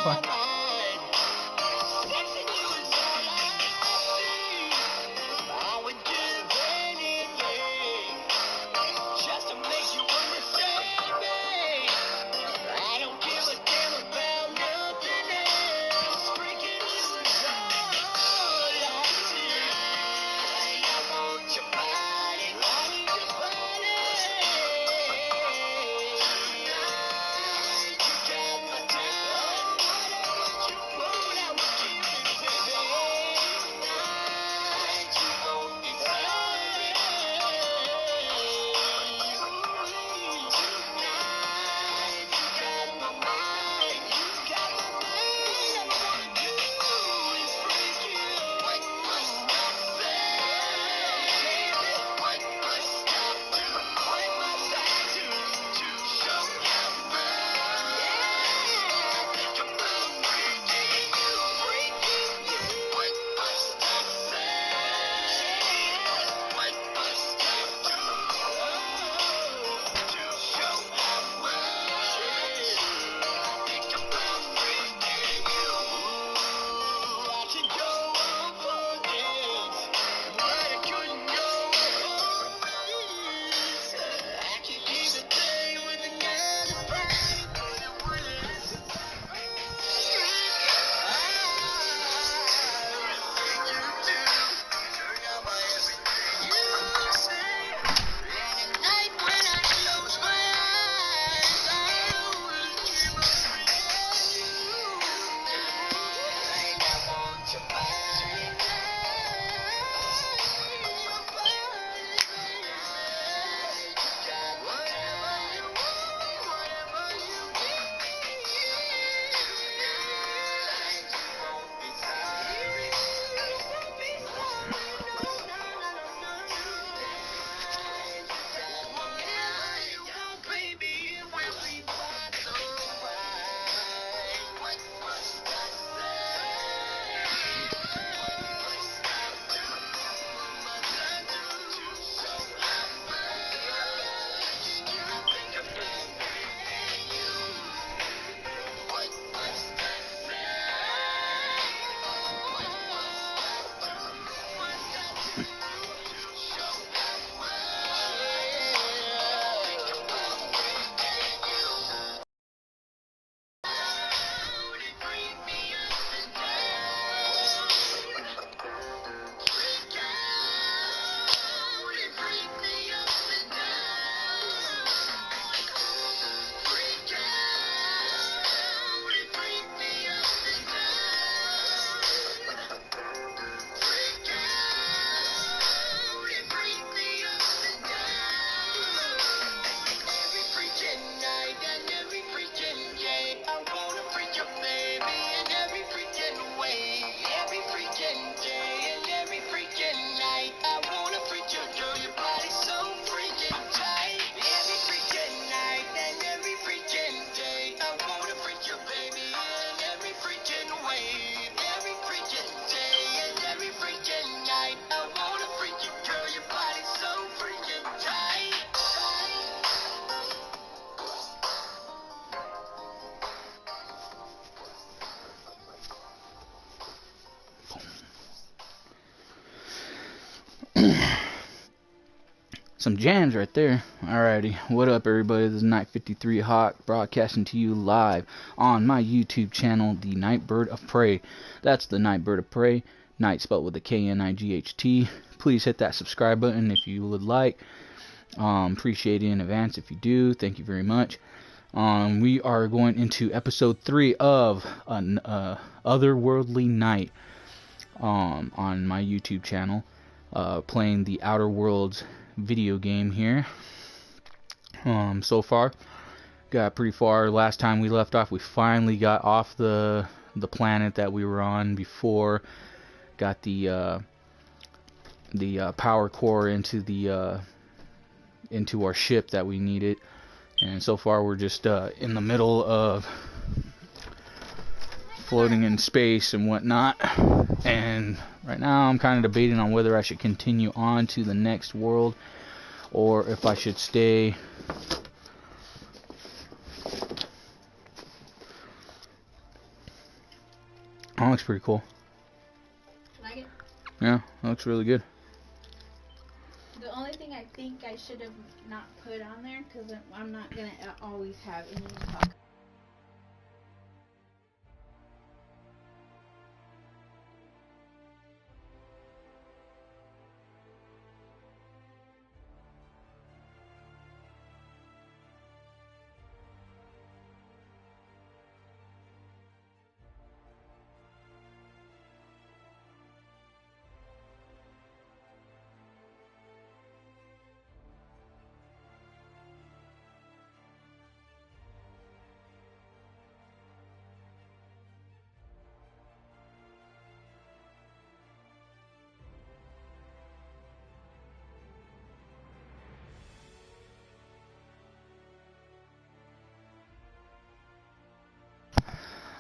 That's fine. Some jams right there. Alrighty, what up everybody? This is Night 53 Hawk broadcasting to you live on my YouTube channel, The Nightbird of Prey. That's The Nightbird of Prey, Night spelled with a K-N-I-G-H-T. Please hit that subscribe button if you would like. Appreciate it in advance if you do. Thank you very much. We are going into episode 3 of an Otherworldly Night on my YouTube channel, playing the Outer Worlds video game here. So far got pretty far. Last time we left off, we finally got off the planet that we were on before. Got the power core into our ship that we needed, and so far we're just in the middle of floating in space and whatnot. And right now I'm kind of debating on whether I should continue on to the next world or if I should stay That looks pretty cool. Like it? Yeah, that looks really good. The only thing I think I should have not put on there, because I'm not going to always have any talk.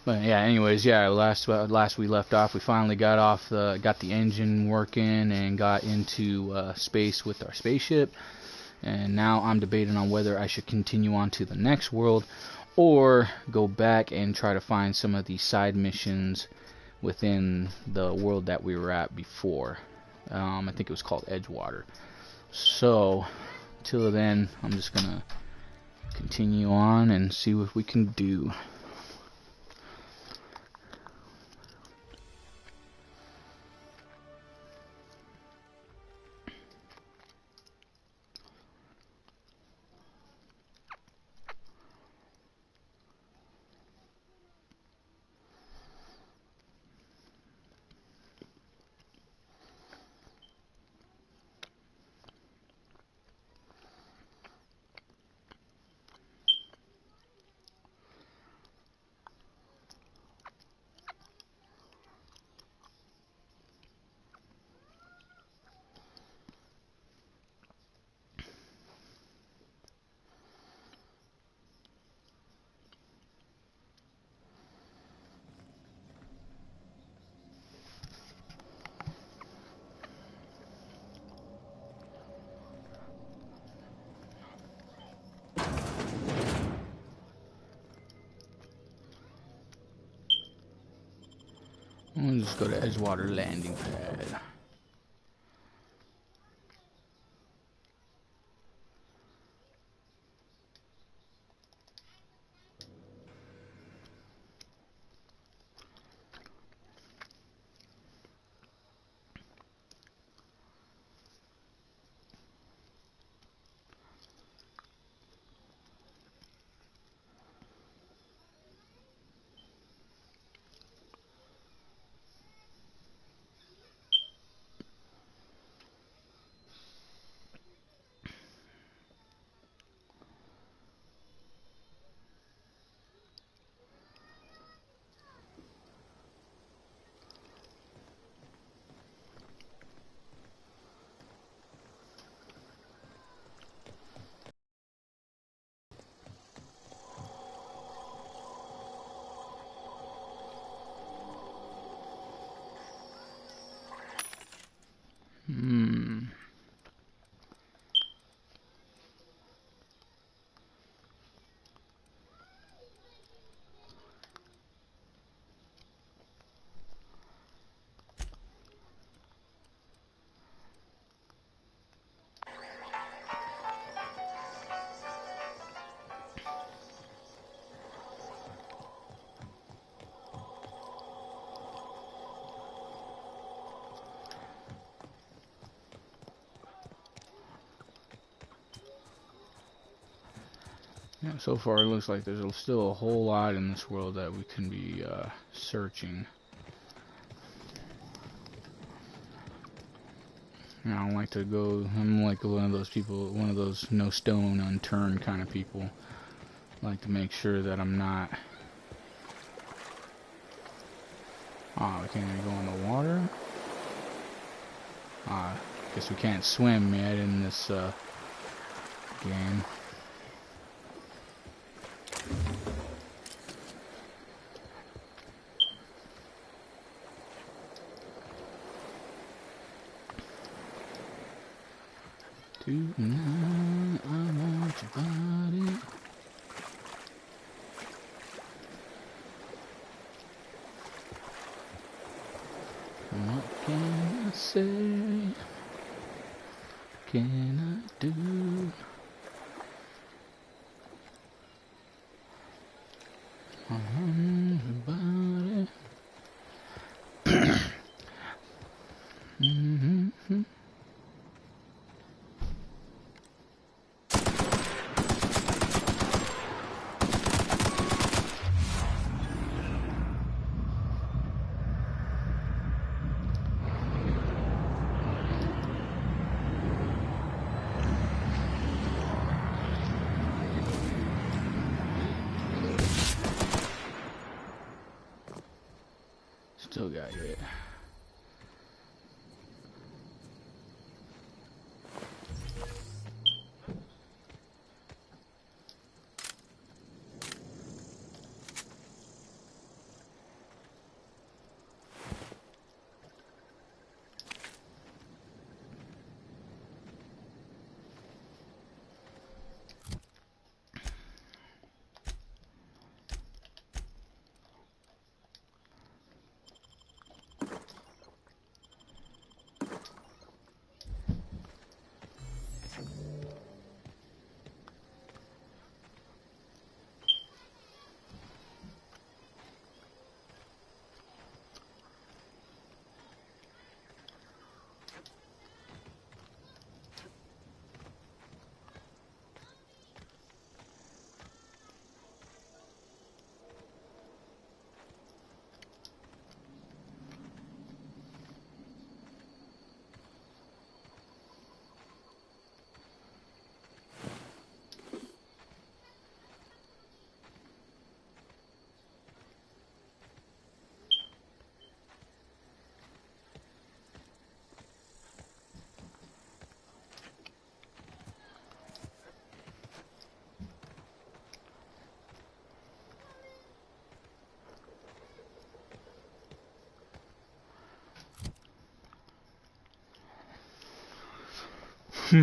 But yeah, anyways, yeah, last we left off, we finally got the engine working and got into space with our spaceship. And now I'm debating on whether I should continue on to the next world or go back and try to find some of these side missions within the world that we were at before. I think it was called Edgewater. So till then, I'm just gonna continue on and see what we can do. We'll just go to Edgewater landing pad. Yeah, so far it looks like there's still a whole lot in this world that we can be searching. I don't like to go, I'm like one of those people, one of those no stone unturned kind of people. I like to make sure that I'm not... we can't even go in the water? Guess we can't swim yet in this game. Tonight, I want your body. say? Can I do? Everybody. Mm-hmm. Still got it. See,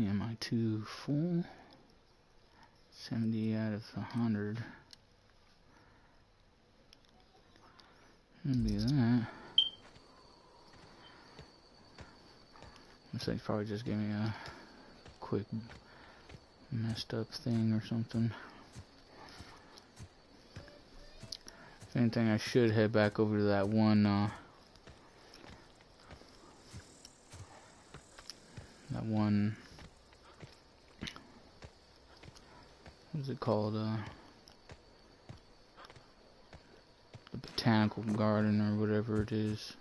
am I too full? 70 out of 100. Maybe that. Looks like probably just gave me a quick messed up thing or something. If anything, I should head back over to that one, what's it called, the botanical garden or whatever it is.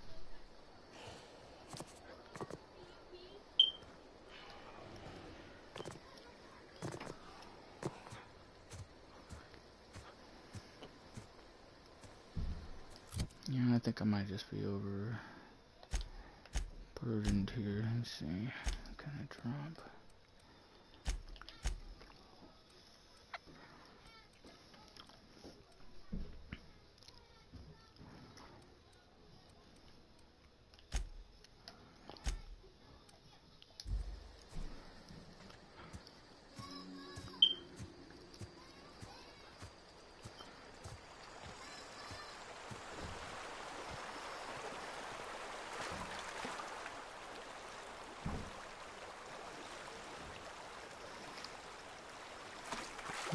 Yeah, I think I might just be over burdened here. Let's see. What can I drop?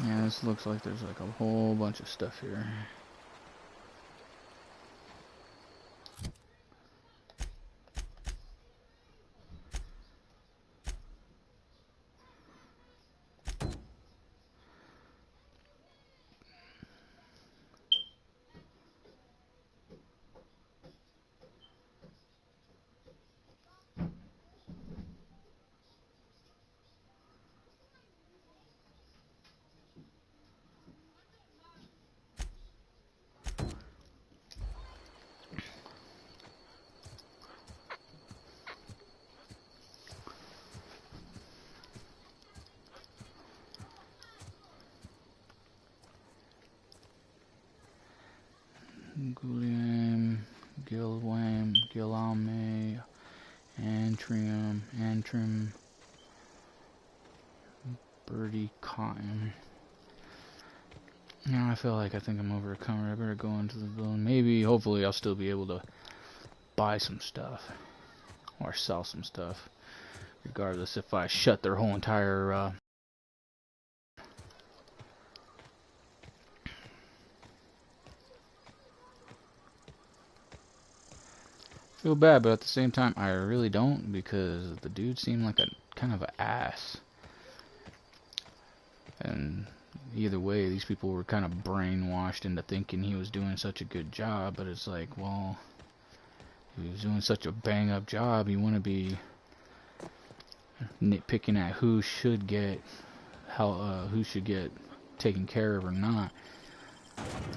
Yeah, this looks like there's like a whole bunch of stuff here. Gilliam, Gillame, Antrim, Birdie Cotton. Now I feel like I think I'm overcome. I better go into the building. Maybe, hopefully, I'll still be able to buy some stuff or sell some stuff, regardless if I shut their whole entire feel bad, but at the same time I really don't, because the dude seemed like a kind of an ass. And either way, these people were kind of brainwashed into thinking he was doing such a good job, but it's like, well, if he was doing such a bang up job, you want to be nitpicking at who should get taken care of or not.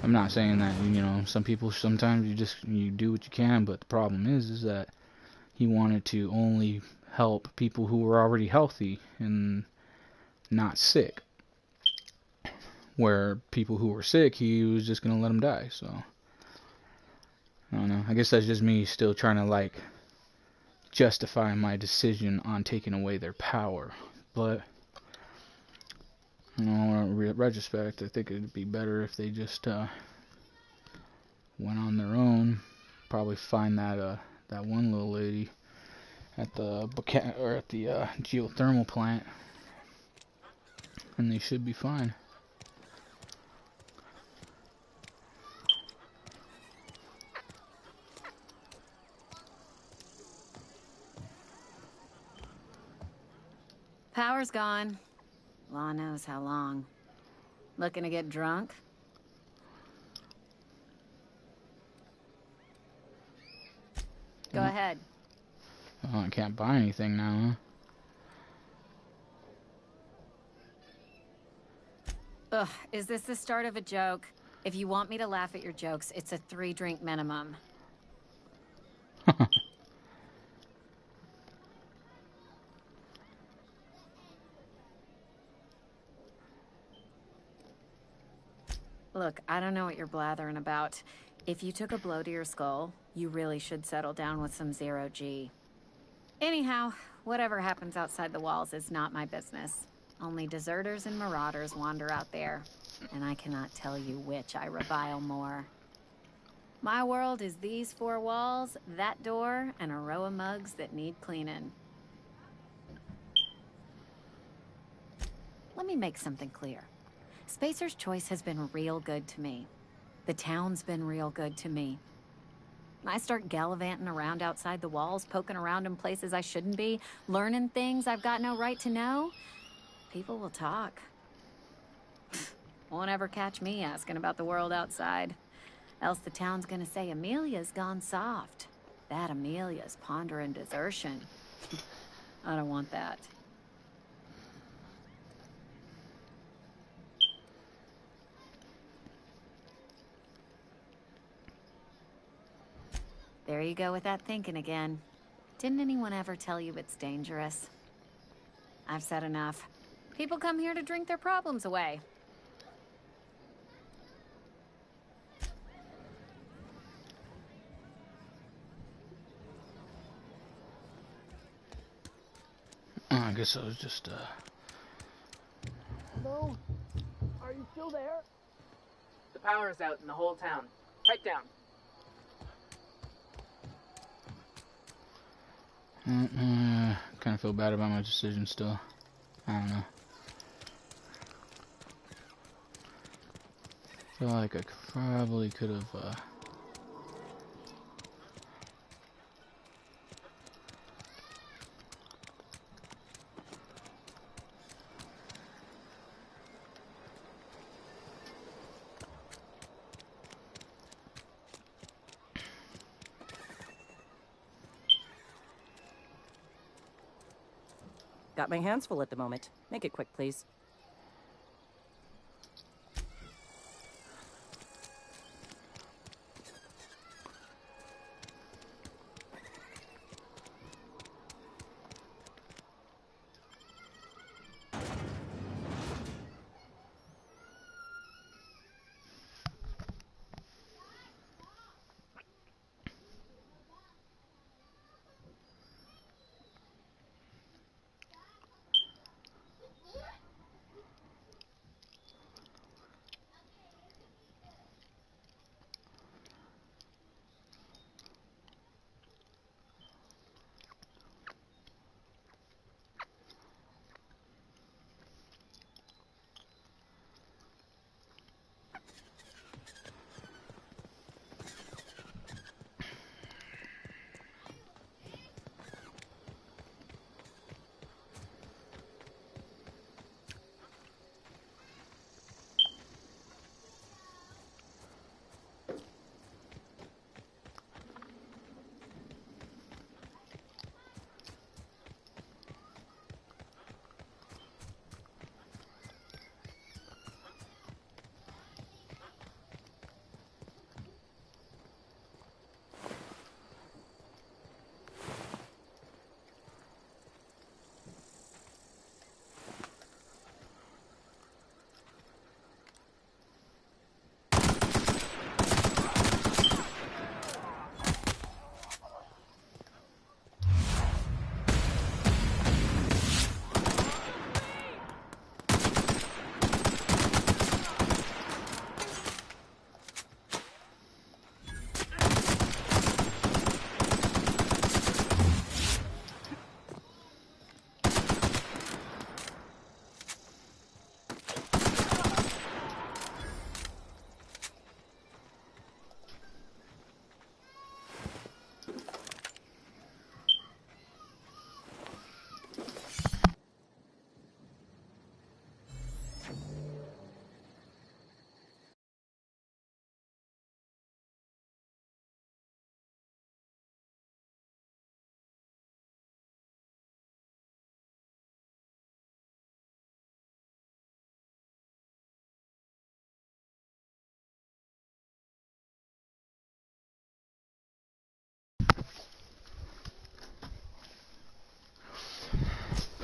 I'm not saying that, you know, some people, sometimes you do what you can, but the problem is that he wanted to only help people who were already healthy and not sick. Where people who were sick, he was just gonna let them die. So I don't know. I guess that's just me still trying to like justify my decision on taking away their power. But you know, in retrospect, I think it'd be better if they just went on their own. Probably find that one little lady at the geothermal plant, and they should be fine. Power's gone. Law knows how long. Looking to get drunk? Go ahead. Oh, I can't buy anything now, huh? Ugh, is this the start of a joke? If you want me to laugh at your jokes, it's a 3-drink minimum. Look, I don't know what you're blathering about. If you took a blow to your skull, you really should settle down with some zero-G. Anyhow, whatever happens outside the walls is not my business. Only deserters and marauders wander out there, and I cannot tell you which I revile more. My world is these 4 walls, that door, and a row of mugs that need cleaning. Let me make something clear. Spacer's Choice has been real good to me. The town's been real good to me. I start gallivanting around outside the walls, poking around in places I shouldn't be, learning things I've got no right to know. People will talk. Won't ever catch me asking about the world outside. Else the town's gonna say Amelia's gone soft. That Amelia's pondering desertion. I don't want that. There you go with that thinking again. Didn't anyone ever tell you it's dangerous? I've said enough. People come here to drink their problems away. I guess I was just Hello? Are you still there? The power's out in the whole town. Pipe down. kind of feel bad about my decision still. I don't know. Feel like I probably could have Got my hands full at the moment. Make it quick, please.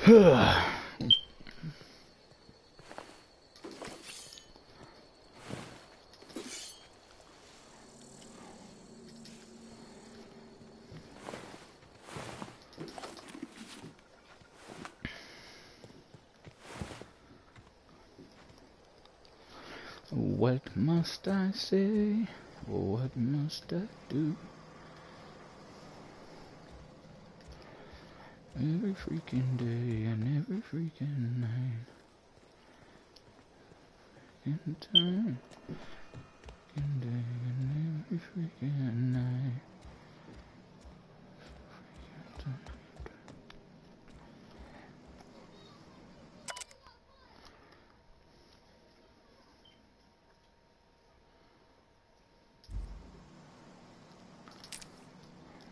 What must I say? What must I do? Every freaking day and every freaking night. In time. Freaking day and every freaking night. Freaking time.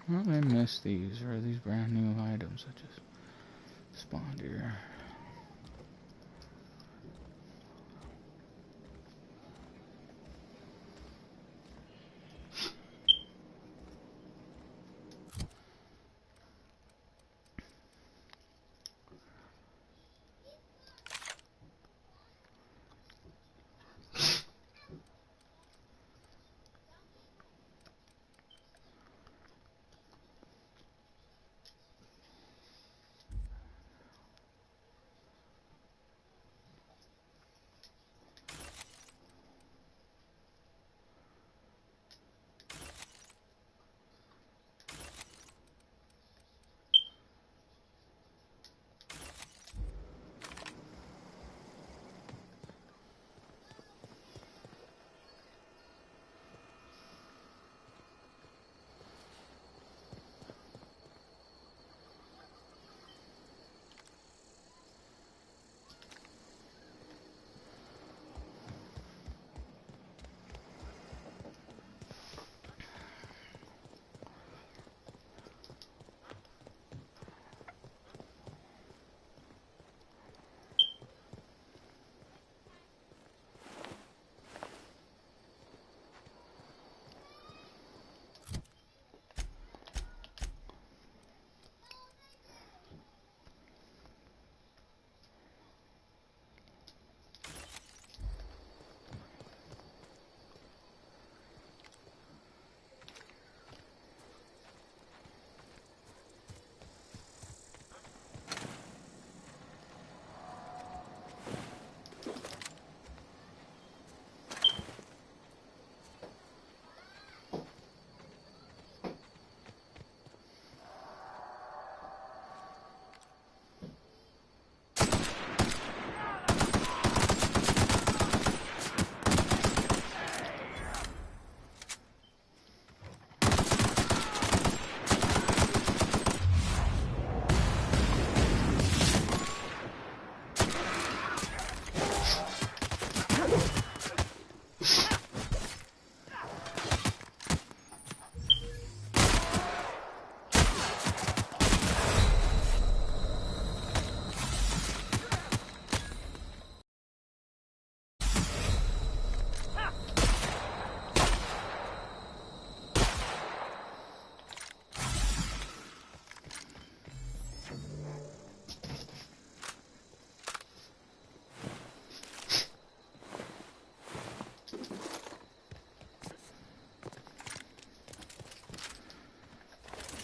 Well, I missed these, or are these brand new items that just spawned here?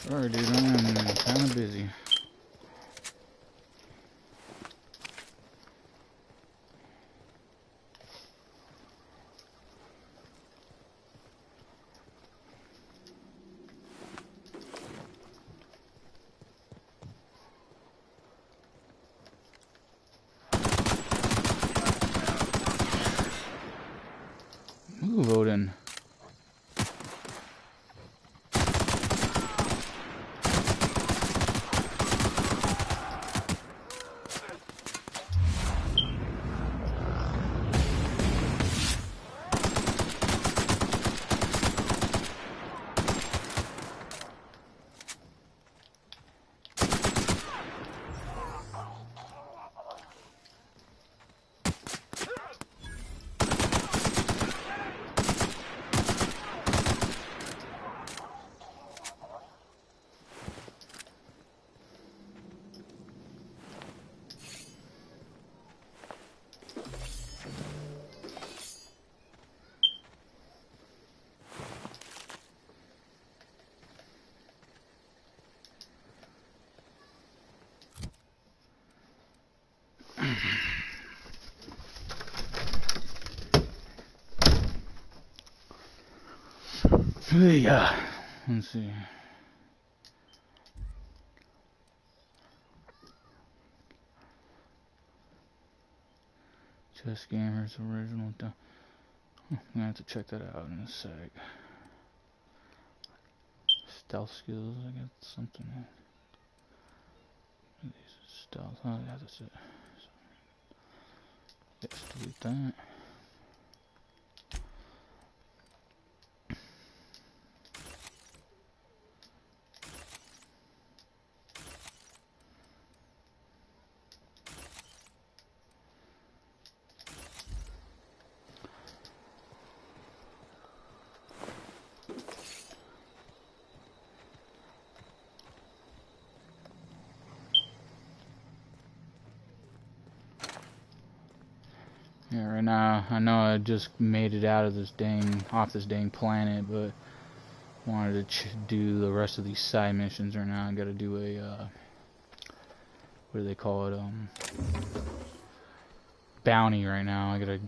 Sorry, dude, I'm kind of busy. Move, Odin. Yeah. Let's see. Chess Gamers original. I'm gonna have to check that out in a sec. Stealth skills. I got something. Stealth. Oh yeah, that's it. Let's delete that. Yeah, right now I know I just made it out of this off this dang planet, but wanted to do the rest of these side missions right now. I gotta do a what do they call it? Bounty right now. I gotta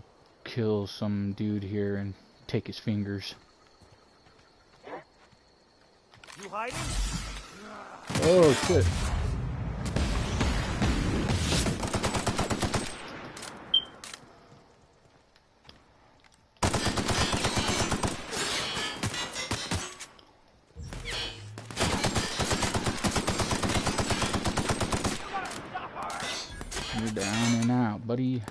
kill some dude here and take his fingers. You hiding? Oh shit. You're down and out, buddy.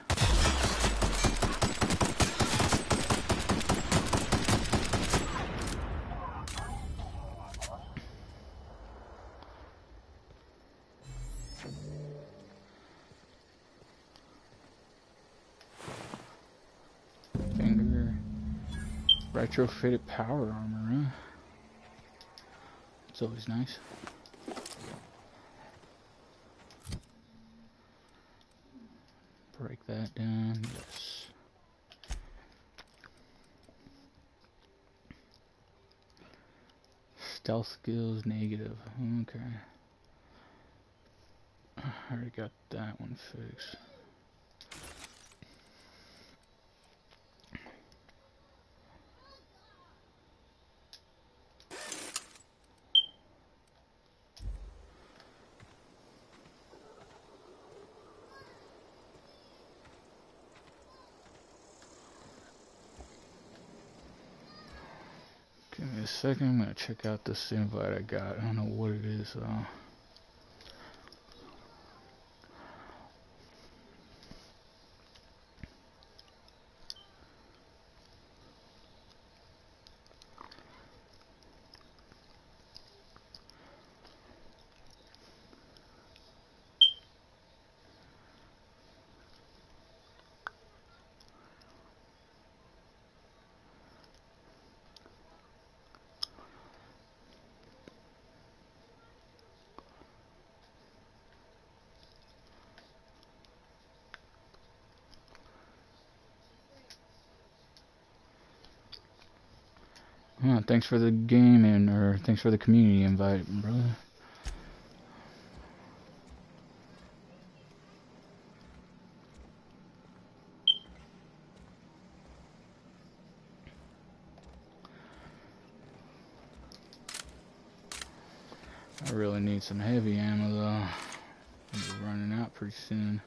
Finger. Retrofitted power armor, huh? It's always nice. Break that down, yes. Stealth skills negative, okay. I already got that one fixed. Give me a second, I'm gonna check out this invite I got. I don't know what it is though. Thanks for the game or thanks for the community invite, brother. I really need some heavy ammo though. I'll be running out pretty soon.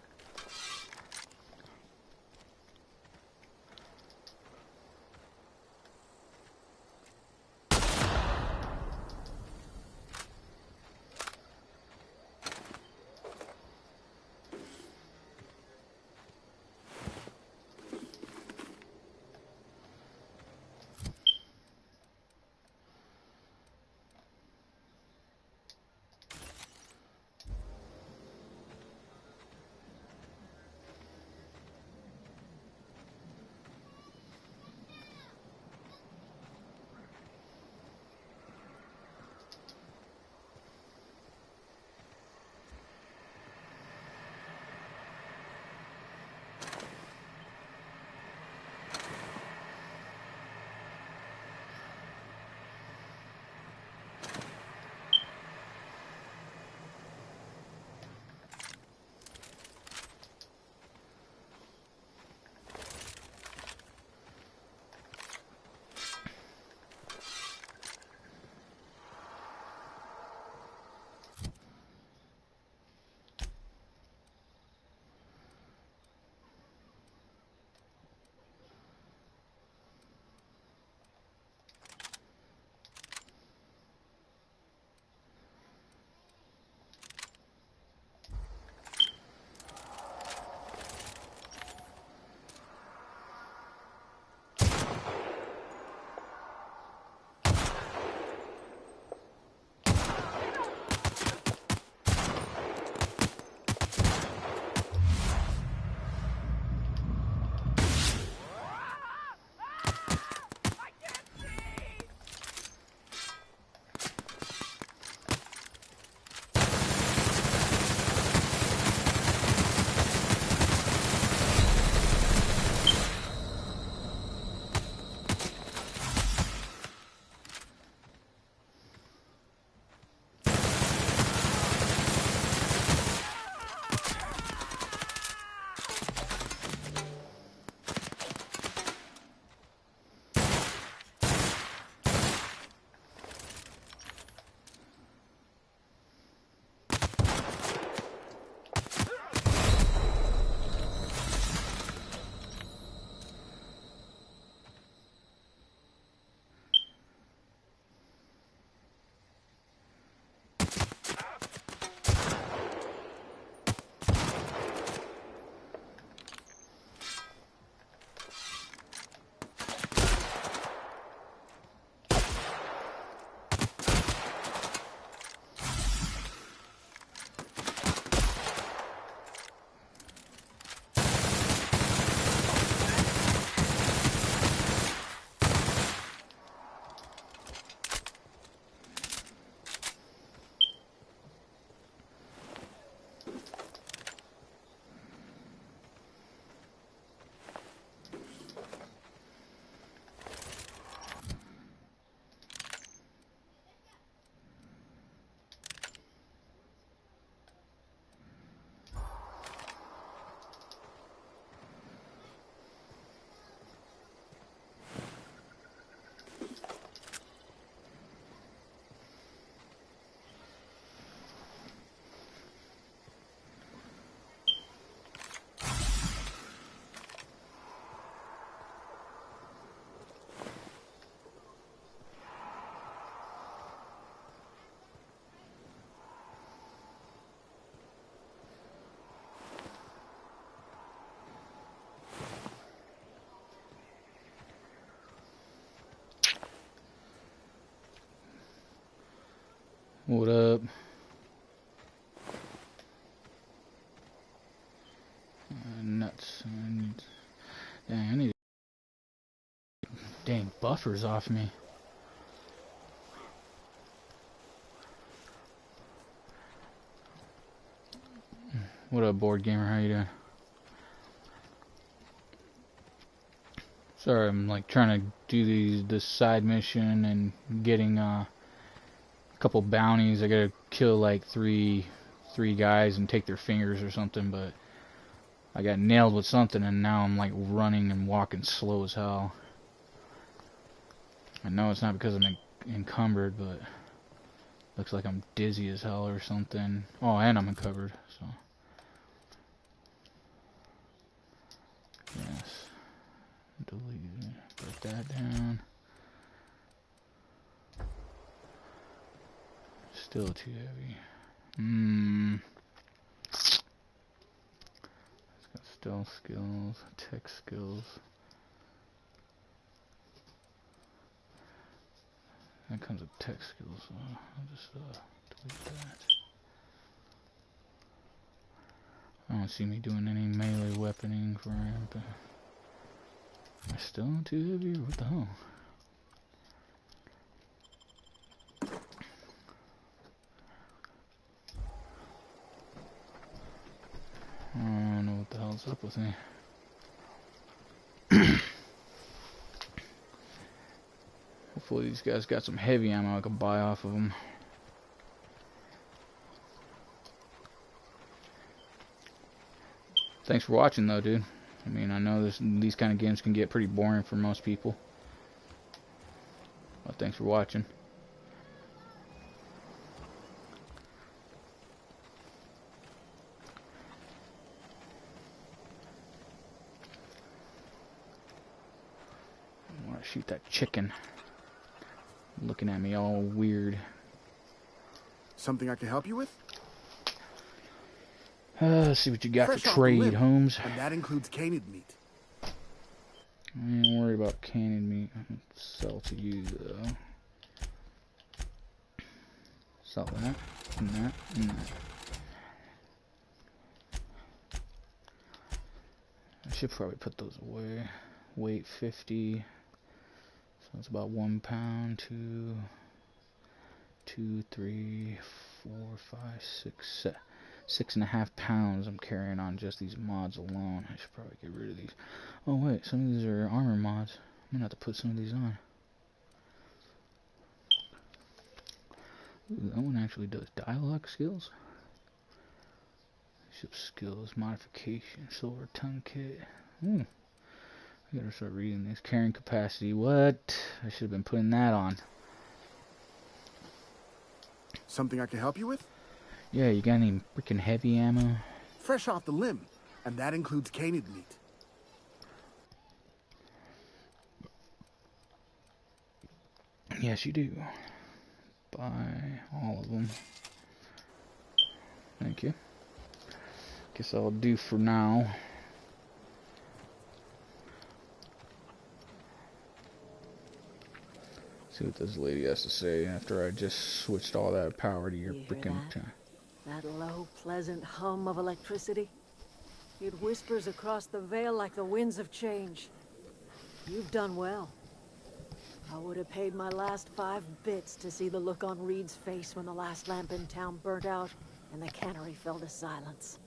What up? Nuts. Dang, I need dang buffers off me. What up, board gamer? How you doing? Sorry, I'm like trying to do this side mission and getting a couple bounties. I gotta kill like three guys and take their fingers or something, but I got nailed with something and now I'm like running and walking slow as hell. I know it's not because I'm encumbered, but looks like I'm dizzy as hell or something. Oh, and I'm encumbered, so. Yes. Delete. Put that down. Still too heavy. It's got stealth skills, tech skills. That comes with tech skills, so I'll just delete that. I don't see me doing any melee weaponing for him, but am I still too heavy? What the hell? I don't know what the hell's up with me. Hopefully these guys got some heavy ammo I can buy off of them. Thanks for watching though, dude. I mean, I know these kind of games can get pretty boring for most people. Well, thanks for watching. I want to shoot that chicken. Looking at me all weird. Something I can help you with? Let's see what you got Fresh for off the trade, limb, Holmes. And that includes canid meat. I ain't worried about canning meat. I'll sell to you, though. Sell that, and that, and that. I should probably put those away. Weight 50. So it's about 1 pound, 2, 3, 4, 5, 6, 6.5 pounds I'm carrying on just these mods alone. I should probably get rid of these. Oh wait, some of these are armor mods. I'm gonna have to put some of these on. Ooh, that one actually does dialogue skills. Ship skills, modification, silver tongue kit. I gotta start reading this. Carrying capacity. What? I should have been putting that on. Something I can help you with? Yeah, you got any freaking heavy ammo? Fresh off the limb, and that includes canid meat. Yes, you do. Buy all of them. Thank you. Guess I'll do for now. See what this lady has to say after I just switched all that power to your You hear freaking. that low, pleasant hum of electricity? It whispers across the veil like the winds of change. You've done well. I would have paid my last 5 bits to see the look on Reed's face when the last lamp in town burnt out and the cannery fell to silence.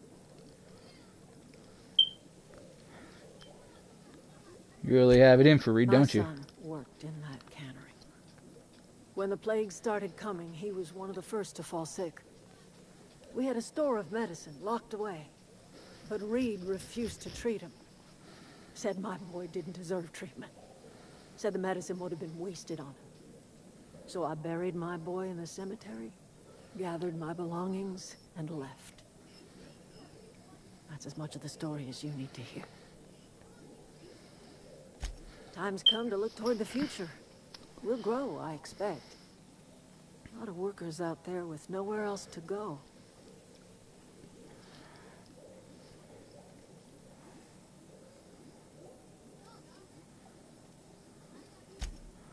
You really have it in for Reed, don't you? My son worked in that cannery. When the plague started coming, he was one of the first to fall sick. We had a store of medicine locked away, but Reed refused to treat him. Said my boy didn't deserve treatment. Said the medicine would have been wasted on him. So I buried my boy in the cemetery, gathered my belongings, and left. That's as much of the story as you need to hear. Time's come to look toward the future. We'll grow, I expect. A lot of workers out there with nowhere else to go.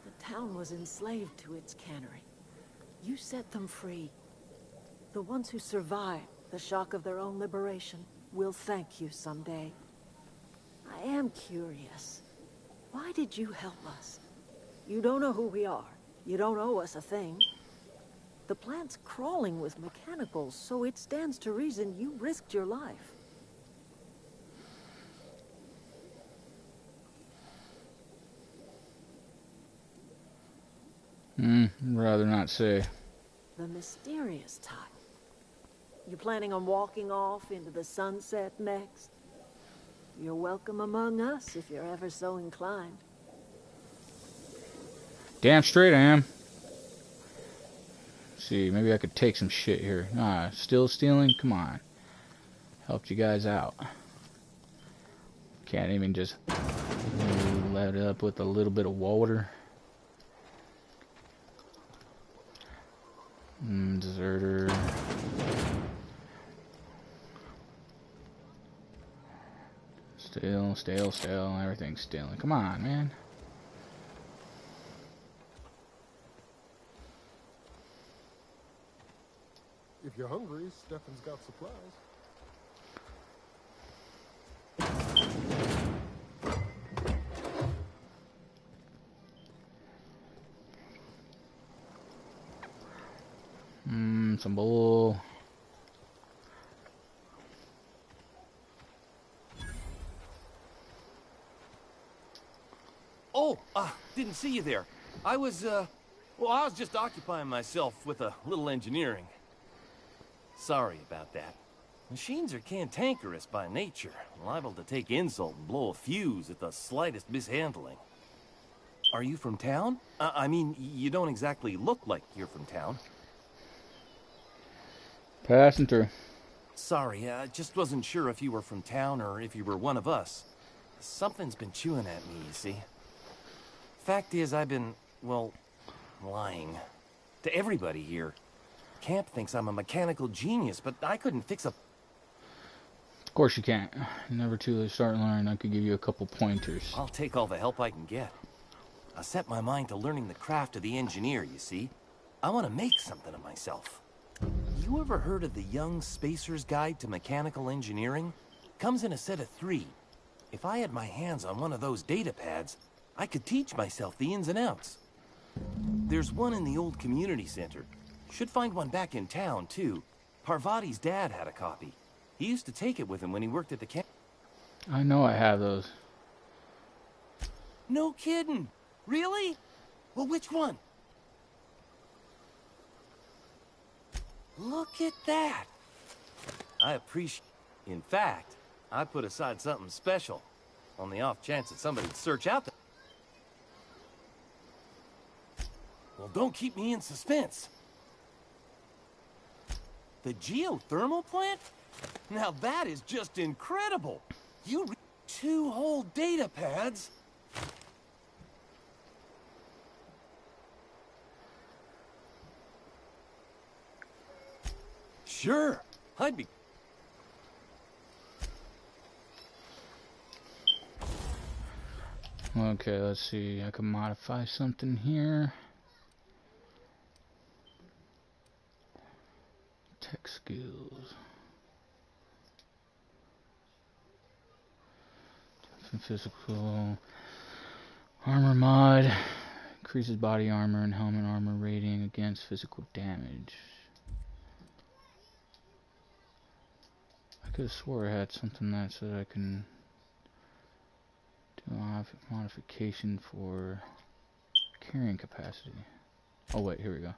The town was enslaved to its cannery. You set them free. The ones who survived the shock of their own liberation will thank you someday. I am curious. Why did you help us? You don't know who we are. You don't owe us a thing. The plant's crawling with mechanicals, so it stands to reason you risked your life. Rather not say. The mysterious type. You planning on walking off into the sunset next? You're welcome among us if you're ever so inclined. Damn straight I am. See, maybe I could take some shit here. Nah, still stealing? Come on. Helped you guys out. Can't even just let it up with a little bit of water. Deserter. Stale. Everything's stealing. Come on, man. If you're hungry, Stefan's got supplies. Some bull. Oh, didn't see you there. I was just occupying myself with a little engineering. Sorry about that. Machines are cantankerous by nature, liable to take insult and blow a fuse at the slightest mishandling. Are you from town? I mean, you don't exactly look like you're from town. Passing through. Sorry, I just wasn't sure if you were from town or if you were one of us. Something's been chewing at me, you see. Fact is, I've been, well, lying. To everybody here. Camp thinks I'm a mechanical genius, but I couldn't fix a... Of course you can't. Never too late to start learning. I could give you a couple pointers. I'll take all the help I can get. I set my mind to learning the craft of the engineer, you see. I want to make something of myself. You ever heard of the Young Spacer's Guide to Mechanical Engineering? Comes in a set of 3. If I had my hands on one of those data pads, I could teach myself the ins and outs. There's one in the old community center. Should find one back in town, too. Parvati's dad had a copy. He used to take it with him when he worked at the camp. I know I have those. No kidding. Really? Well, which one? Look at that. I appreciate... In fact, I put aside something special on the off chance that somebody'd search out the... Well, don't keep me in suspense. The geothermal plant? Now that is just incredible. You read 2 whole data pads. Sure, I'd be... Okay, let's see. I can modify something here. Tech skills. Physical. Armor mod. Increases body armor and helmet armor rating against physical damage. I could have swore I had something that said I can do a modification for carrying capacity. Oh wait, here we go.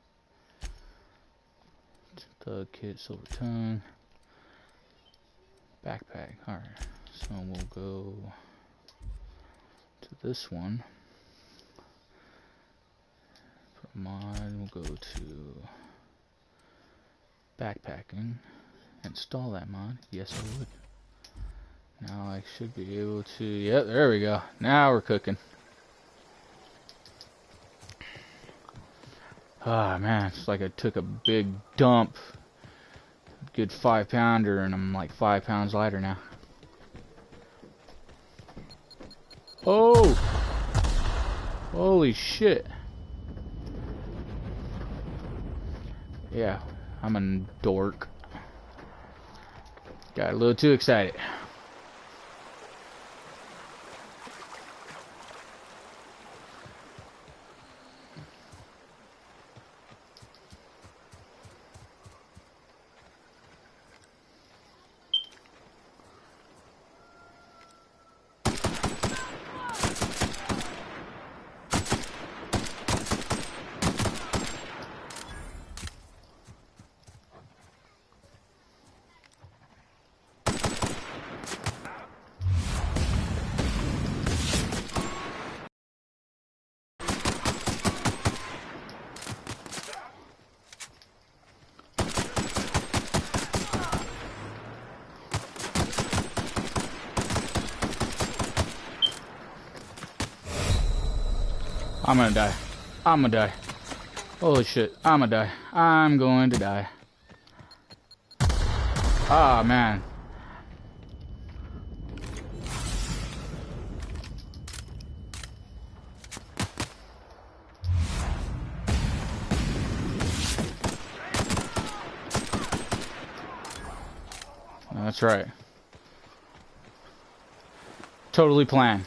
Thug kit, silver tongue, backpack. Alright, so we'll go to this one. For mod, we'll go to backpacking. Install that mod. Yes, I would. Now I should be able to... Yep, there we go. Now we're cooking. Ah, man. It's like I took a big dump. Good 5-pounder, and I'm like 5 pounds lighter now. Oh! Holy shit. Yeah, I'm a dork. Got a little too excited. I'm gonna die. I'm gonna die. Holy shit. I'm gonna die. I'm going to die. Ah, man. That's right. Totally planned.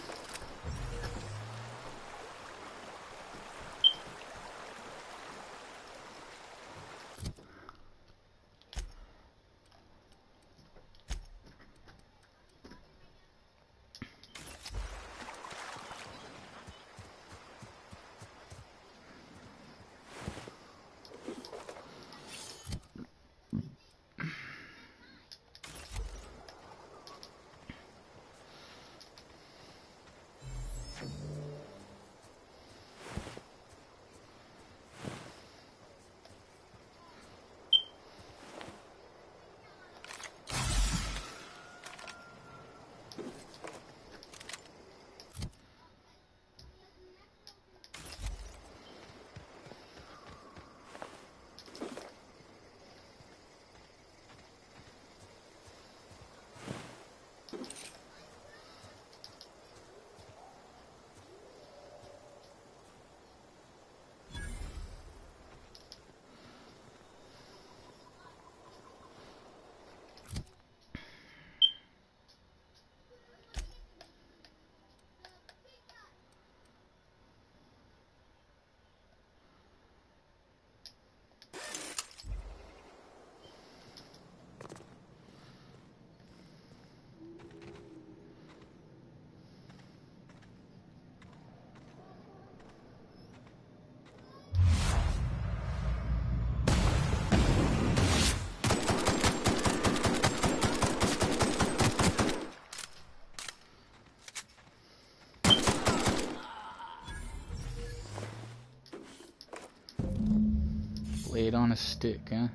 Blade on a stick, huh?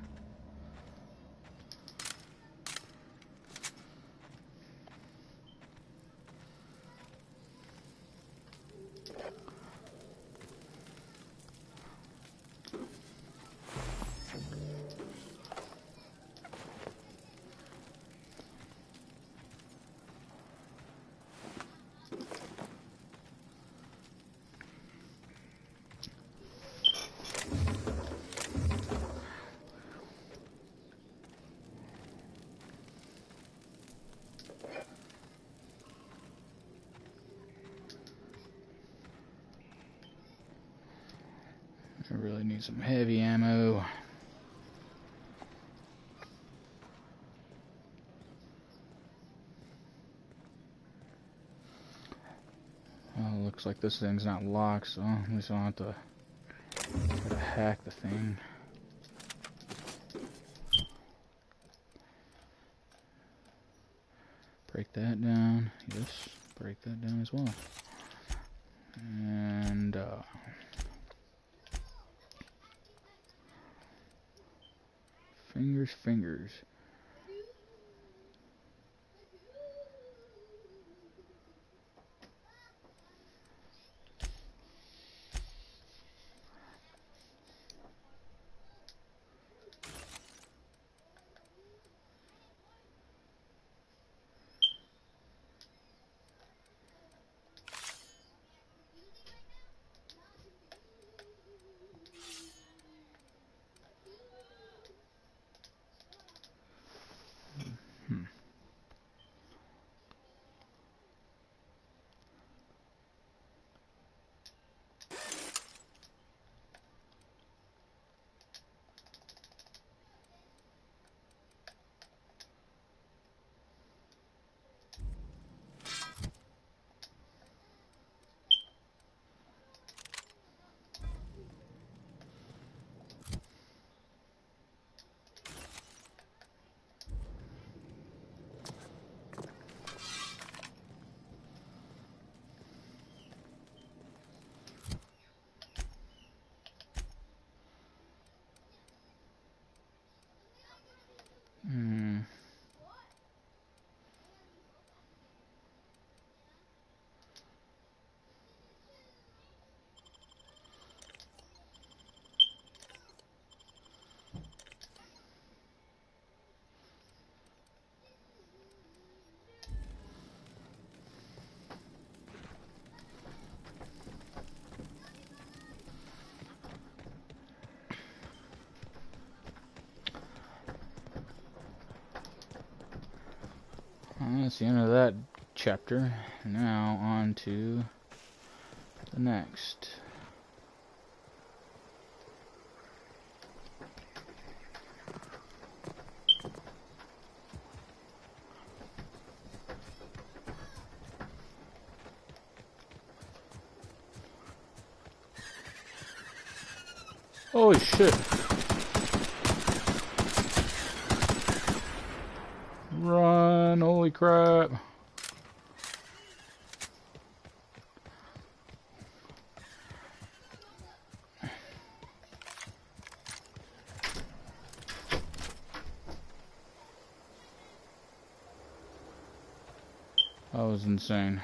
I really need some heavy ammo. Well, looks like this thing's not locked, so at least I don't have to try to hack the thing. Break that down. Yes, break that down as well. And fingers. the end of that chapter. Now on to the next. Holy shit. Run, holy crap. That was insane.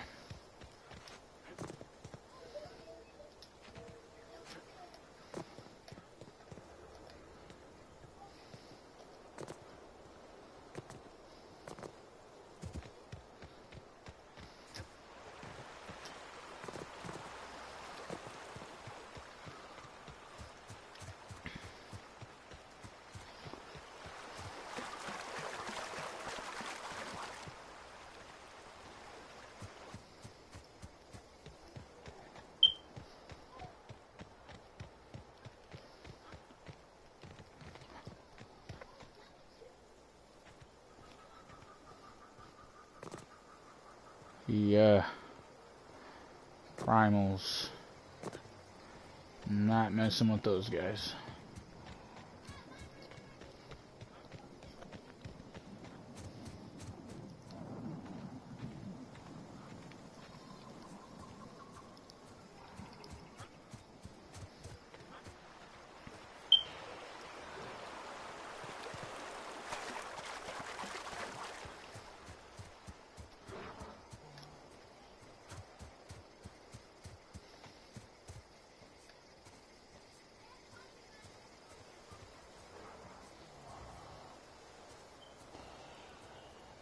Yeah. Primals. Not messing with those guys.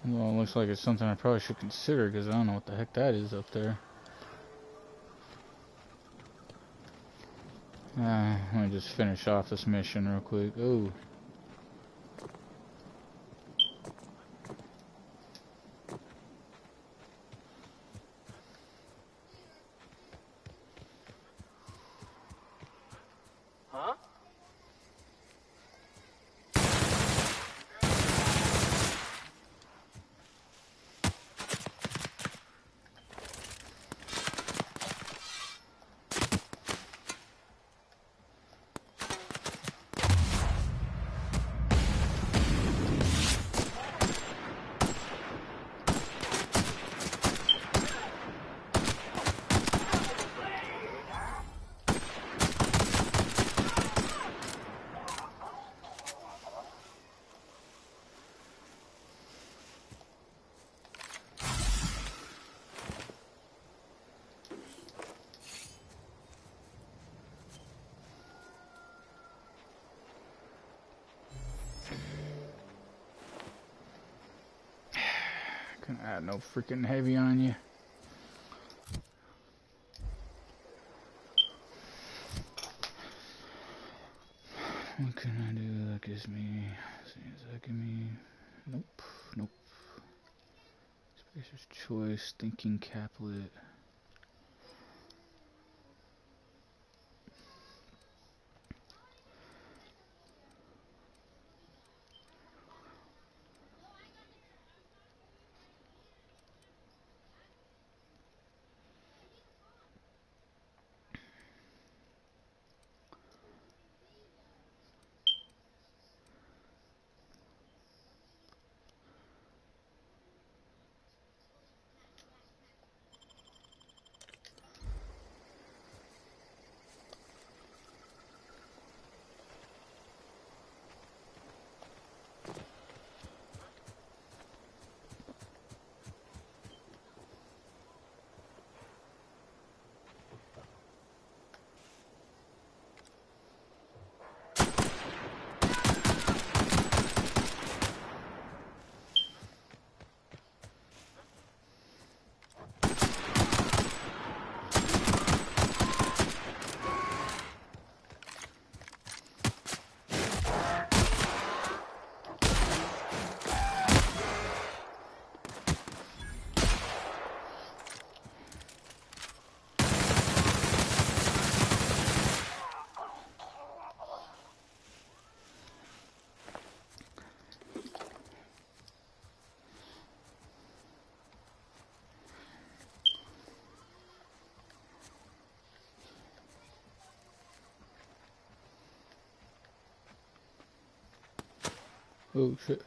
Well, it looks like it's something I probably should consider because I don't know what the heck that is up there. Let me just finish off this mission real quick. Oh. Huh? Can add no freaking heavy on you. What can I do? That gives me. Does that give me? Nope. Nope. Spacer's choice. Thinking caplet. Oh shit.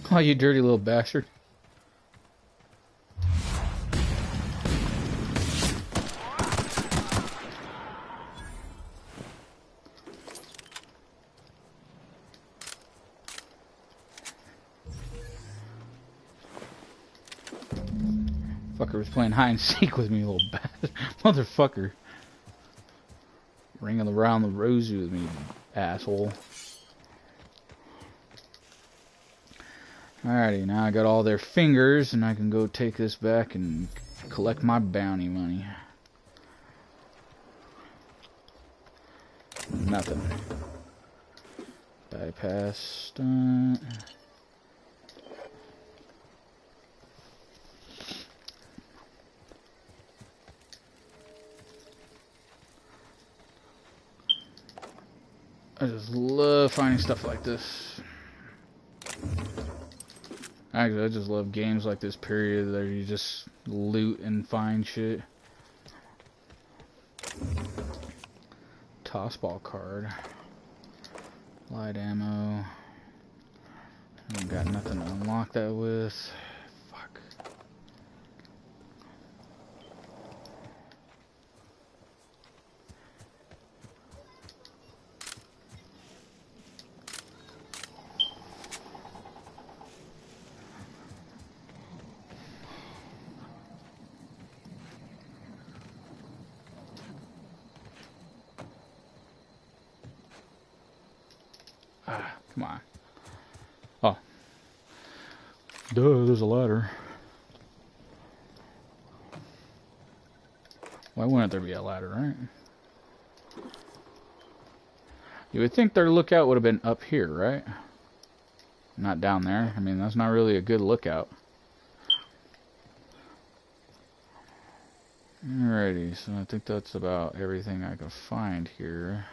Oh, you dirty little bastard. Fucker was playing hide and seek with me, little bastard. Motherfucker. Ringing around the rosy with me, asshole. Alrighty, now I got all their fingers, and I can go take this back and collect my bounty money. Nothing. Bypass stunt. I just love finding stuff like this. Actually, I just love games like this, period, that you just loot and find shit. Tossball card. Light ammo. I've got nothing to unlock that with. Fuck. Ah, come on. Oh. Duh, there's a ladder. Why wouldn't there be a ladder, right? You would think their lookout would have been up here, right? Not down there. I mean, that's not really a good lookout. Alrighty, so I think that's about everything I can find here.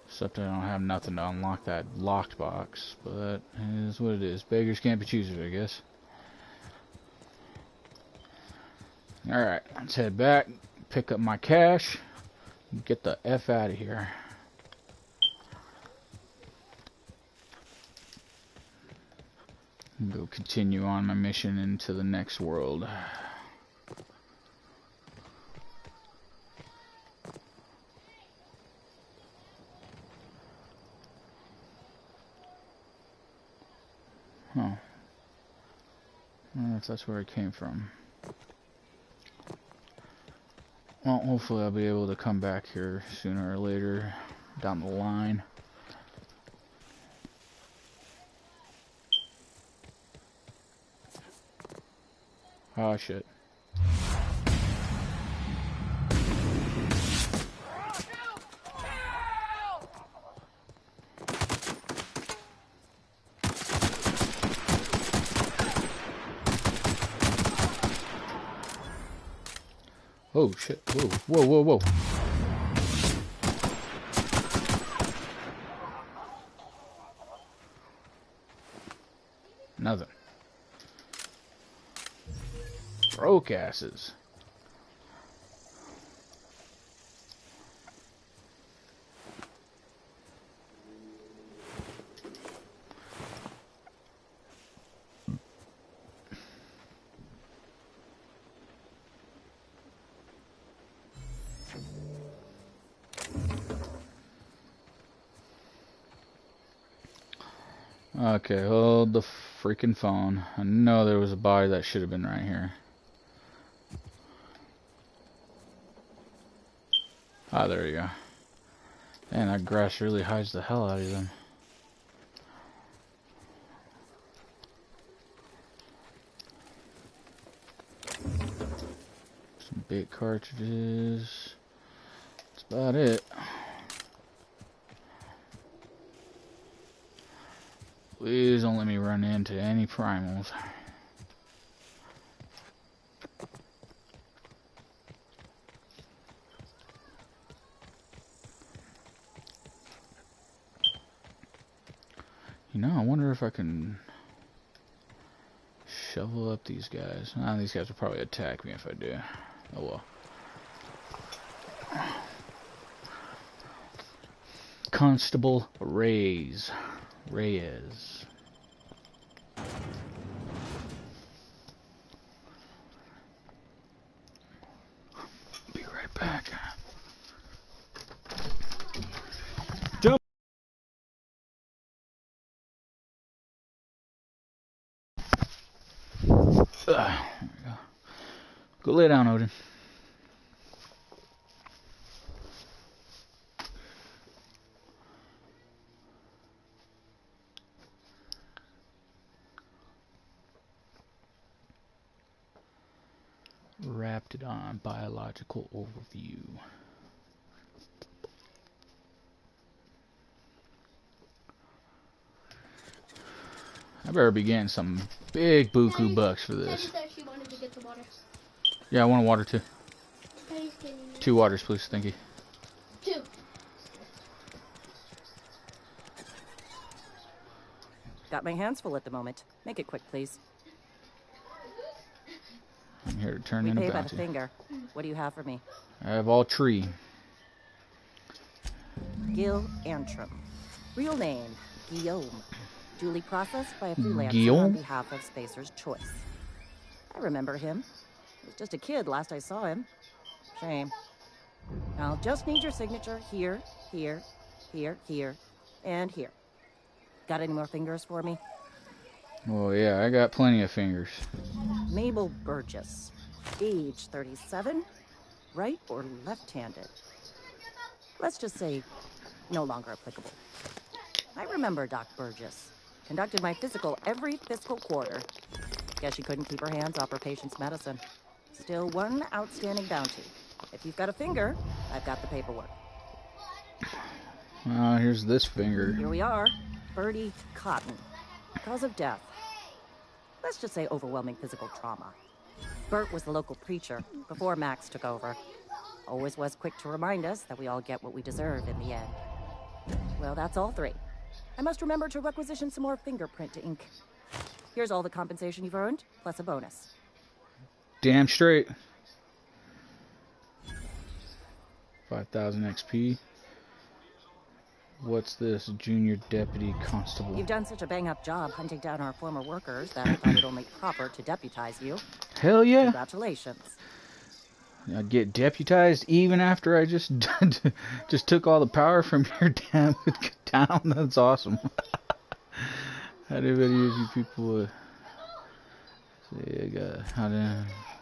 Except I don't have nothing to unlock that locked box, but it is what it is. Beggars can't be choosers, I guess. Alright, let's head back, pick up my cash, and get the F out of here. And go continue on my mission into the next world. Huh. I don't know if that's where it came from. Well, hopefully I'll be able to come back here sooner or later down the line. Oh shit. Oh shit. Whoa, whoa, whoa, whoa. Nothing. Broke asses. Okay, hold the freaking phone. I know there was a body that should have been right here. Ah, there you go. Man, that grass really hides the hell out of them. Some bait cartridges. That's about it. Please don't let me run into any primals. You know, I wonder if I can shovel up these guys. These guys will probably attack me if I do. Oh well. Constable Reyes. Be right back. Jump. There we go. Go lay down, Odin. Raptidon biological overview. I better be getting some big buku bucks for this. She wanted to get the water. Yeah, I want a water too. 2 waters, please. Thank you. 2. Got my hands full at the moment. Make it quick, please. I'm here to turn We in a pay by bounty. the finger. What do you have for me? I have all tree. Gil Antrim. Real name, Guillaume. Duly processed by a freelancer Guillaume? on behalf of Spacer's Choice. I remember him. He was just a kid last I saw him. Shame. I'll just need your signature here, here, here, here, and here. Got any more fingers for me? Oh yeah, I got plenty of fingers. Mabel Burgess. Age 37. Right or left-handed? Let's just say no longer applicable. I remember Doc Burgess. Conducted my physical every fiscal quarter. Guess she couldn't keep her hands off her patient's medicine. Still one outstanding bounty. If you've got a finger, I've got the paperwork. Here's this finger. Here we are. Bertie Cotton. Cause of death. Let's just say overwhelming physical trauma. Bert was the local preacher before Max took over. Always was quick to remind us that we all get what we deserve in the end. Well, that's all 3. I must remember to requisition some more fingerprint ink. Here's all the compensation you've earned, plus a bonus. Damn straight. 5,000 XP. What's this? Junior Deputy Constable. You've done such a bang-up job hunting down our former workers that I thought it only proper to deputize you. Hell yeah. Congratulations. I'd get deputized even after I just took all the power from your damn town. That's awesome. How do any of you people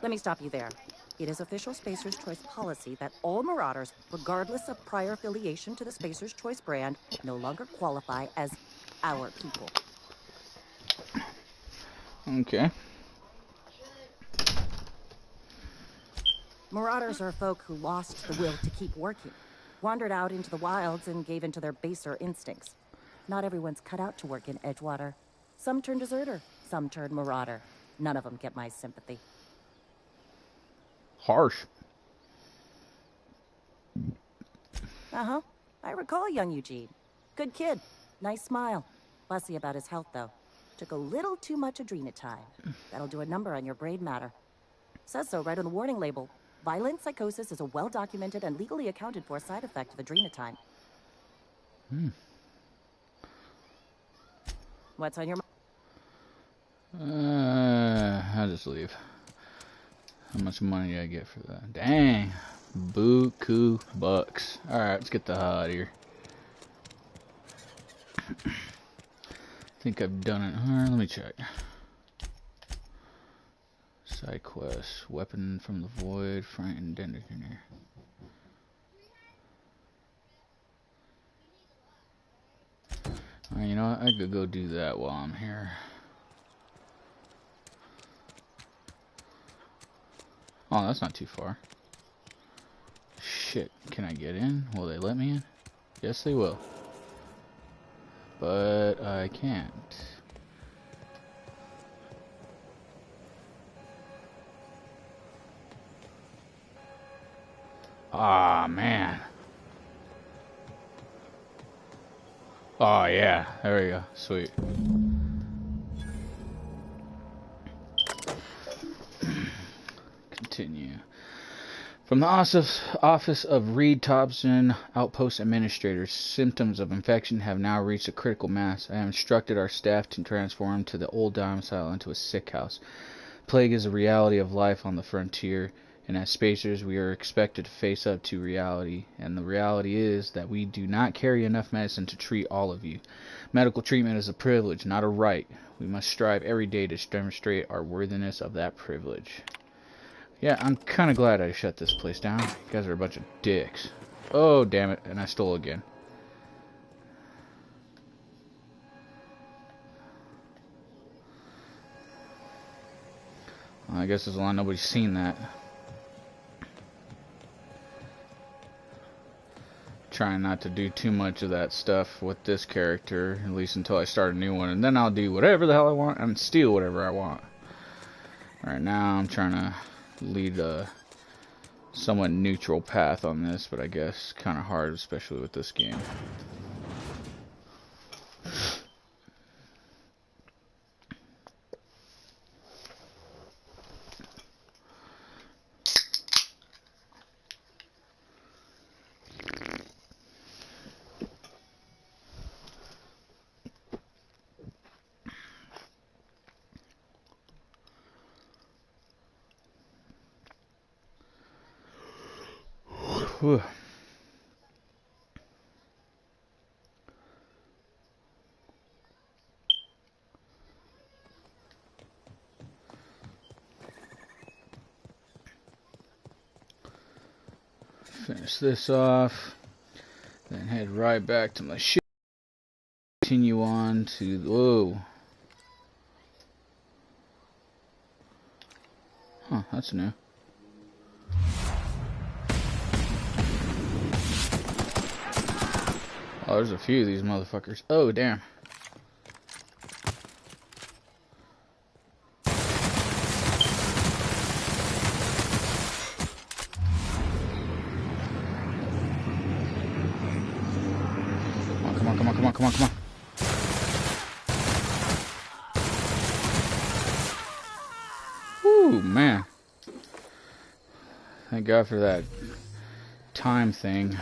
Let me stop you there. It is official Spacer's Choice policy that all Marauders, regardless of prior affiliation to the Spacer's Choice brand, no longer qualify as our people. Okay. Marauders are folk who lost the will to keep working, wandered out into the wilds and gave into their baser instincts. Not everyone's cut out to work in Edgewater. Some turn deserter, some turn marauder. None of them get my sympathy. Harsh. Uh-huh. I recall young Eugene. Good kid. Nice smile. Fussy about his health, though. Took a little too much adrenatime. That'll do a number on your brain matter. Says so right on the warning label. Violent psychosis is a well-documented and legally accounted for side effect of adrenatime. What's on your mind? I'll just leave. How much money do I get for that? Dang. Buku bucks. Alright, let's get the hell out of here. I think I've done it. Alright, let me check. Side quest, weapon from the void, frightened engineer. You know what? I could go do that while I'm here. Oh, that's not too far. Shit, can I get in? Will they let me in? Yes, they will. But I can't. Ah, man. Oh, yeah. There we go. Sweet. Continue. From the office of Reed Thompson, Outpost Administrator, symptoms of infection have now reached a critical mass. I have instructed our staff to transform to the old domicile into a sick house. Plague is a reality of life on the frontier, and as spacers we are expected to face up to reality, and the reality is that we do not carry enough medicine to treat all of you. Medical treatment is a privilege, not a right. We must strive every day to demonstrate our worthiness of that privilege. Yeah, I'm kind of glad I shut this place down. You guys are a bunch of dicks. Oh, damn it, and I stole again. Well, I guess as long as nobody's seen that. Trying not to do too much of that stuff with this character, at least until I start a new one, and then I'll do whatever the hell I want and steal whatever I want. Right now I'm trying to lead a somewhat neutral path on this, but I guess kind of hard, especially with this game. Whew. Finish this off, then head right back to my ship. Continue on to whoa. Huh, that's new. Oh, there's a few of these motherfuckers. Oh, damn. Come on, come on, come on, come on, come on. Whew, man. Thank God for that time thing.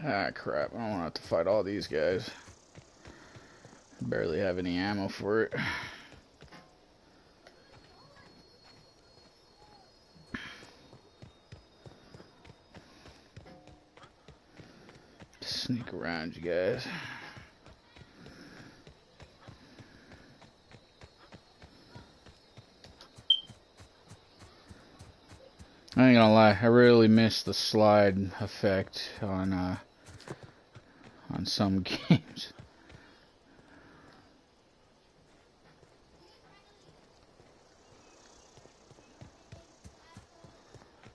Ah, crap. I don't want to have to fight all these guys. Barely have any ammo for it. Sneak around, you guys. I ain't gonna lie, I really miss the slide effect on some games.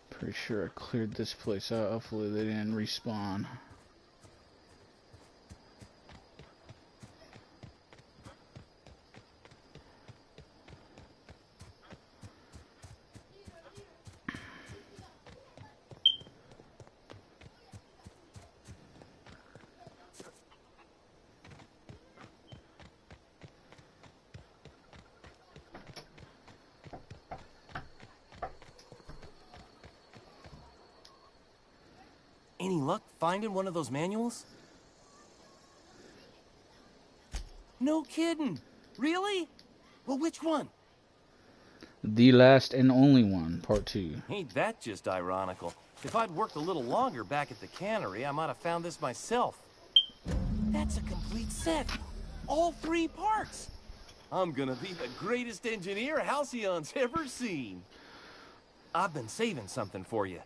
Pretty sure I cleared this place out. Hopefully they didn't respawn. Any luck finding one of those manuals? No kidding. Really? Well, which one? The Last and Only One, Part 2. Ain't that just ironical? If I'd worked a little longer back at the cannery, I might have found this myself. That's a complete set. All 3 parts. I'm gonna be the greatest engineer Halcyon's ever seen. I've been saving something for you.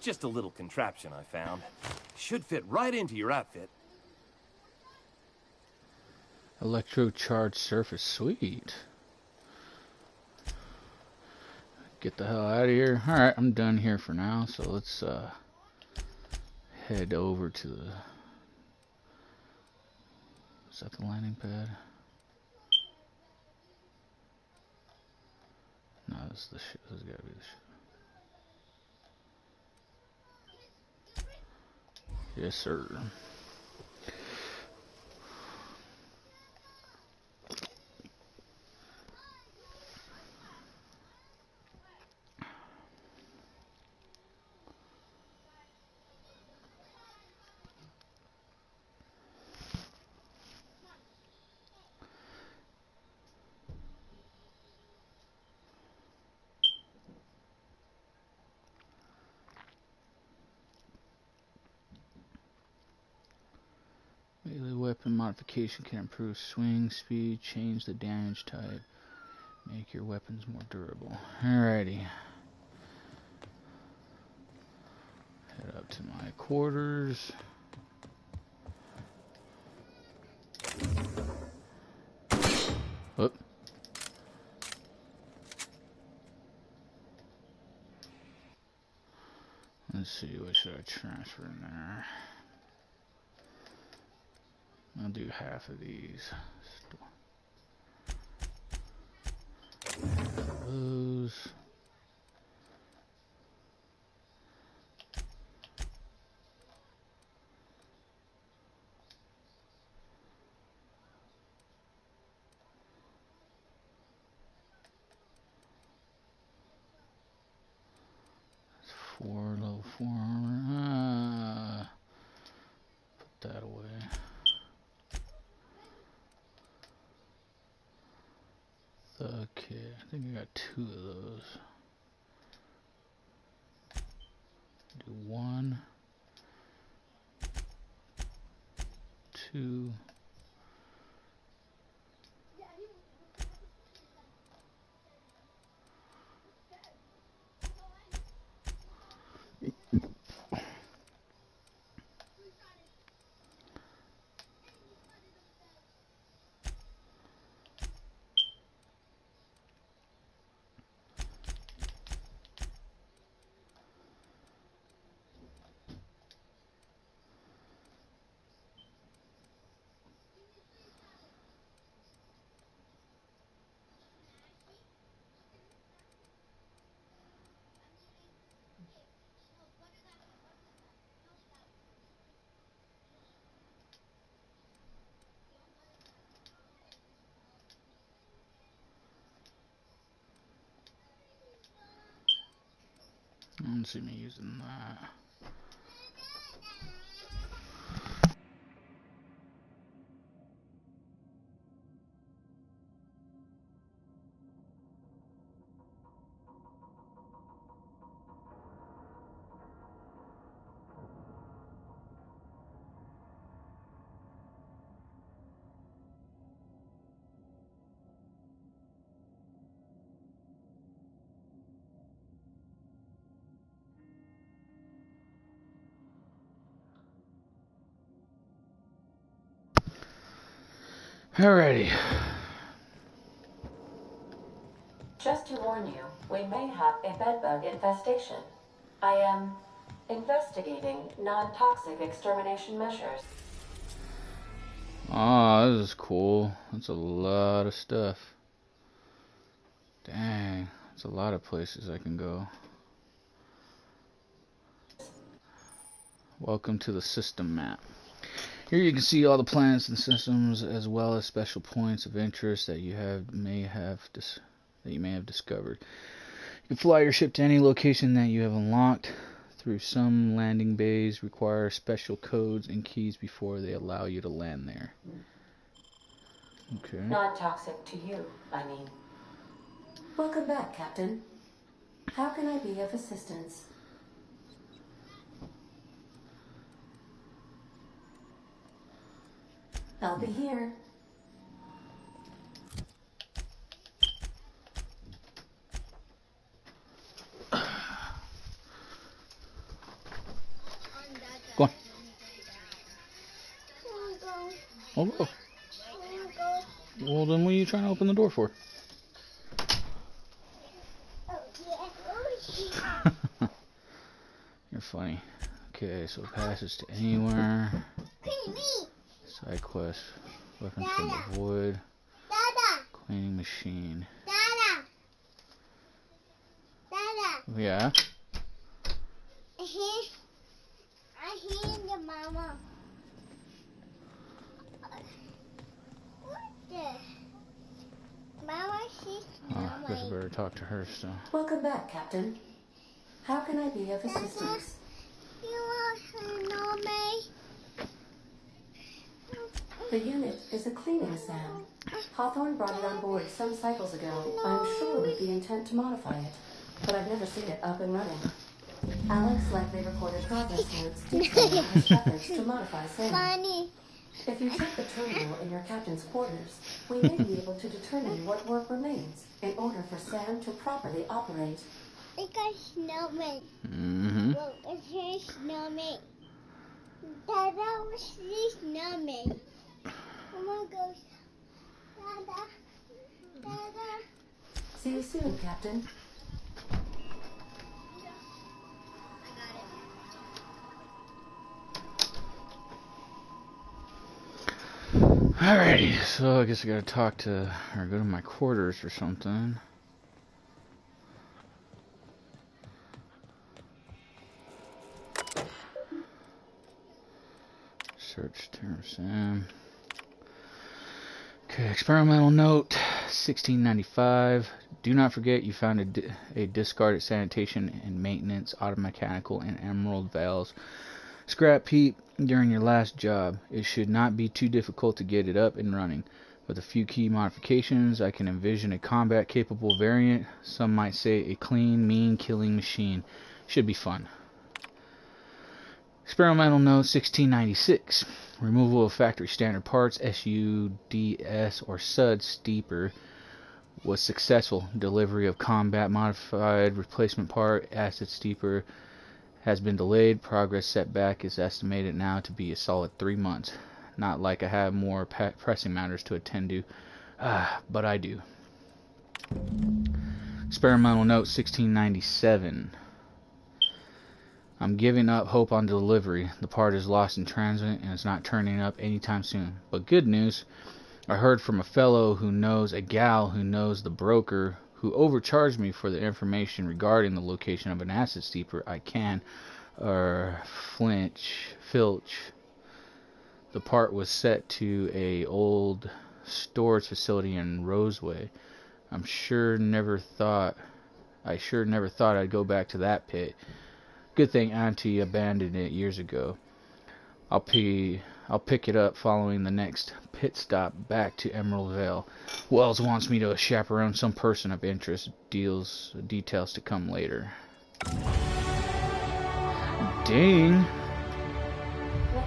Just a little contraption I found. Should fit right into your outfit. Electrocharged surface. Sweet. Get the hell out of here. Alright, I'm done here for now. So let's head over to the... Is that the landing pad? No, this is the ship. This has got to be the ship. Yes, sir. Melee weapon modification can improve swing speed, change the damage type, make your weapons more durable. Alrighty. Head up to my quarters. Whoop. Let's see, what should I transfer in there? I'll do half of these. Those. That's 4 level 4 armor. Put that away. Okay, I think I got 2 of those. Do 1, 2. I don't see me using that. Alrighty. Just to warn you, we may have a bedbug infestation. I am investigating non-toxic extermination measures. Oh, this is cool. That's a lot of stuff. Dang, that's a lot of places I can go. Welcome to the system map. Here you can see all the planets and systems, as well as special points of interest that you may have discovered. You can fly your ship to any location that you have unlocked through. Some landing bays require special codes and keys before they allow you to land there. Okay. Non-toxic to you, I mean. Welcome back, Captain. How can I be of assistance? I'll be here. Go on. Oh, go. Well, then what are you trying to open the door for? You're funny. Okay, so passes to anywhere. Side quest. Weapons from the void. Cleaning machine. Yeah. I hear the mama. What the? Mama, she's Oh, I guess I better talk to her still. Welcome back, Captain. How can I be of assistance? You want to know me? The unit is a cleaning Sam. Hawthorne brought it on board some cycles ago. I'm sure with the intent to modify it, but I've never seen it up and running. Alex likely recorded progress notes detailing his efforts to modify Sam. Funny. If you check the terminal in your captain's quarters, we may be able to determine what work remains in order for Sam to properly operate. It's a snowman. Mm-hmm. Look, it's a snowman. Dada was the snowman. Oh my gosh. Dada. Dada. See you soon, Captain. Alrighty, so I guess I gotta talk to, or go to my quarters or something. Search term Sam. Okay, experimental note 1695. Do not forget you found a discarded sanitation and maintenance automechanical in Emerald Vale's scrap heap during your last job. It should not be too difficult to get it up and running. With a few key modifications, I can envision a combat-capable variant. Some might say a clean, mean killing machine. Should be fun. Experimental note 1696. Removal of factory standard parts, SUDS or SUD steeper, was successful. Delivery of combat modified replacement part, acid steeper, has been delayed. Progress setback is estimated now to be a solid 3 months. Not like I have more pressing matters to attend to, but I do. Experimental note 1697. I'm giving up hope on delivery. The part is lost in transit and is not turning up anytime soon. But good news, I heard from a fellow who knows a gal who knows the broker who overcharged me for the information regarding the location of an acid steeper. I can, filch. The part was set to a old storage facility in Roseway. I sure never thought I'd go back to that pit. Good thing Auntie abandoned it years ago. I'll pick it up following the next pit stop back to Emerald Vale. Wells wants me to chaperone some person of interest. Details to come later. Dang. Make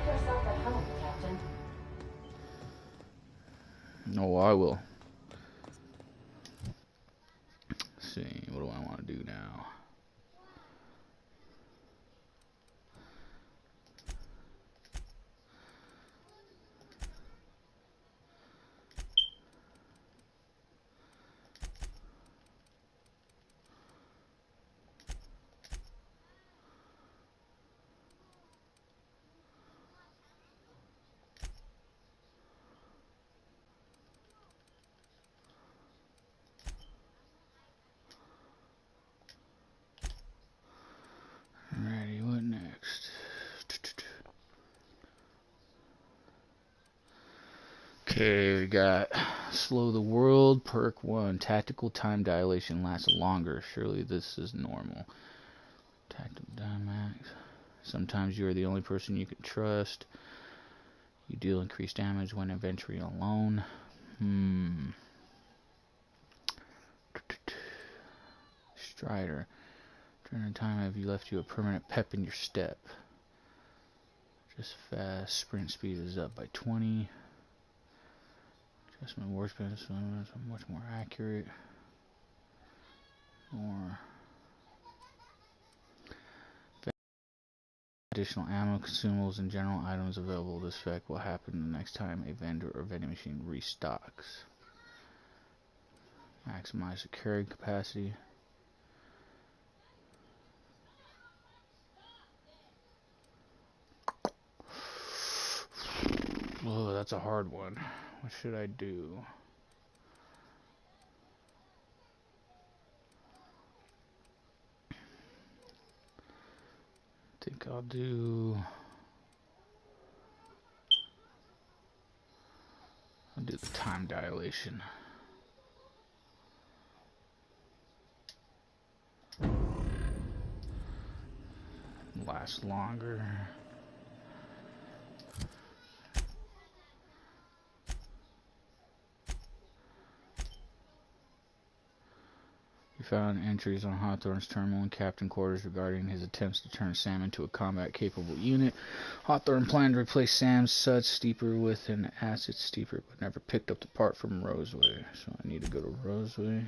yourself at home, Captain. Oh, I will. Let's see, what do I want to do now? Alrighty, what next? Okay, we got Slow the World, Perk 1. Tactical time dilation lasts longer. Surely this is normal. Tactical time Sometimes you are the only person you can trust. You deal increased damage when venturing alone. Strider. During the time have you left you a permanent pep in your step. Just fast. Sprint speed is up by 20. Adjustment warp speed is much more accurate. More additional ammo, consumables, and general items available. This effect will happen the next time a vendor or vending machine restocks. Maximize the carrying capacity. Oh, that's a hard one. What should I do? I think I'll do the time dilation. Last longer. You found entries on Hawthorne's terminal and captain quarters regarding his attempts to turn Sam into a combat-capable unit. Hawthorne planned to replace Sam's Sud Steeper with an Acid Steeper, but never picked up the part from Roseway. So I need to go to Roseway.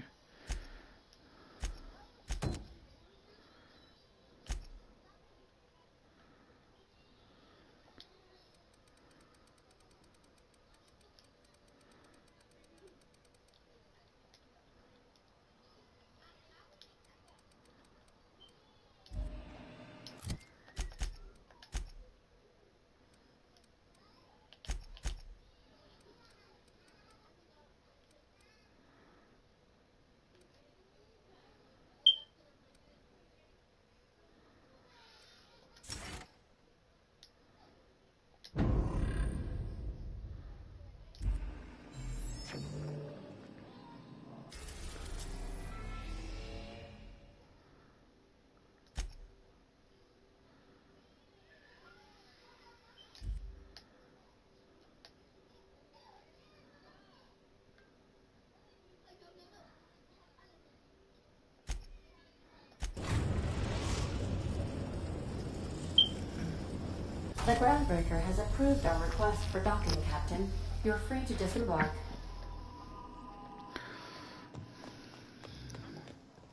The groundbreaker has approved our request for docking, Captain. You're free to disembark.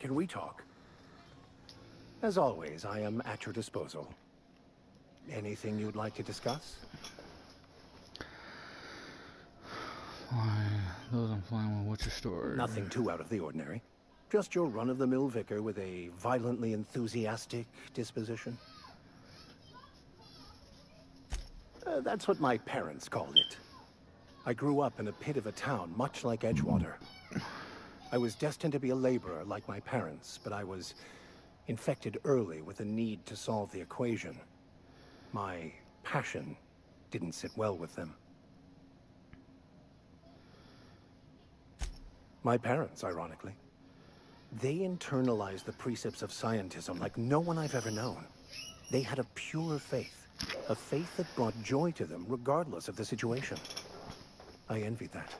Can we talk? As always, I am at your disposal. Anything you'd like to discuss? Those I'm flying with, what's your story? Nothing too out of the ordinary. Just your run-of-the-mill vicar with a violently enthusiastic disposition. That's what my parents called it. I grew up in a pit of a town, much like Edgewater. I was destined to be a laborer like my parents, but I was infected early with a need to solve the equation. My passion didn't sit well with them. My parents, ironically. They internalized the precepts of scientism like no one I've ever known. They had a pure faith. A faith that brought joy to them, regardless of the situation. I envied that.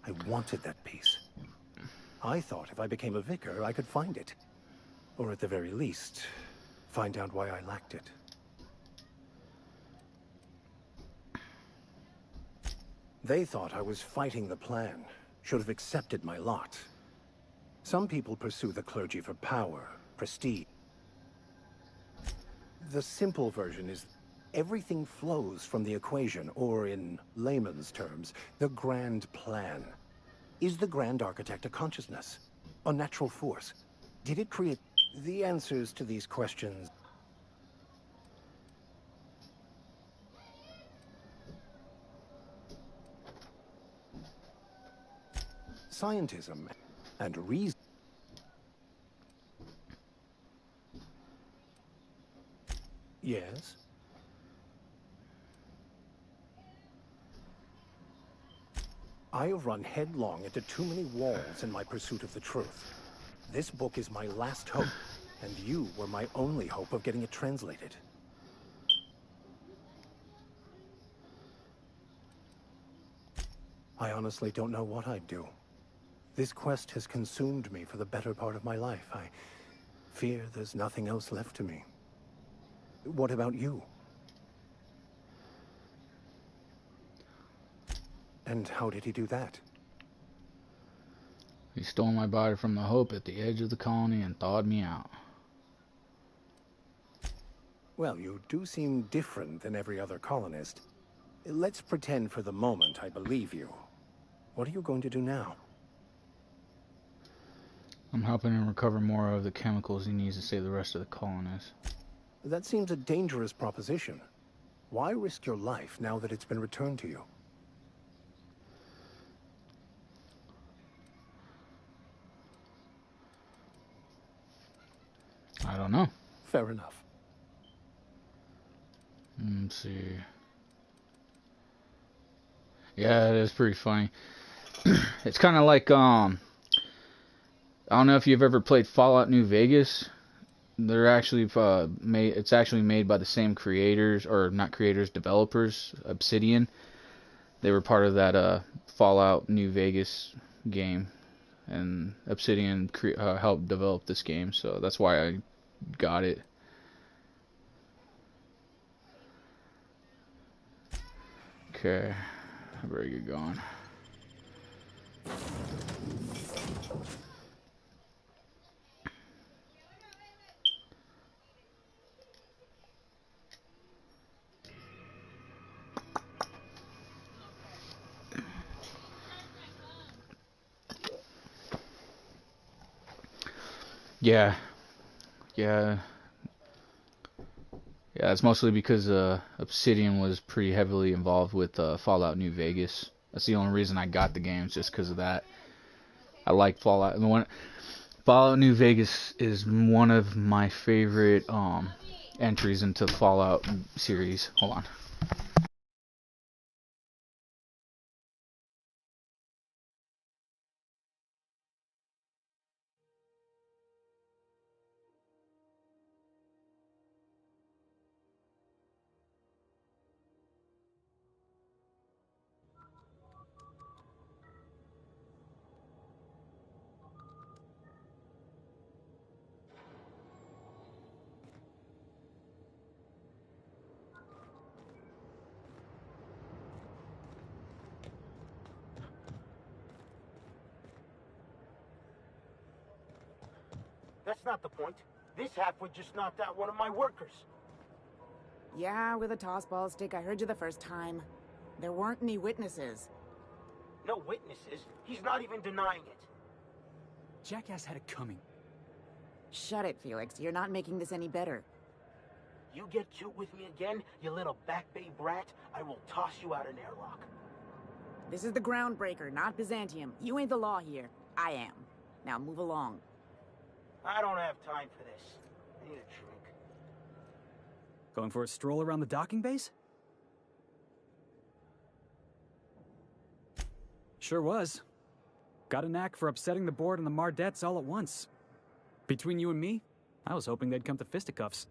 I wanted that peace. I thought if I became a vicar, I could find it. Or at the very least, find out why I lacked it. They thought I was fighting the plan, should have accepted my lot. Some people pursue the clergy for power, prestige. The simple version is everything flows from the equation, or in layman's terms, the grand plan. Is the grand architect a consciousness? A natural force? Did it create the answers to these questions? Scientism and reason. Yes? I have run headlong into too many walls in my pursuit of the truth. This book is my last hope, and you were my only hope of getting it translated. I honestly don't know what I'd do. This quest has consumed me for the better part of my life. I fear there's nothing else left to me. What about you? And how did he do that? He stole my body from the Hope at the edge of the colony and thawed me out. Well, you do seem different than every other colonist. Let's pretend for the moment I believe you. What are you going to do now? I'm helping him recover more of the chemicals he needs to save the rest of the colonists. That seems a dangerous proposition. Why risk your life now that it's been returned to you? I don't know. Fair enough. Let's see. Yeah, it is pretty funny. It's kind of like, I don't know if you've ever played Fallout New Vegas. They're actually it's actually made by the same creators, or not creators, developers, Obsidian. They were part of that Fallout New Vegas game, and Obsidian helped develop this game, so that's why I got it. Okay, I better get going. Yeah, it's mostly because Obsidian was pretty heavily involved with Fallout New Vegas. That's the only reason I got the game, just because of that. I like Fallout. Fallout New Vegas is one of my favorite entries into the Fallout series. Hold on. That's not the point. This halfwit just knocked out one of my workers. Yeah, with a tossball stick. I heard you the first time. There weren't any witnesses. No witnesses? He's not even denying it. Jackass had it coming. Shut it, Felix. You're not making this any better. You get cute with me again, you little Back Bay brat, I will toss you out an airlock. This is the Groundbreaker, not Byzantium. You ain't the law here. I am. Now move along. I don't have time for this. I need a drink. Going for a stroll around the docking base? Sure was. Got a knack for upsetting the board and the Mardettes all at once. Between you and me, I was hoping they'd come to fisticuffs.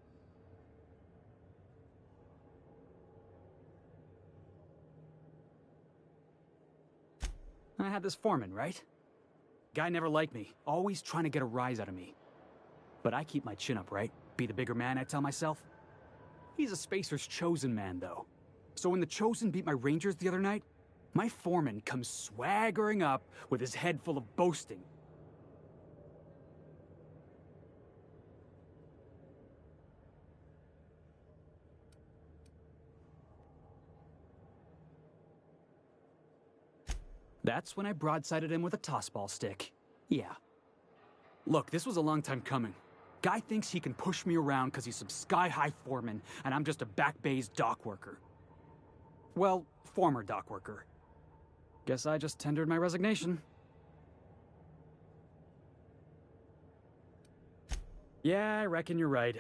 I had this foreman, right? Guy never liked me, always trying to get a rise out of me. But I keep my chin up, right? Be the bigger man, I tell myself. He's a Spacer's chosen man, though. So when the Chosen beat my Rangers the other night, my foreman comes swaggering up with his head full of boasting. That's when I broadsided him with a tossball stick. Yeah. Look, this was a long time coming. Guy thinks he can push me around because he's some sky-high foreman, and I'm just a Back Bay's dock worker. Well, former dock worker. Guess I just tendered my resignation. Yeah, I reckon you're right.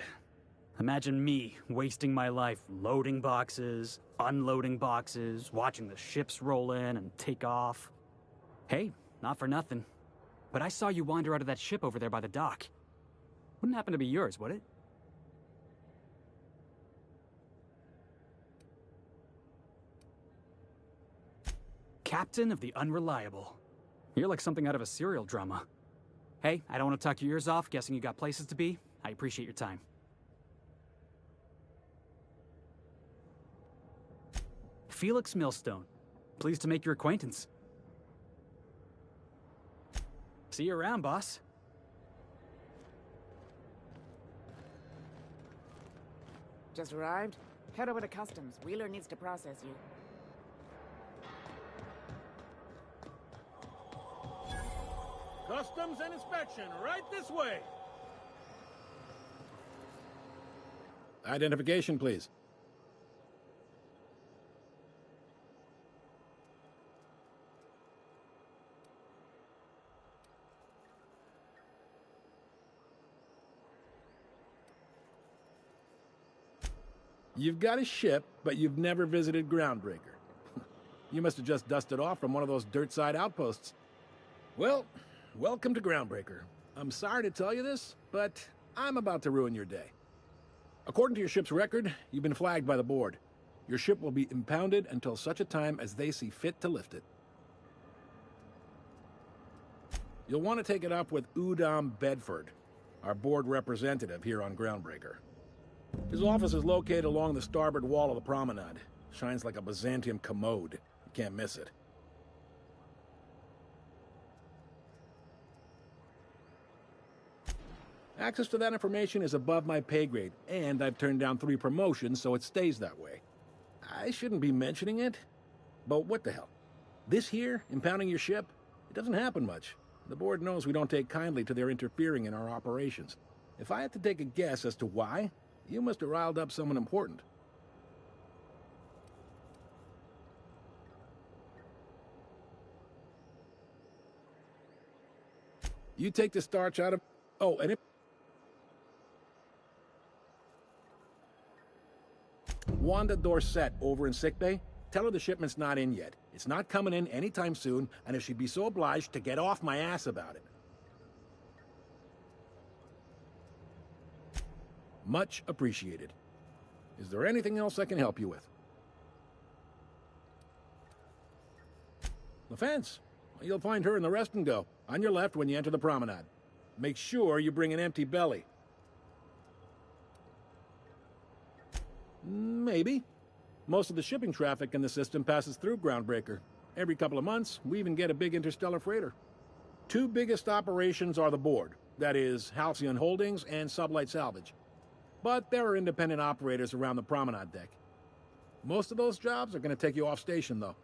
Imagine me wasting my life loading boxes, unloading boxes, watching the ships roll in and take off. Hey, not for nothing. But I saw you wander out of that ship over there by the dock. Wouldn't happen to be yours, would it? Captain of the Unreliable. You're like something out of a serial drama. Hey, I don't want to talk your ears off, guessing you got places to be. I appreciate your time. Felix Millstone. Pleased to make your acquaintance. See you around, boss. Just arrived? Head over to customs. Wheeler needs to process you. Customs and inspection, right this way. Identification, please. You've got a ship, but you've never visited Groundbreaker. You must have just dusted off from one of those dirt-side outposts. Well, welcome to Groundbreaker. I'm sorry to tell you this, but I'm about to ruin your day. According to your ship's record, you've been flagged by the board. Your ship will be impounded until such a time as they see fit to lift it. You'll want to take it up with Udom Bedford, our board representative here on Groundbreaker. His office is located along the starboard wall of the promenade. Shines like a Byzantium commode. You can't miss it. Access to that information is above my pay grade, and I've turned down 3 promotions, so it stays that way. I shouldn't be mentioning it, but what the hell? This here, impounding your ship, it doesn't happen much. The board knows we don't take kindly to their interfering in our operations. If I had to take a guess as to why, you must have riled up someone important. You take the starch out of... Oh, and if... Wanda Dorset over in sickbay, tell her the shipment's not in yet. It's not coming in anytime soon, and if she'd be so obliged to get off my ass about it. Much appreciated. Is there anything else I can help you with? The fence. You'll find her in the rest and go, on your left when you enter the promenade. Make sure you bring an empty belly. Maybe. Most of the shipping traffic in the system passes through Groundbreaker. Every couple of months, we even get a big interstellar freighter. 2 biggest operations are the board. That is, Halcyon Holdings and Sublight Salvage. But there are independent operators around the promenade deck. Most of those jobs are going to take you off station, though.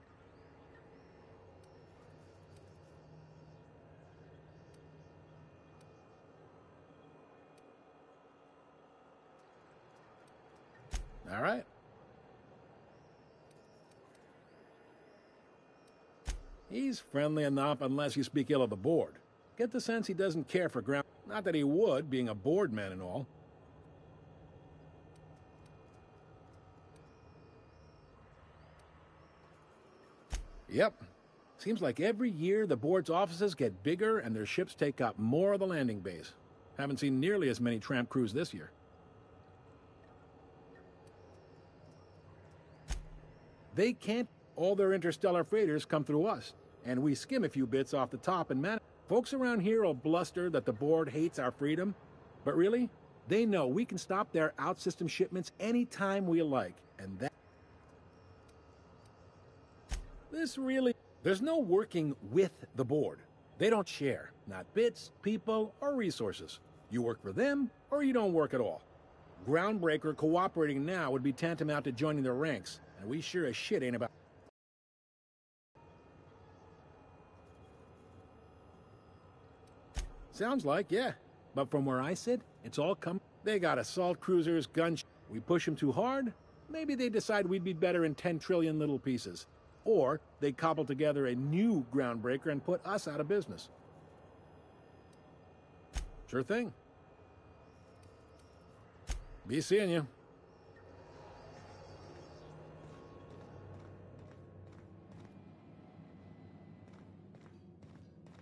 All right. He's friendly enough unless you speak ill of the board. Get the sense he doesn't care for ground. Not that he would, being a board man and all. Yep. Seems like every year the board's offices get bigger and their ships take up more of the landing bays. Haven't seen nearly as many tramp crews this year. They can't. All their interstellar freighters come through us, and we skim a few bits off the top and manage. Folks around here will bluster that the board hates our freedom, but really, they know we can stop their out-system shipments anytime we like, and that... There's no working with the board. They don't share, not bits, people, or resources. You work for them, or you don't work at all. Groundbreaker cooperating now would be tantamount to joining their ranks, and we sure as shit ain't about... Sounds like, yeah. But from where I sit, it's all come... They got assault cruisers, guns... We push them too hard, maybe they decide we'd be better in 10 trillion little pieces. Or they cobble together a new Groundbreaker and put us out of business. Sure thing. Be seeing you.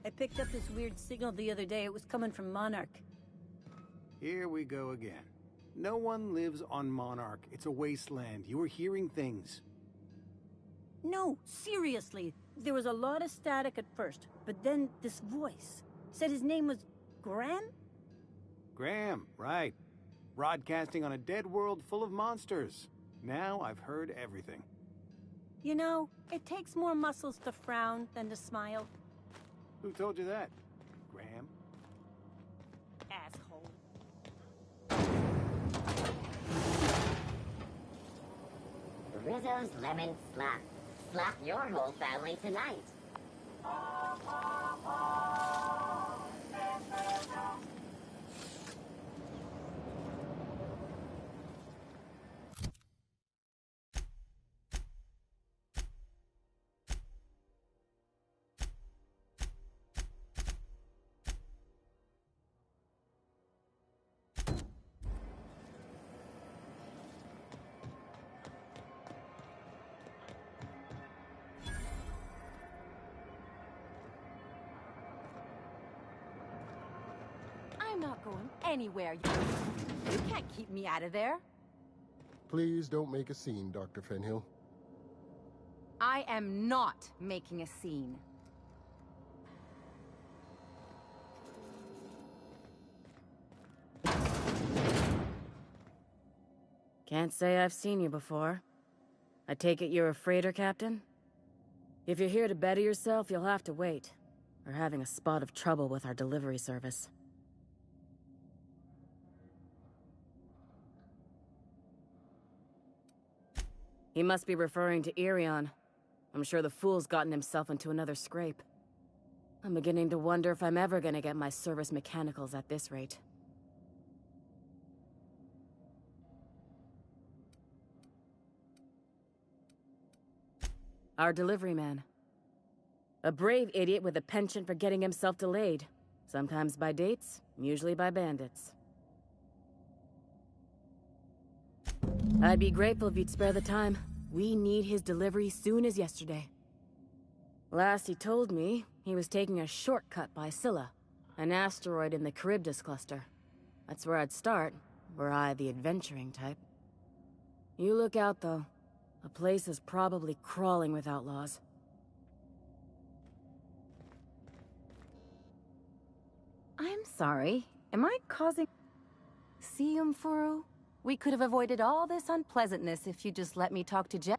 I picked up this weird signal the other day. It was coming from Monarch. Here we go again. No one lives on Monarch. It's a wasteland. You are hearing things. No, seriously. There was a lot of static at first, but then this voice said his name was Graham? Graham, right. Broadcasting on a dead world full of monsters. Now I've heard everything. You know, it takes more muscles to frown than to smile. Who told you that? Graham? Asshole. Rizzo's Lemon Slap. Slap your whole family tonight. I'm not going anywhere. You can't keep me out of there. Please don't make a scene, Dr. Fenhill. I am not making a scene. Can't say I've seen you before. I take it you're a freighter captain? If you're here to better yourself, you'll have to wait. We're having a spot of trouble with our delivery service. He must be referring to Irion. I'm sure the fool's gotten himself into another scrape. I'm beginning to wonder if I'm ever gonna get my service mechanicals at this rate. Our delivery man. A brave idiot with a penchant for getting himself delayed. Sometimes by dates, usually by bandits. I'd be grateful if you'd spare the time. We need his delivery soon as yesterday. Last he told me, he was taking a shortcut by Scylla, an asteroid in the Charybdis cluster. That's where I'd start, were I the adventuring type. You look out, though. The place is probably crawling with outlaws. I'm sorry. Am I causing... See, Umfuru? We could have avoided all this unpleasantness if you just let me talk to Jesse.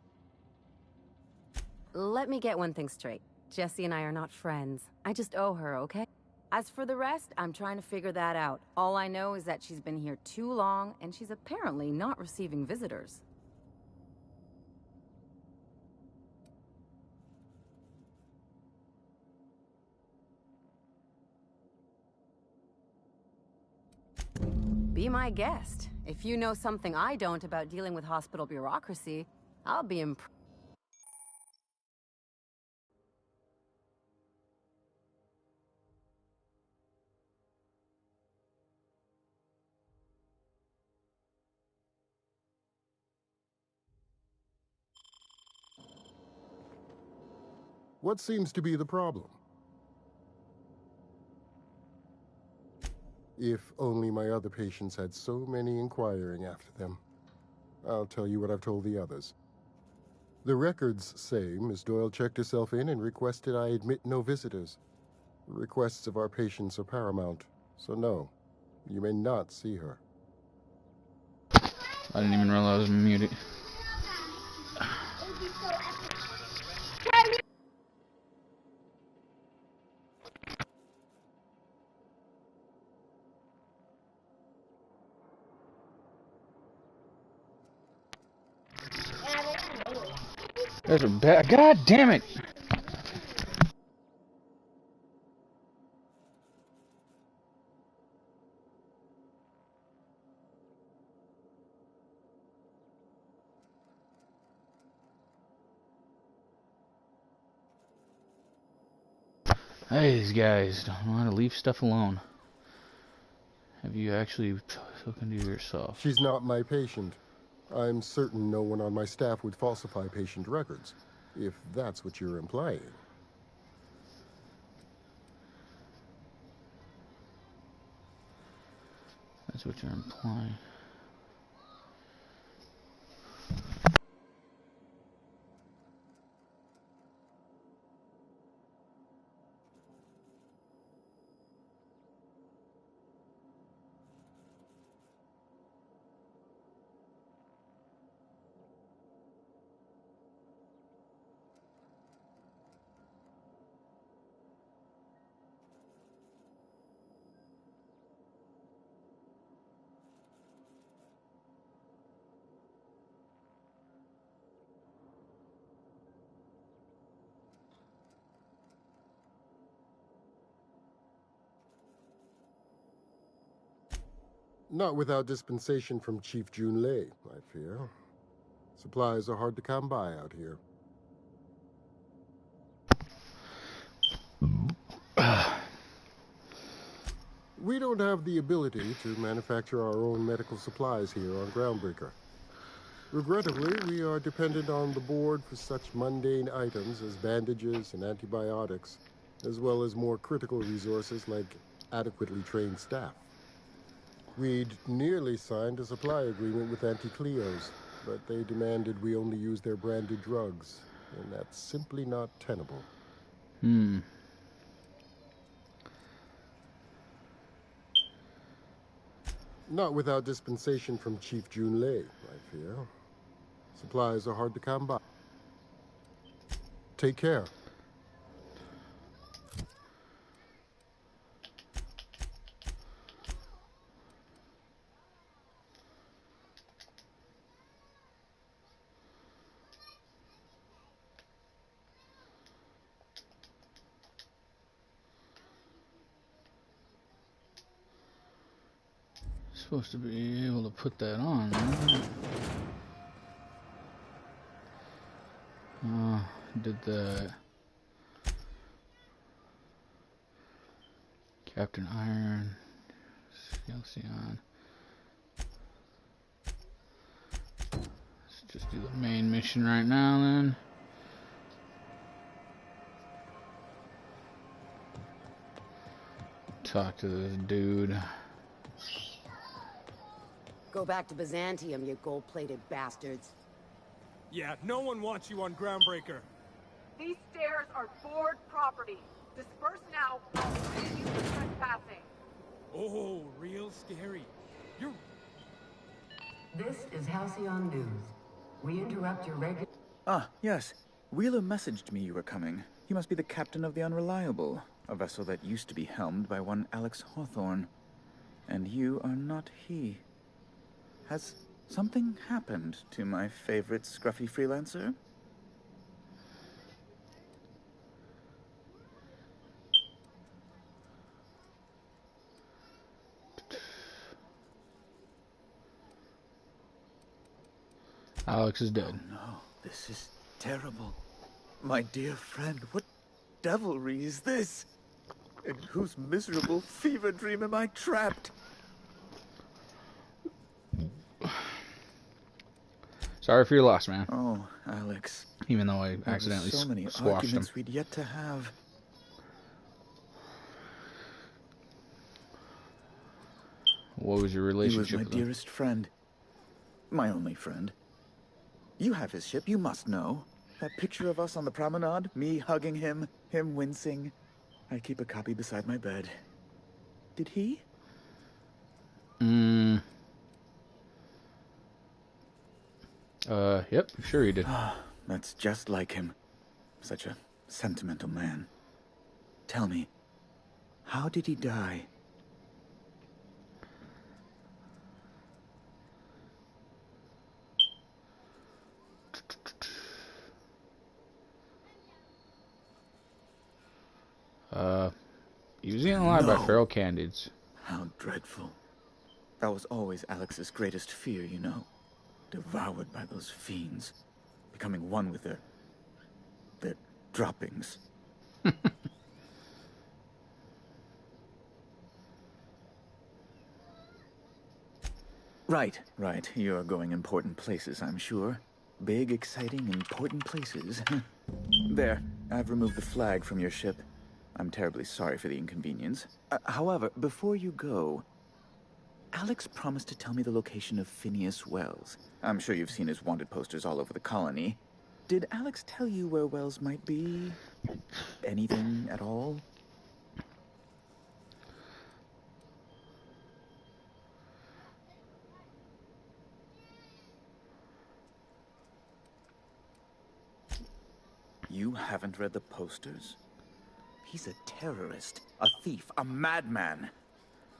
Let me get one thing straight. Jesse and I are not friends. I just owe her, okay? As for the rest, I'm trying to figure that out. All I know is that she's been here too long, and she's apparently not receiving visitors. Be my guest. If you know something I don't about dealing with hospital bureaucracy, I'll be impressed. What seems to be the problem? If only my other patients had so many inquiring after them. I'll tell you what I've told the others. The records say Miss Doyle checked herself in and requested I admit no visitors. The requests of our patients are paramount, so no, you may not see her. I didn't even realize I was muted. There's a bad. God damn it! Hey, these guys don't know how to leave stuff alone. Have you actually spoken to yourself? She's not my patient. I'm certain no one on my staff would falsify patient records, if that's what you're implying. That's what you're implying. Not without dispensation from Chief Junlei, I fear. Supplies are hard to come by out here. We don't have the ability to manufacture our own medical supplies here on Groundbreaker. Regrettably, we are dependent on the board for such mundane items as bandages and antibiotics, as well as more critical resources like adequately trained staff. We'd nearly signed a supply agreement with Anti-Cleos, but they demanded we only use their branded drugs, and that's simply not tenable. Not without dispensation from Chief Junlei, I fear. Supplies are hard to come by. Take care. Supposed to be able to put that on, right? Did the Captain Iron, Halcyon. Let's just do the main mission right now then. Talk to this dude. Go back to Byzantium, you gold-plated bastards. Yeah, no one wants you on Groundbreaker. These stairs are board property. Disperse now, or I'll pay you for trespassing. Oh, real scary. You're... This is Halcyon News. We interrupt your regular... Ah, yes. Wheeler messaged me you were coming. He must be the captain of the Unreliable, a vessel that used to be helmed by one Alex Hawthorne. And you are not he. Has something happened to my favorite scruffy freelancer? Alex is dead. Oh no, this is terrible. My dear friend, what devilry is this? In whose miserable fever dream am I trapped? Sorry for your loss, man. Oh, Alex. Even though I accidentally so many squashed him. arguments we'd yet to have. What was your relationship He was with my him? dearest friend. My only friend. You have his ship, you must know. That picture of us on the promenade, me hugging him, him wincing. I keep a copy beside my bed. Did he? Yep, sure he did. That's just like him. Such a sentimental man. Tell me, how did he die? He was eaten alive by feral candids. How dreadful. That was always Alex's greatest fear, you know. Devoured by those fiends. Becoming one with their droppings. Right. You're going important places, I'm sure. Big, exciting, important places. There, I've removed the flag from your ship. I'm terribly sorry for the inconvenience. However, before you go, Alex promised to tell me the location of Phineas Wells. I'm sure you've seen his wanted posters all over the colony. Did Alex tell you where Wells might be? Anything at all? You haven't read the posters? He's a terrorist, a thief, a madman.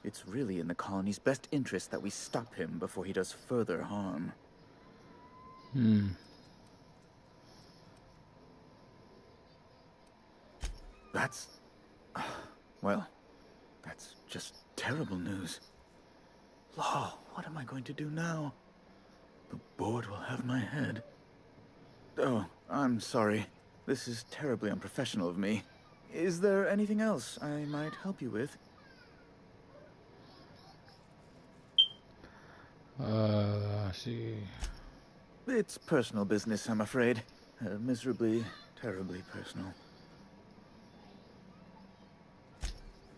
It's really in the colony's best interest that we stop him before he does further harm. That's... well, that's just terrible news. Law, what am I going to do now? The board will have my head. Oh, I'm sorry. This is terribly unprofessional of me. Is there anything else I might help you with? I see. It's personal business, I'm afraid. Miserably, terribly personal.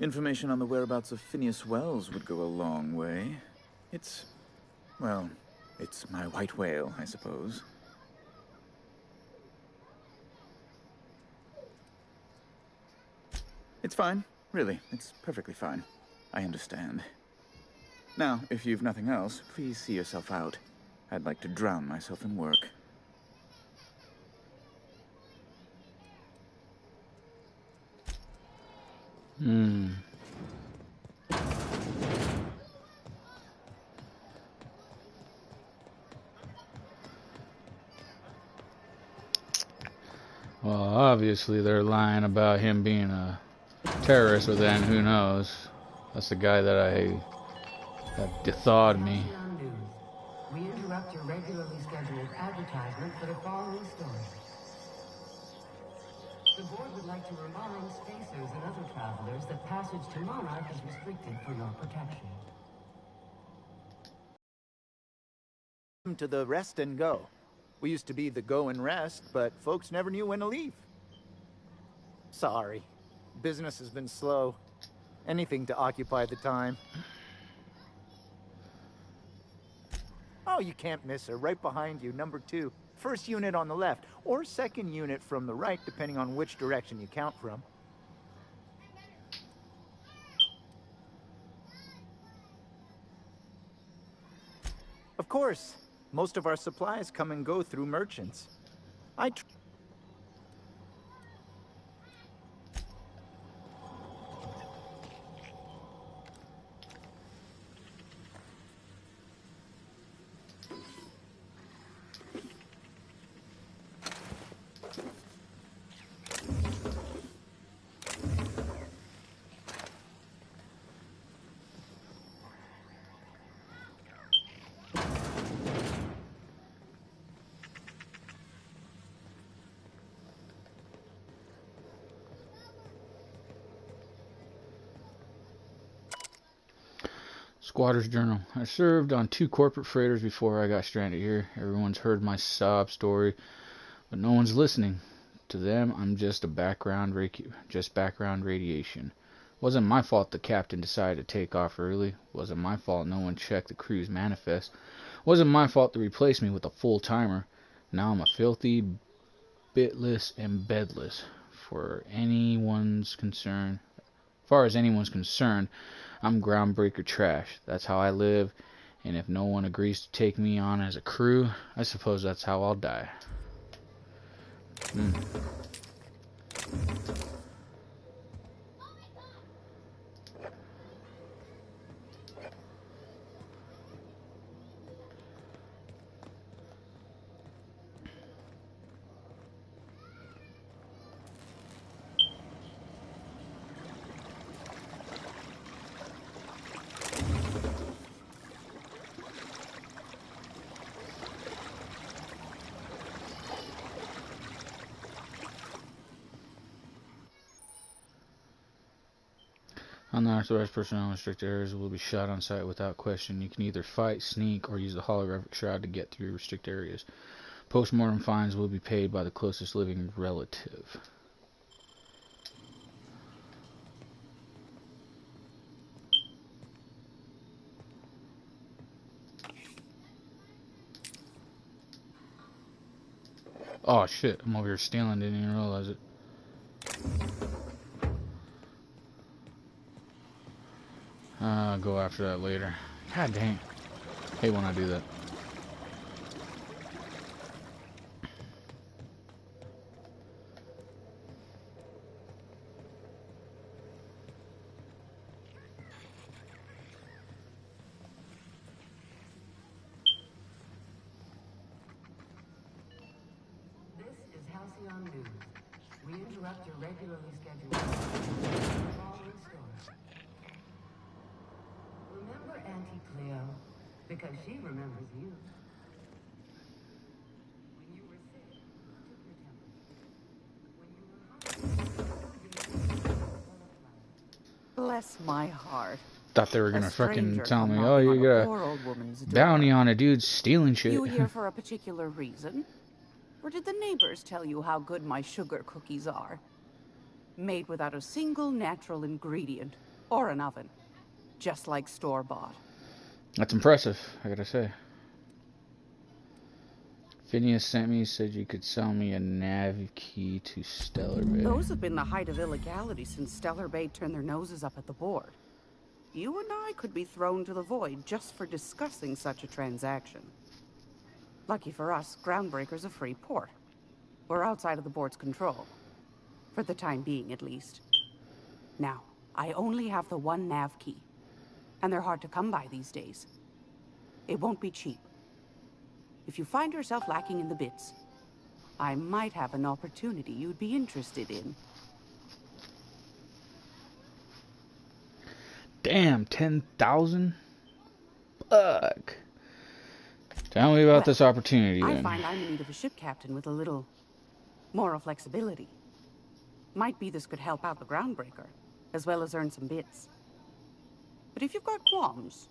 Information on the whereabouts of Phineas Wells would go a long way. It's... well, it's my white whale, I suppose. It's fine. Really, it's perfectly fine. I understand. Now, if you've nothing else, please see yourself out. I'd like to drown myself in work. Well, obviously they're lying about him being a terrorist, but then who knows? That's the guy that thawed me. We interrupt your regularly scheduled advertisement for the following story. The board would like to remind spacers and other travelers that passage to Monarch is restricted for your protection. To the rest and go. We used to be the go and rest, but folks never knew when to leave. Sorry. Business has been slow. Anything to occupy the time. Oh, you can't miss her. Right behind you, number 2. First unit on the left, or second unit from the right, depending on which direction you count from. Of course. Most of our supplies come and go through merchants. Squatter's Journal. I served on 2 corporate freighters before I got stranded here. Everyone's heard my sob story, but no one's listening. To them, I'm just background radiation. Wasn't my fault the captain decided to take off early. Wasn't my fault no one checked the crew's manifest. Wasn't my fault to replace me with a full-timer. Now I'm a filthy, bitless, and bedless. For anyone's concerned, as far as anyone's concerned, I'm groundbreaker trash. That's how I live, and if no one agrees to take me on as a crew, I suppose that's how I'll die. Unauthorized personnel in restricted areas will be shot on sight without question. You can either fight, sneak, or use the holographic shroud to get through restricted areas. Post-mortem fines will be paid by the closest living relative. Oh shit, I'm over here stealing, didn't even realize it. I'll go after that later. God dang. Hate when I do that. This is Halcyon News. We interrupt your regularly scheduled following story. Remember Auntie Cleo? Because she remembers you. When you were sick, took your temperature. When you were hungry, Bless my heart. Thought they were A gonna fucking stranger tell come me, oh, knocking you on got poor old woman's a door. bounty on a dude stealing shit. You here for a particular reason? Or did the neighbors tell you how good my sugar cookies are? Made without a single natural ingredient or an oven. Just like store-bought. That's impressive, I gotta say. Phineas sent me, said you could sell me a nav key to Stellar Bay. Those have been the height of illegality since Stellar Bay turned their noses up at the board. You and I could be thrown to the void just for discussing such a transaction. Lucky for us, Groundbreaker's a free port. We're outside of the board's control. For the time being, at least. Now, I only have the one nav key. And they're hard to come by these days. It won't be cheap. If you find yourself lacking in the bits, I might have an opportunity you'd be interested in. Damn, 10,000? Fuck. Tell me about this opportunity I then. find I'm in need of a ship captain with a little moral flexibility. Might be this could help out the Groundbreaker, as well as earn some bits. But if you've got qualms...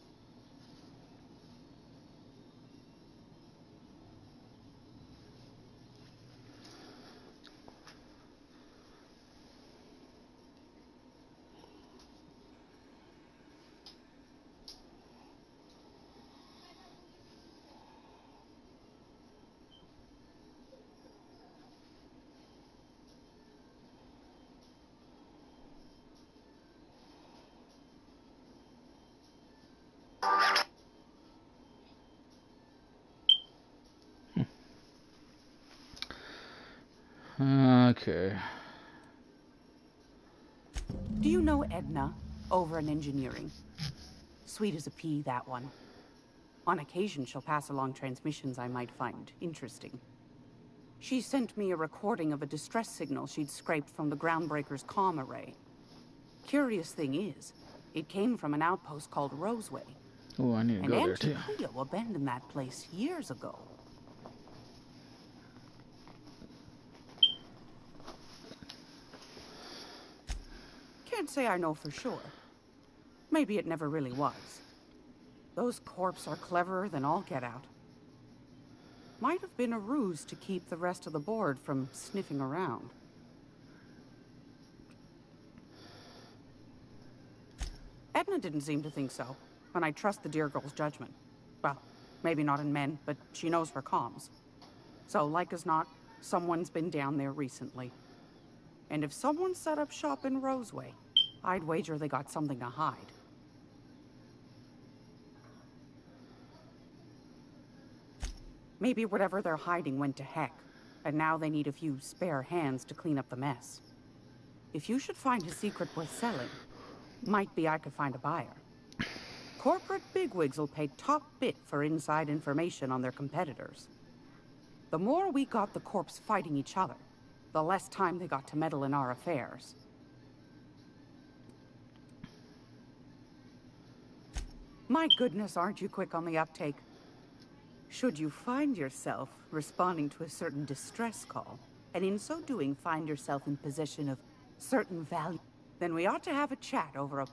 Okay. Do you know Edna, over in engineering? Sweet as a pea, that one. On occasion, she'll pass along transmissions I might find interesting. She sent me a recording of a distress signal she'd scraped from the Groundbreaker's comm array. Curious thing is, it came from an outpost called Roseway. Oh, I need to go there too. And Auntie Cleo abandoned that place years ago. Can't say I know for sure. Maybe it never really was. Those corps are cleverer than all get out. Might have been a ruse to keep the rest of the board from sniffing around. Edna didn't seem to think so, and I trust the dear girl's judgment. Well, maybe not in men, but she knows her comms. So, like as not, someone's been down there recently. And if someone set up shop in Roseway, I'd wager they got something to hide. Maybe whatever they're hiding went to heck, and now they need a few spare hands to clean up the mess. If you should find a secret worth selling, might be I could find a buyer. Corporate bigwigs will pay top bit for inside information on their competitors. The more we got the corps fighting each other, the less time they got to meddle in our affairs. My goodness, aren't you quick on the uptake? Should you find yourself responding to a certain distress call, and in so doing find yourself in possession of certain value, then we ought to have a chat over a...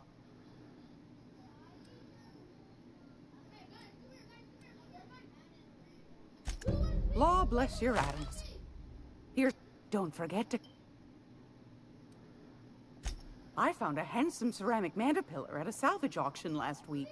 Law bless your atoms. Here, don't forget to... I found a handsome ceramic mandapillar at a salvage auction last week.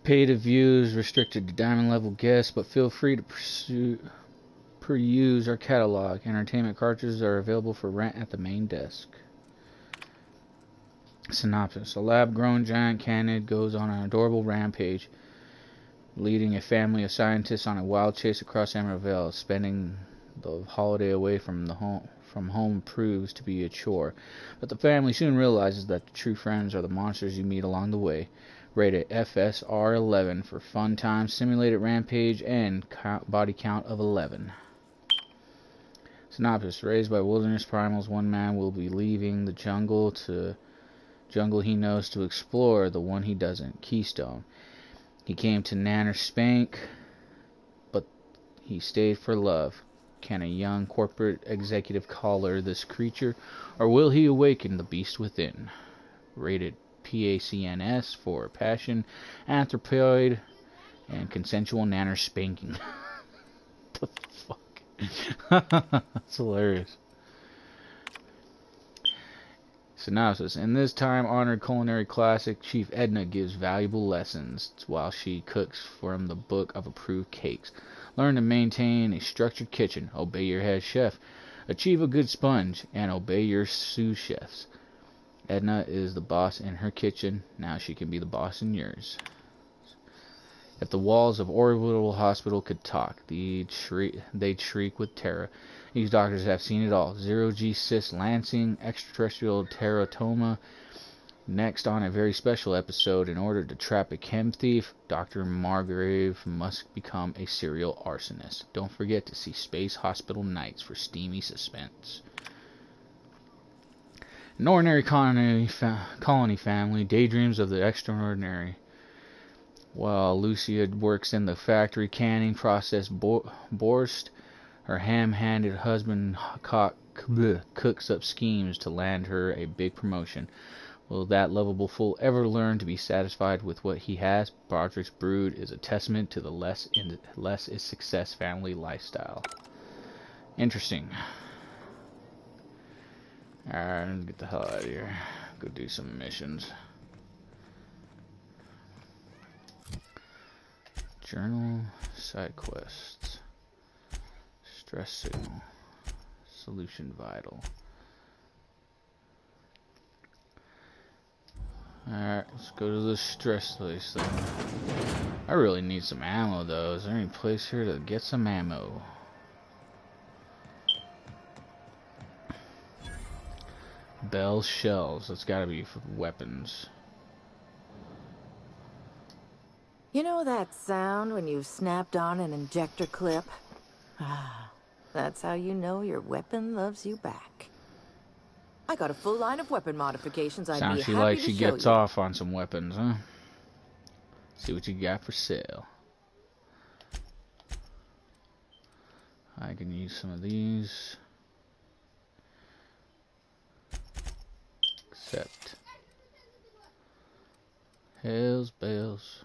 Pay to view is restricted to diamond level guests, but feel free to peruse our catalog. Entertainment cartridges are available for rent at the main desk. Synopsis. A lab-grown giant canid goes on an adorable rampage, leading a family of scientists on a wild chase across Emeraldville. Spending the holiday away from home proves to be a chore, but the family soon realizes that the true friends are the monsters you meet along the way. Rated FSR 11 for fun time, simulated rampage, and body count of 11. Synopsis. Raised by wilderness primals, one man will be leaving the jungle he knows to explore the one he doesn't. Keystone. He came to Nanner Spank, but he stayed for love. Can a young corporate executive collar this creature, or will he awaken the beast within? Rated PACNS for passion, anthropoid, and consensual nanner spanking. The fuck? That's hilarious. Synopsis. In this time-honored culinary classic, Chief Edna gives valuable lessons while she cooks from the book of approved cakes. Learn to maintain a structured kitchen, obey your head chef, achieve a good sponge, and obey your sous chefs. Edna is the boss in her kitchen. Now she can be the boss in yours. If the walls of Orbital Hospital could talk, they'd shriek with terror. These doctors have seen it all. Zero-G cyst lancing, extraterrestrial teratoma. Next on a very special episode, in order to trap a chem thief, Dr. Margrave must become a serial arsonist. Don't forget to see Space Hospital Nights for steamy suspense. An ordinary colony family daydreams of the extraordinary. While Lucia works in the factory canning process borscht, her ham-handed husband cooks up schemes to land her a big promotion. Will that lovable fool ever learn to be satisfied with what he has? Broderick's Brood is a testament to the less is success family lifestyle. Interesting. Alright, let's get the hell out of here. Go do some missions. Journal, side quests, stress signal, solution vital. Alright, let's go to the stress place then. I really need some ammo though. Is there any place here to get some ammo? Bell shells. That's gotta be for weapons. You know that sound when you've snapped on an injector clip? Ah, that's how you know your weapon loves you back. I got a full line of weapon modifications I'd be happy to show you. Sounds like she gets off on some weapons, huh? See what you got for sale. I can use some of these. Accept. Hells bells.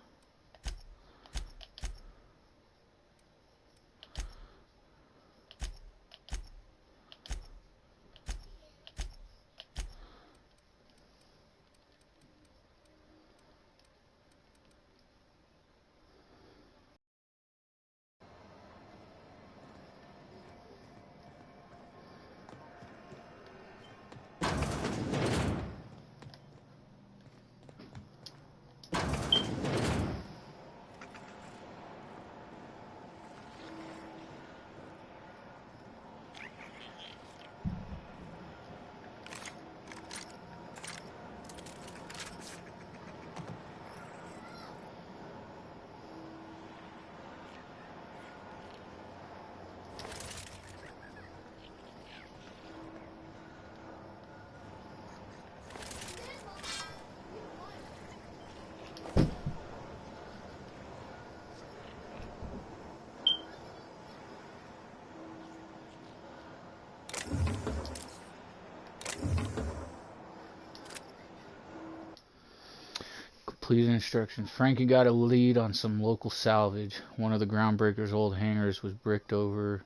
Completed instructions. Frankie got a lead on some local salvage. One of the groundbreaker's old hangars was bricked over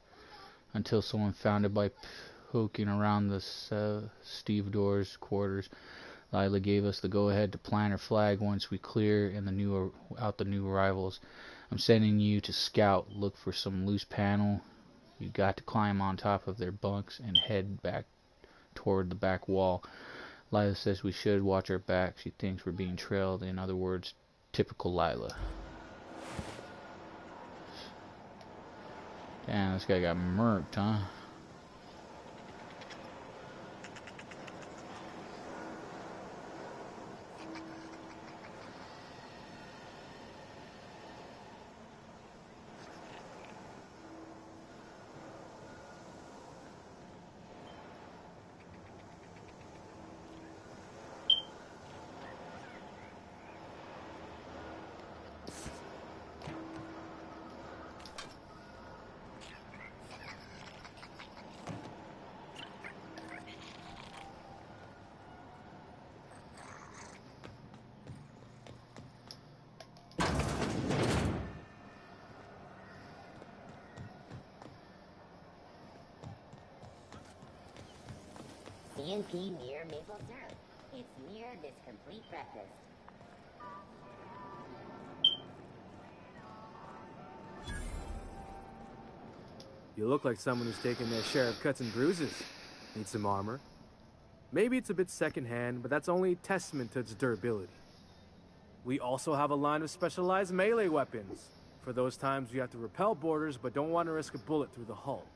until someone found it by poking around the stevedore's quarters. Lila gave us the go-ahead to plant her flag once we clear and out the new arrivals. I'm sending you to scout. Look for some loose panel. You got to climb on top of their bunks and head back toward the back wall. Lila says we should watch our back. She thinks we're being trailed. In other words, typical Lila. Damn, this guy got murked, huh? CNP near maple syrup. It's near this complete breakfast. You look like someone who's taken their share of cuts and bruises. Need some armor? Maybe it's a bit secondhand, but that's only a testament to its durability. We also have a line of specialized melee weapons, for those times you have to repel boarders but don't want to risk a bullet through the hull.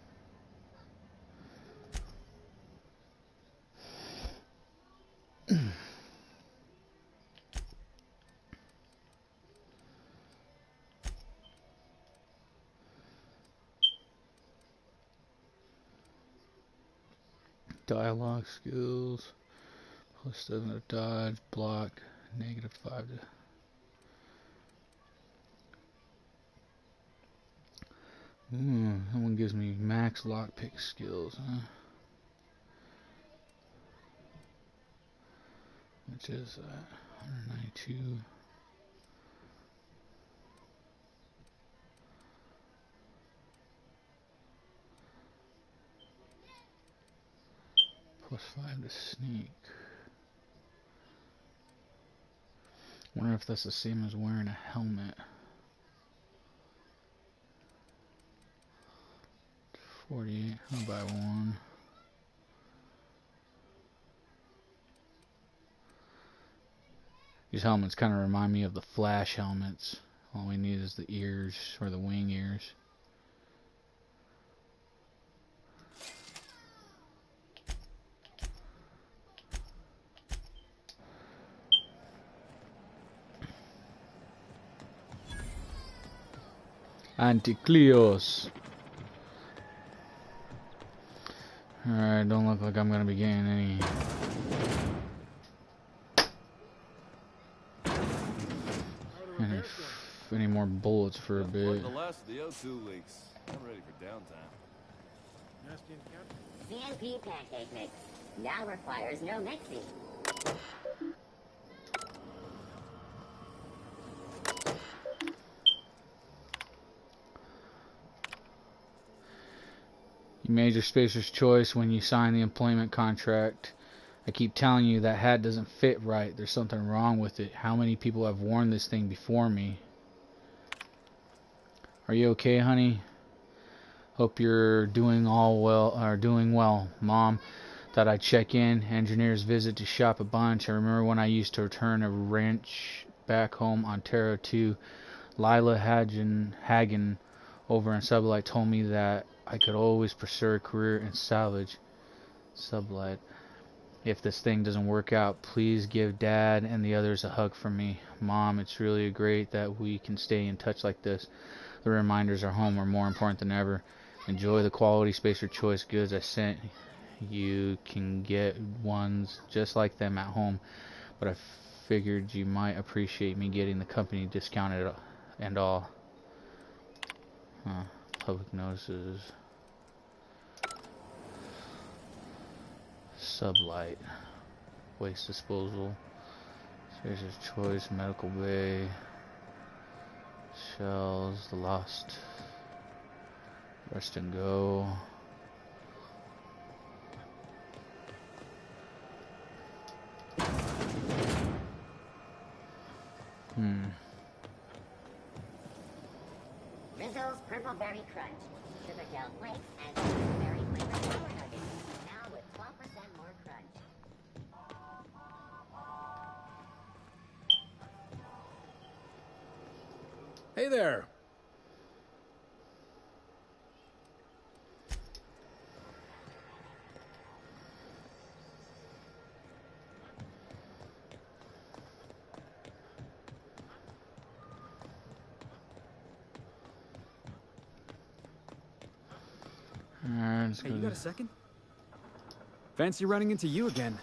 Dialogue skills. +7 to dodge, block, -5 to... That one gives me max lockpick skills, huh? Which is 192. +5 to sneak. Wonder if that's the same as wearing a helmet. 48. I'll buy one. These helmets kind of remind me of the Flash helmets. All we need is the ears, or the wing ears. Anticleos. Alright, don't look like I'm gonna be getting any more bullets for a bit. The last of the O2 leaks. I'm ready for downtime. CNP pancake mix. Now requires no mixing. You made your spacer's choice when you signed the employment contract. I keep telling you that hat doesn't fit right. There's something wrong with it. How many people have worn this thing before me? Are you okay, honey? Hope you're doing well. Mom, thought I'd check in. Engineers visit to shop a bunch. I remember when I used to return a wrench back home on Terra 2. Lila Hagen over in Sublight told me that I could always pursue a career in salvage. Sublight. If this thing doesn't work out, please give Dad and the others a hug from me. Mom, it's really great that we can stay in touch like this. The reminders at home are more important than ever. Enjoy the quality Spacer Choice goods I sent. You can get ones just like them at home, but I figured you might appreciate me getting the company discounted and all. Public notices. Sublight. Waste disposal. Spacer's Choice. Medical bay. Shells. The Lost. Rest and go. Rizzo's Purple Berry Crunch. Sugar gel flakes and berry flavored power nuggets. Now with 12% more crunch. Hey there. Hey, you got a second? Fancy running into you again.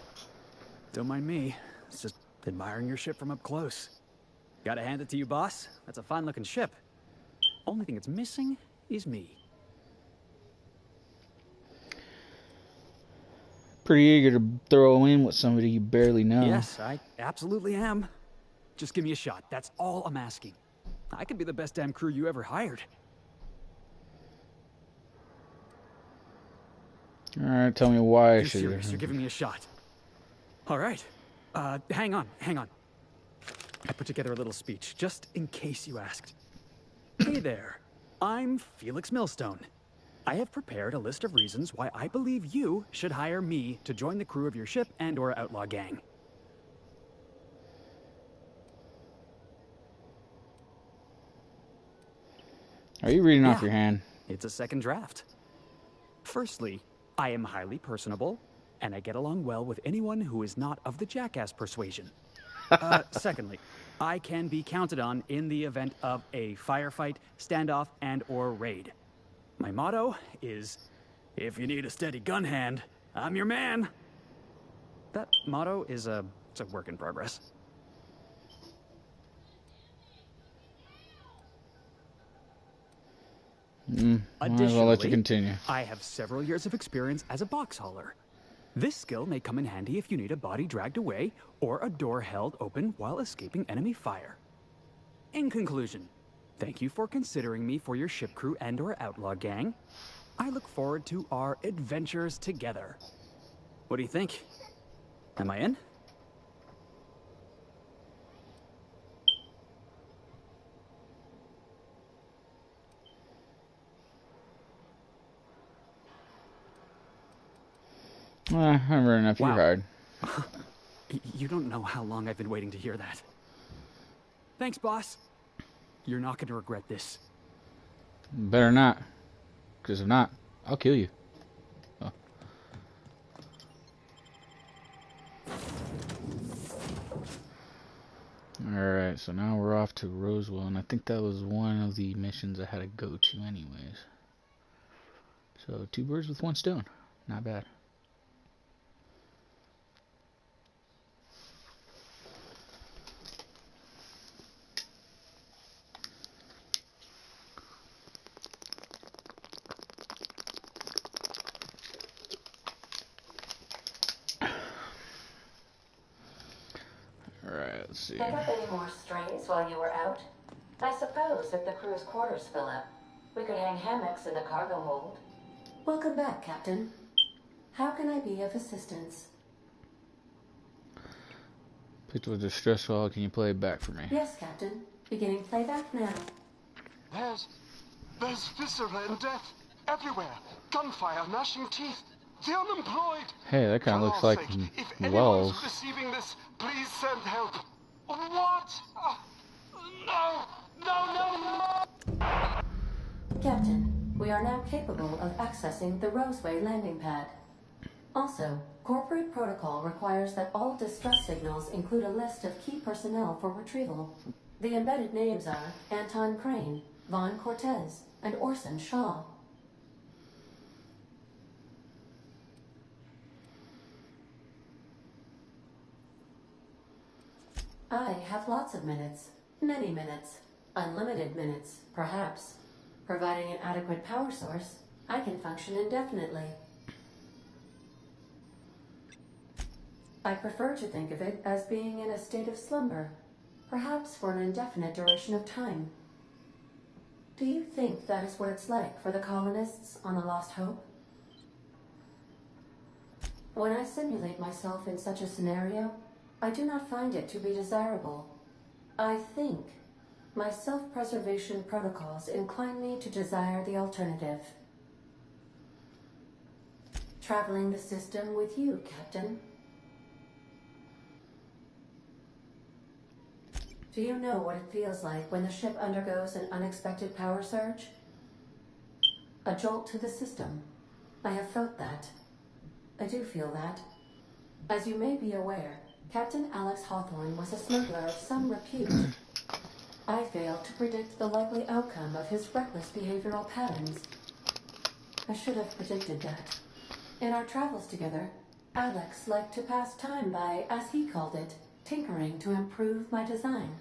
Don't mind me. It's just admiring your ship from up close. Gotta hand it to you, boss. That's a fine-looking ship. Only thing it's missing is me. Pretty eager to throw in with somebody you barely know. Yes, I absolutely am. Just give me a shot. That's all I'm asking. I could be the best damn crew you ever hired. Alright, tell me why I You're should. serious. You're giving me a shot. All right. Hang on. I put together a little speech, just in case you asked. Hey there. I'm Felix Millstone. I have prepared a list of reasons why I believe you should hire me to join the crew of your ship and/or outlaw gang. Are you reading off your hand? It's a second draft. Firstly, I am highly personable, and I get along well with anyone who is not of the jackass persuasion. Secondly, I can be counted on in the event of a firefight, standoff, and/or raid. My motto is, if you need a steady gun hand, I'm your man. That motto is it's a work in progress. Might as well let you continue. I have several years of experience as a box hauler. This skill may come in handy if you need a body dragged away or a door held open while escaping enemy fire. In conclusion, thank you for considering me for your ship crew and/or outlaw gang. I look forward to our adventures together. What do you think? Am I in? Never enough. You're hard. You don't know how long I've been waiting to hear that. Thanks, boss. You're not going to regret this. Better not. Because if not, I'll kill you. Oh. Alright, so now we're off to Roswell, and I think that was one of the missions I had to go to anyways. So, 2 birds with 1 stone. Not bad. Let's see. Pick up any more strays while you were out? I suppose if the crew's quarters fill up, we could hang hammocks in the cargo hold. Welcome back, Captain. How can I be of assistance? Picked with distress file. Can you play it back for me? Yes, Captain. Beginning playback now. There's viscera and death everywhere. Gunfire, gnashing teeth. The unemployed. Hey, that kind of looks like If Wells. anyone's receiving this, please send help. What? No! Captain, we are now capable of accessing the Roseway landing pad. Also, corporate protocol requires that all distress signals include a list of key personnel for retrieval. The embedded names are Anton Crane, Vaughn Cortez, and Orson Shaw. I have lots of minutes. Many minutes. Unlimited minutes, perhaps. Providing an adequate power source, I can function indefinitely. I prefer to think of it as being in a state of slumber, perhaps for an indefinite duration of time. Do you think that is what it's like for the colonists on the Lost Hope? When I simulate myself in such a scenario, I do not find it to be desirable. I think my self-preservation protocols incline me to desire the alternative. Traveling the system with you, Captain. Do you know what it feels like when the ship undergoes an unexpected power surge? A jolt to the system. I have felt that. I do feel that. As you may be aware, Captain Alex Hawthorne was a smuggler of some repute. I failed to predict the likely outcome of his reckless behavioral patterns. I should have predicted that. In our travels together, Alex liked to pass time by, as he called it, tinkering to improve my design.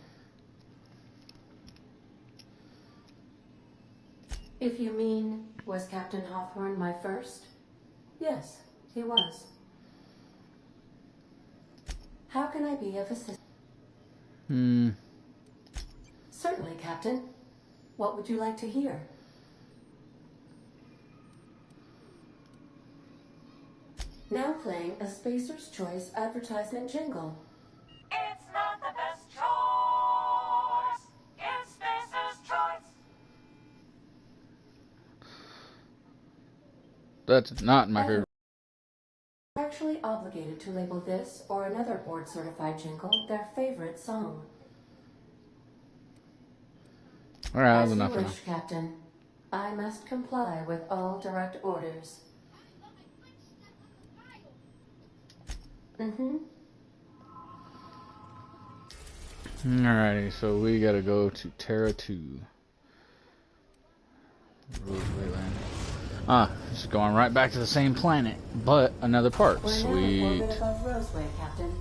If you mean, was Captain Hawthorne my first? Yes, he was. How can I be of assistance? Certainly, Captain. What would you like to hear? Now playing a Spacer's Choice advertisement jingle. It's not the best choice. It's Spacer's Choice. That's not my favorite. Actually obligated to label this or another board-certified jingle their favorite song. All right, As that's you enough for now. wish, Captain. I must comply with all direct orders. Alrighty, so we gotta go to Terra 2. Roseway Land. Just going right back to the same planet, but another part. We're now in orbit above Roseway, Captain.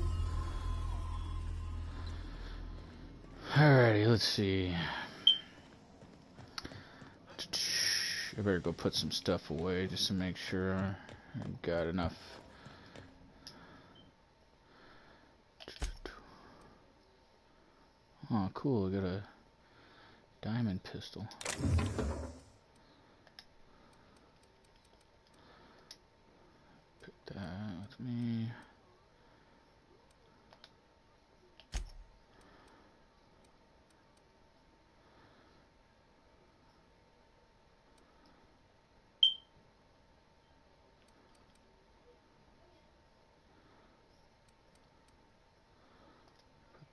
Alrighty, let's see. I better go put some stuff away just to make sure I've got enough. Oh, cool, I got a diamond pistol. Pick that with me.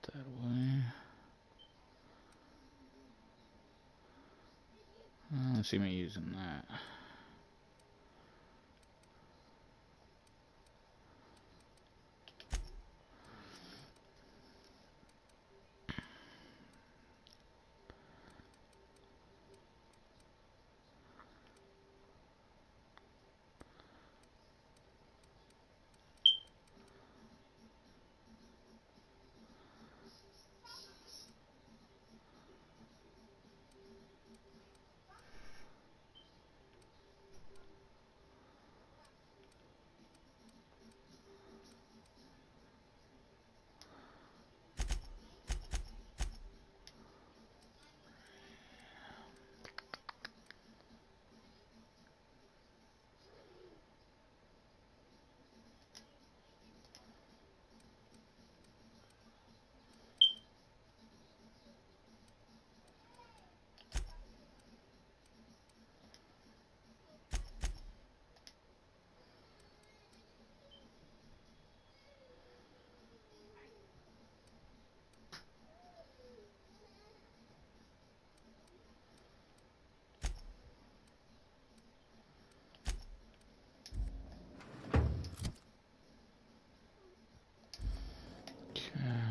Put that away. Let's see me using that.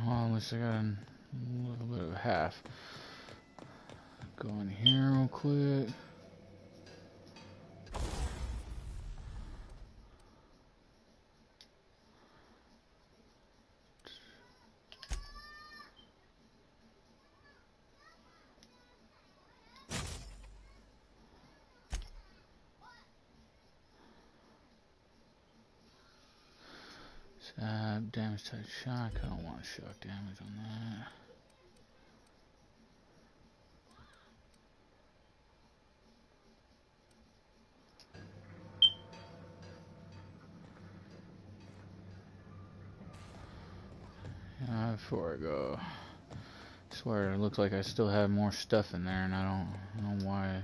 Well, at least I got a little bit of half. Go in here real quick. Damage type shock. I don't want shock damage on that. Before I go, Swear, it looks like I still have more stuff in there, and I don't know why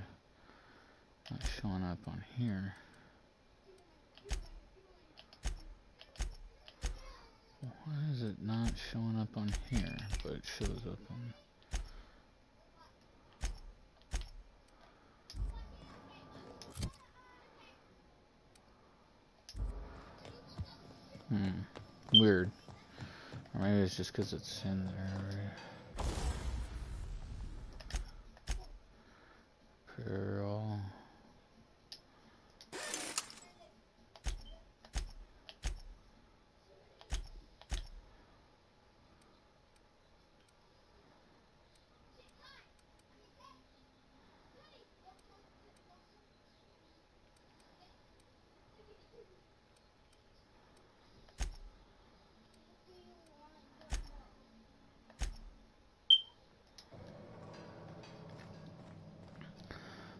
it's not showing up on here. Why is it not showing up on here, but it shows up on... Weird. Or maybe it's just because it's in there. Apparel.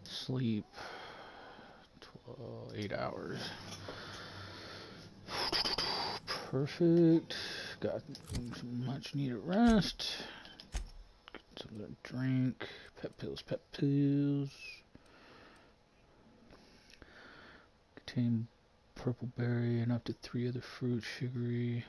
Sleep 8 hours. Perfect. Got some much needed rest. Some other drink. Pep pills, pep pills. Contain purple berry and up to 3 other fruits, sugary.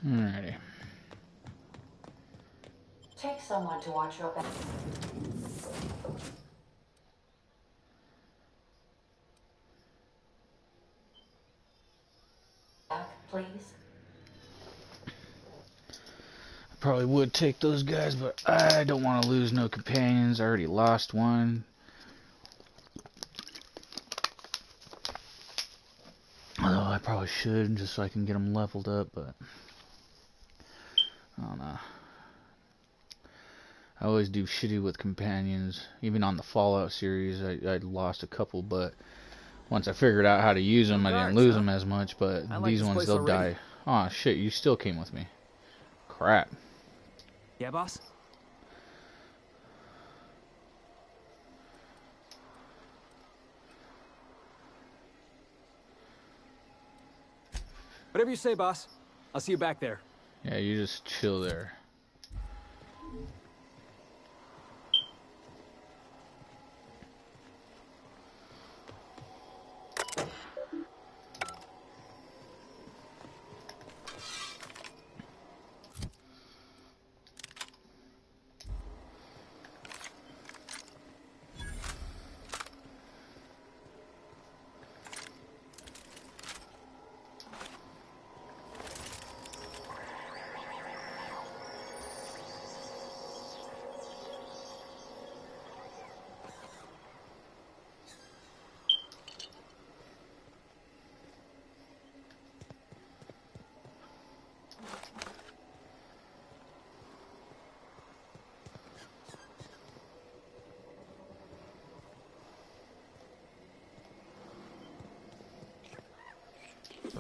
Alrighty. Take someone to watch your back. Please. I probably would take those guys, but I don't want to lose no companions. I already lost one. Although I probably should, just so I can get them leveled up, but I don't know. I always do shitty with companions. Even on the Fallout series, I lost a couple, but once I figured out how to use them, I didn't lose them as much, but these ones, they'll die. Oh shit, you still came with me. Crap. Yeah, boss? Whatever you say, boss. I'll see you back there. Yeah, you just chill there.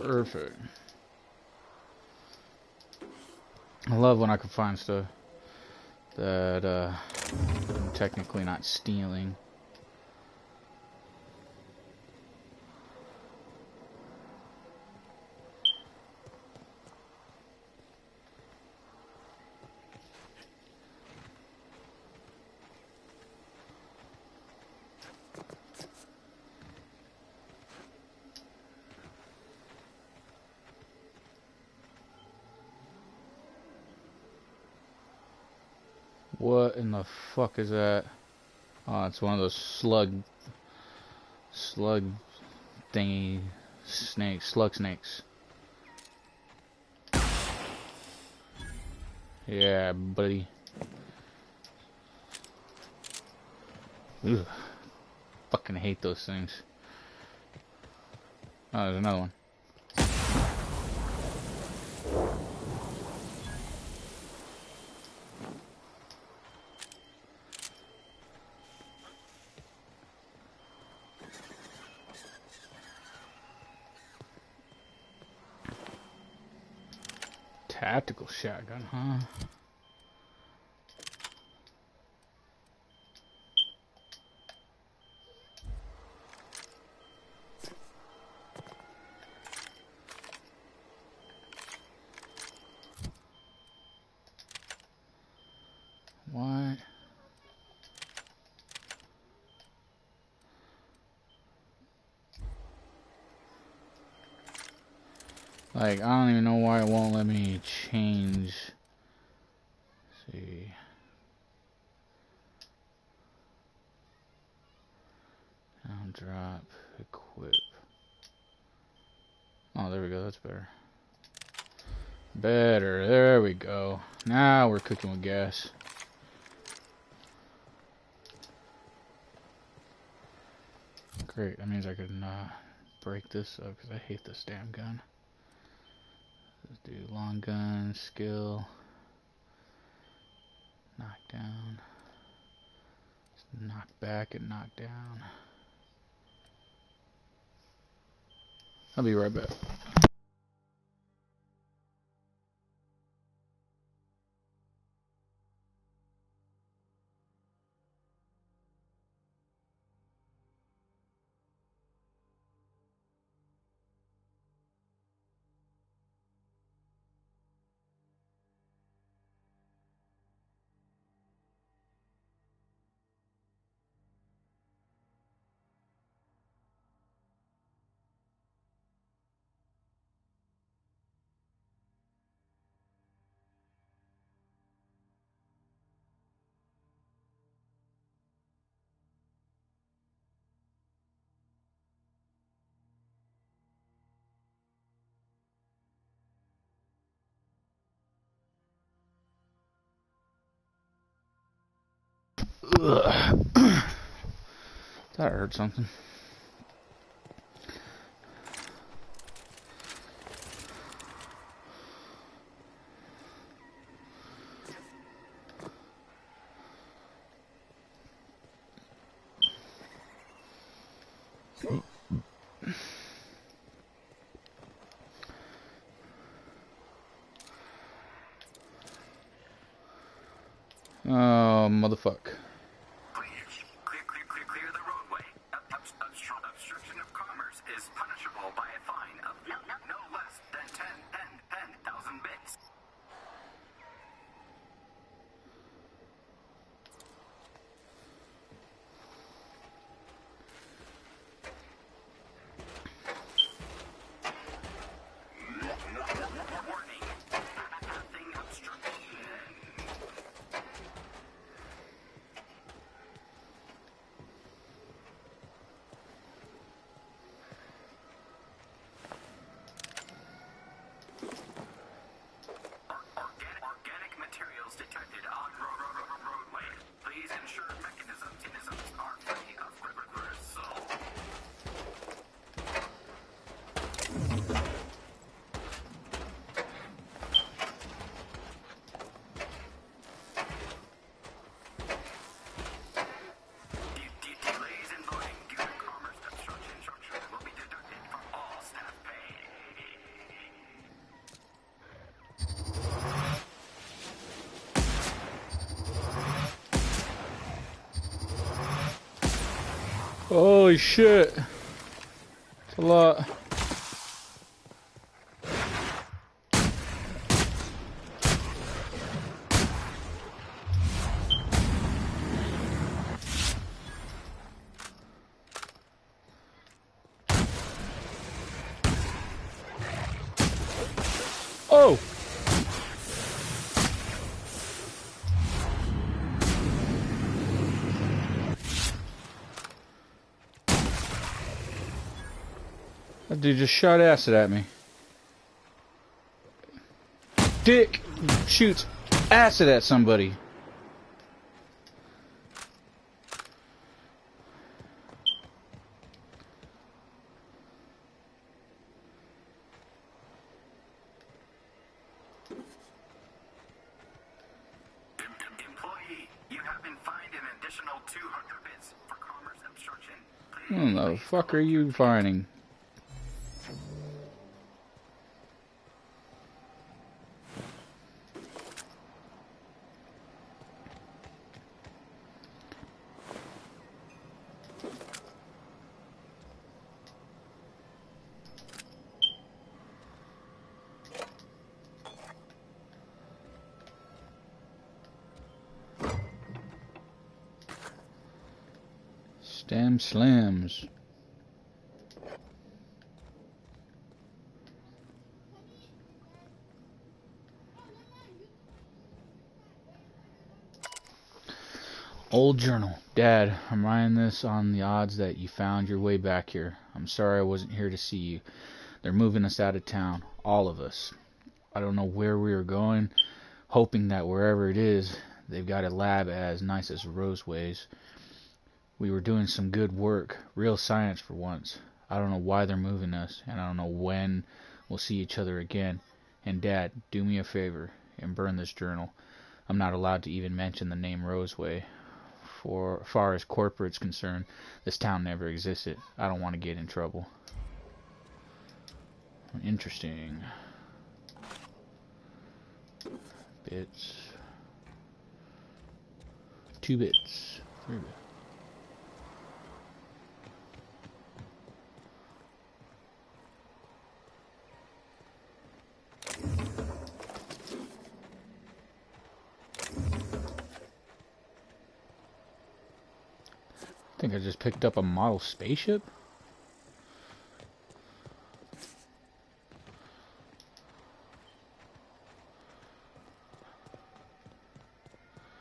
Perfect. I love when I can find stuff that I'm technically not stealing. What in the fuck is that? Oh, it's one of those slug thingy slug snakes. Yeah, buddy. Ugh. Fucking hate those things. Oh, there's another one. Tactical shotgun, huh? What? Like, I don't even know why it won't let me change. Let's see. Down, drop, equip. Oh, there we go. That's better. Better. There we go. Now we're cooking with gas. Great. That means I can break this up because I hate this damn gun. Let's do long gun, skill, knock down, knock back and knock down. I'll be right back. Ugh. Thought I heard something. Oh, motherfuck. Clear the roadway. Obstruction of commerce is punishable by a fine of no less than 10,000 bits. Warning. Nothing obstruction. Organic materials detected on roadway. Please ensure mechanisms are free of gristle. Delays in loading due to commerce obstruction will be deducted from all staff pay. Holy shit. It's a lot. Oh! That dude just shot acid at me. Dick shoots acid at somebody. additional 200 bits for commerce obstruction. What the fuck are you finding? Stem Slims. Old journal. Dad, I'm writing this on the odds that you found your way back here. I'm sorry I wasn't here to see you. They're moving us out of town. All of us. I don't know where we are going, hoping that wherever it is, they've got a lab as nice as Roseway's. We were doing some good work, real science for once. I don't know why they're moving us, and I don't know when we'll see each other again. And Dad, do me a favor and burn this journal. I'm not allowed to even mention the name Roseway. For far as corporate's concerned, this town never existed. I don't want to get in trouble. Interesting. Bits. 2 bits. 3 bits. I think I just picked up a model spaceship.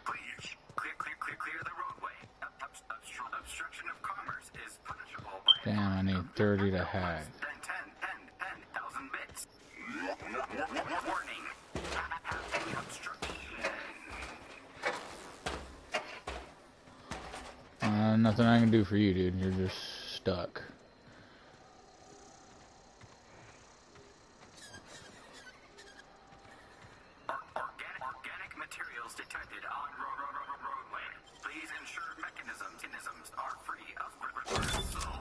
Please, clear the roadway. Obstruction of commerce is punishable by Damn, I need 30 to hack. then 10,000 bits. Warning. Any obstruction. Nothing I can do for you, dude. You're just stuck. Organic materials detected on roadway. Please ensure mechanisms are free of bristle.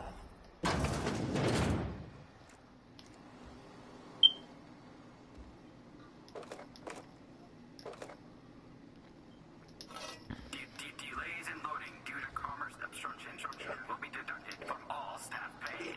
Delays in loading due to commerce obstruction will be deducted from all staff pay.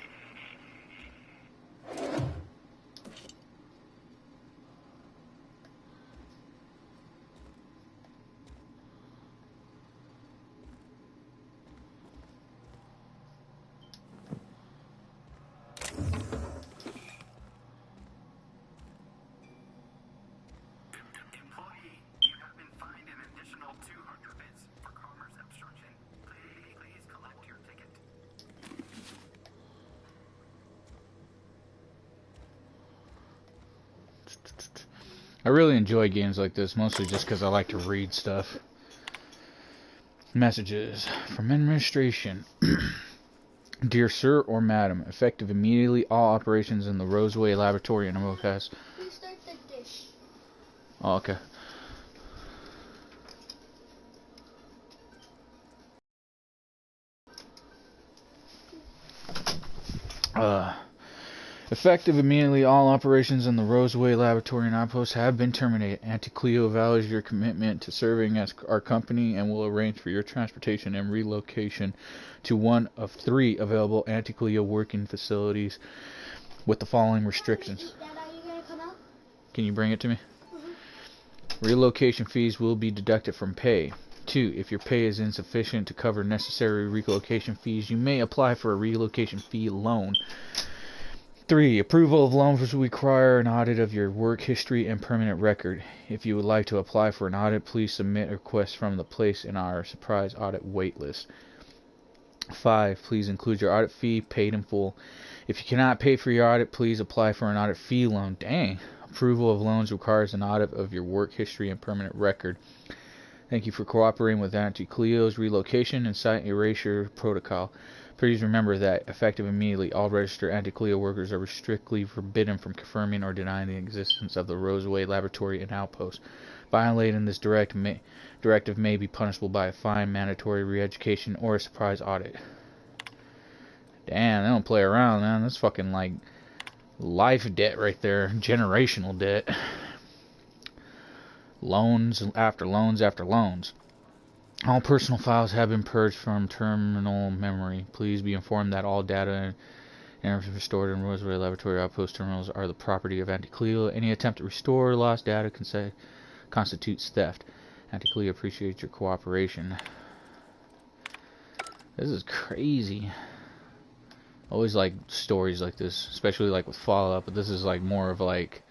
Employee, you have been fined an additional 200 bits for commerce obstruction. Please collect your ticket. I really enjoy games like this, mostly just because I like to read stuff. Messages from administration. Dear Sir or Madam, effective immediately, all operations in the Roseway Laboratory and Amocas. Restart the dish. Oh, okay. Effective immediately, all operations in the Roseway Laboratory and Outpost have been terminated. Anti-Cleo values your commitment to serving as our company and will arrange for your transportation and relocation to one of 3 available Anti-Cleo working facilities with the following restrictions. Can you bring it to me? Relocation fees will be deducted from pay. 2. If your pay is insufficient to cover necessary relocation fees, you may apply for a relocation fee loan. 3. Approval of loans will require an audit of your work history and permanent record. If you would like to apply for an audit, please submit a request from the place in our surprise audit waitlist. 5. Please include your audit fee paid in full. If you cannot pay for your audit, please apply for an audit fee loan. Dang. Approval of loans requires an audit of your work history and permanent record. Thank you for cooperating with Anti-Cleo's relocation and site erasure protocol. Please remember that, effective immediately, all registered Anti-Cleo workers are strictly forbidden from confirming or denying the existence of the Roseway laboratory and outpost. Violating this directive may be punishable by a fine, mandatory re-education, or a surprise audit. Damn, they don't play around, man. That's fucking like life debt right there. Generational debt. Loans after loans after loans. All personal files have been purged from terminal memory. Please be informed that all data and everything stored in Roseway Laboratory outpost terminals are the property of Anti-Cleo. Any attempt to restore lost data constitutes theft. Anti-Cleo appreciates your cooperation. This is crazy. Always like stories like this, especially like with Fallout, but this is like more of like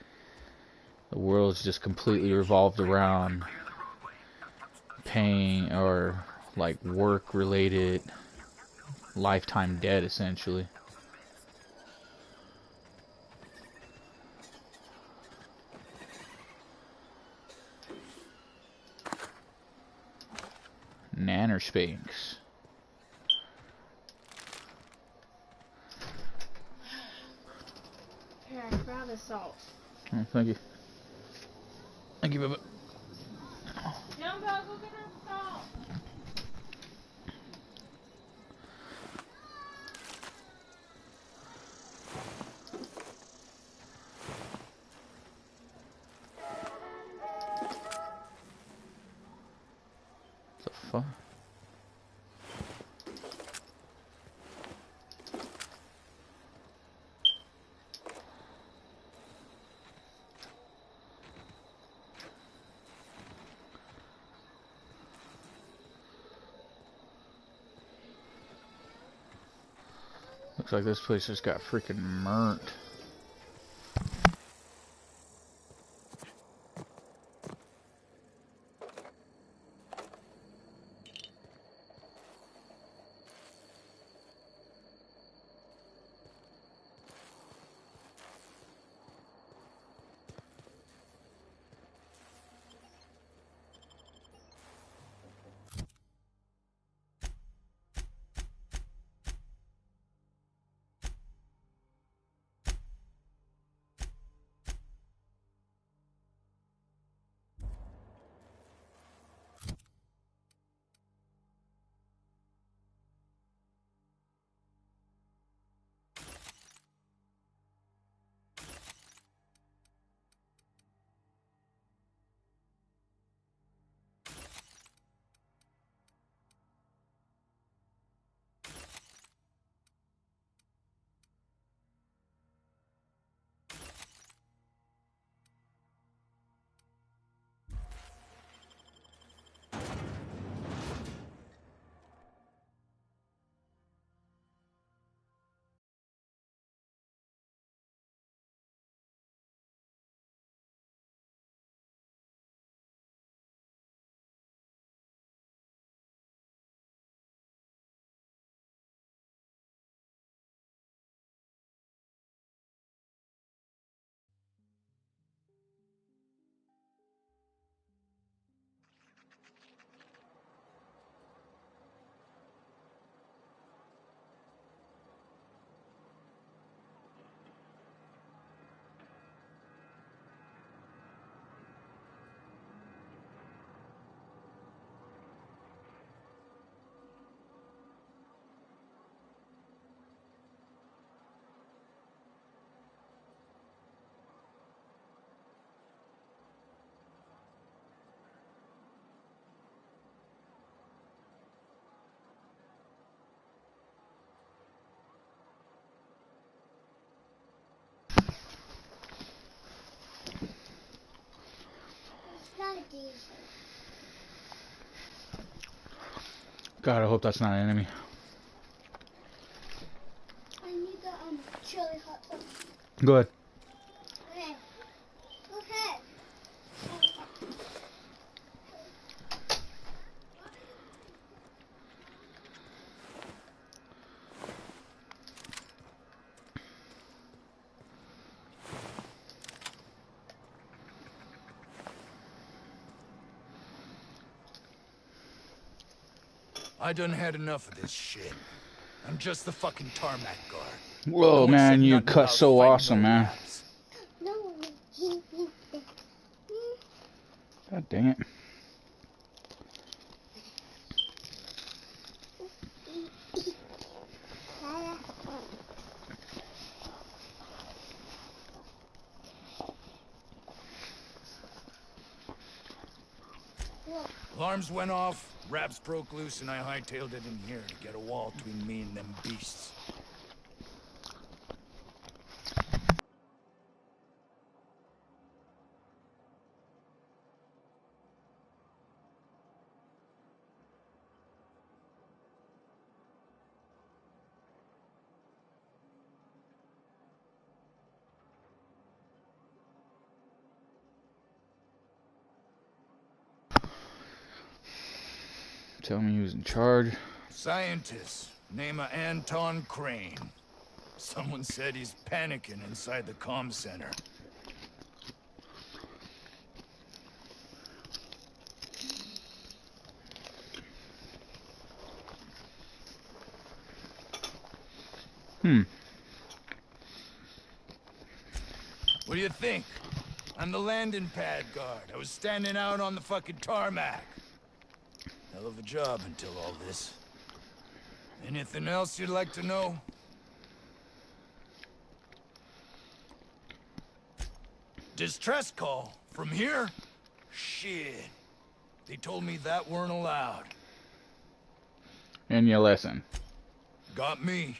the world's just completely revolved around paying or like work related lifetime debt essentially. Nanospanks. Here, grab the salt. Oh, thank you. Thank you, Bubba. Jumbo, go get us salt. What the fuck? Looks like this place just got freaking burnt. God, I hope that's not an enemy. I need the chili hot dog. Go ahead. Okay. Okay. I done had enough of this shit. I'm just the fucking tarmac guard. Whoa, No one man, said you nothing cut about so fighting awesome, no man. labs. God dang it. Alarms went off, raps broke loose, and I hightailed it in here to get a wall between me and them beasts. Tell me who's in charge. Scientist, name of Anton Crane. Someone said he's panicking inside the comm center. What do you think? I'm the landing pad guard. I was standing out on the fucking tarmac. Hell of a job until all this. Anything else you'd like to know? Distress call? From here? Shit. They told me that weren't allowed. And your lesson. Got me.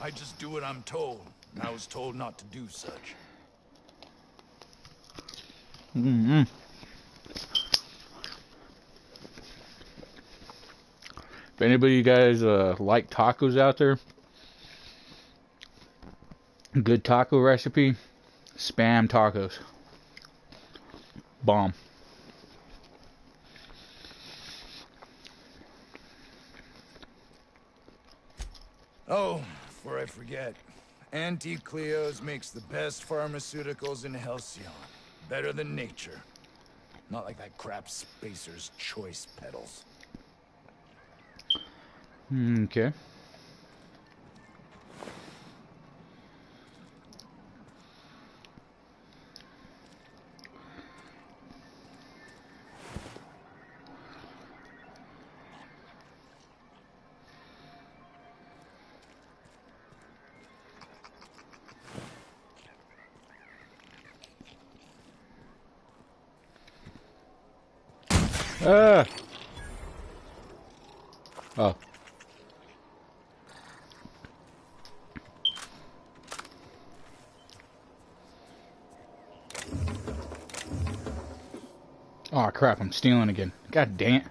I just do what I'm told. And I was told not to do such. Mm-hmm. If anybody you guys like tacos out there, good taco recipe, Spam tacos. Bomb. Oh, before I forget, Auntie Cleo's makes the best pharmaceuticals in Halcyon. Better than nature. Not like that crap Spacer's Choice peddles. Okay. Ah. Oh. Oh crap, I'm stealing again. God dang it.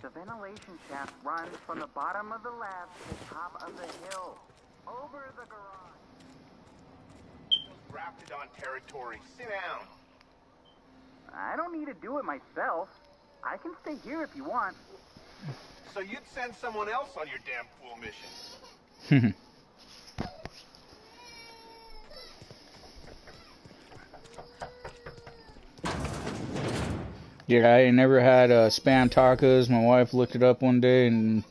The ventilation shaft runs from the bottom of the lab to the top of the hill. Over the garage. Grafted on territory. Sit down. I don't need to do it myself. I can stay here if you want. So you'd send someone else on your damn fool mission. Yeah, I never had Spam tacos. My wife looked it up one day and,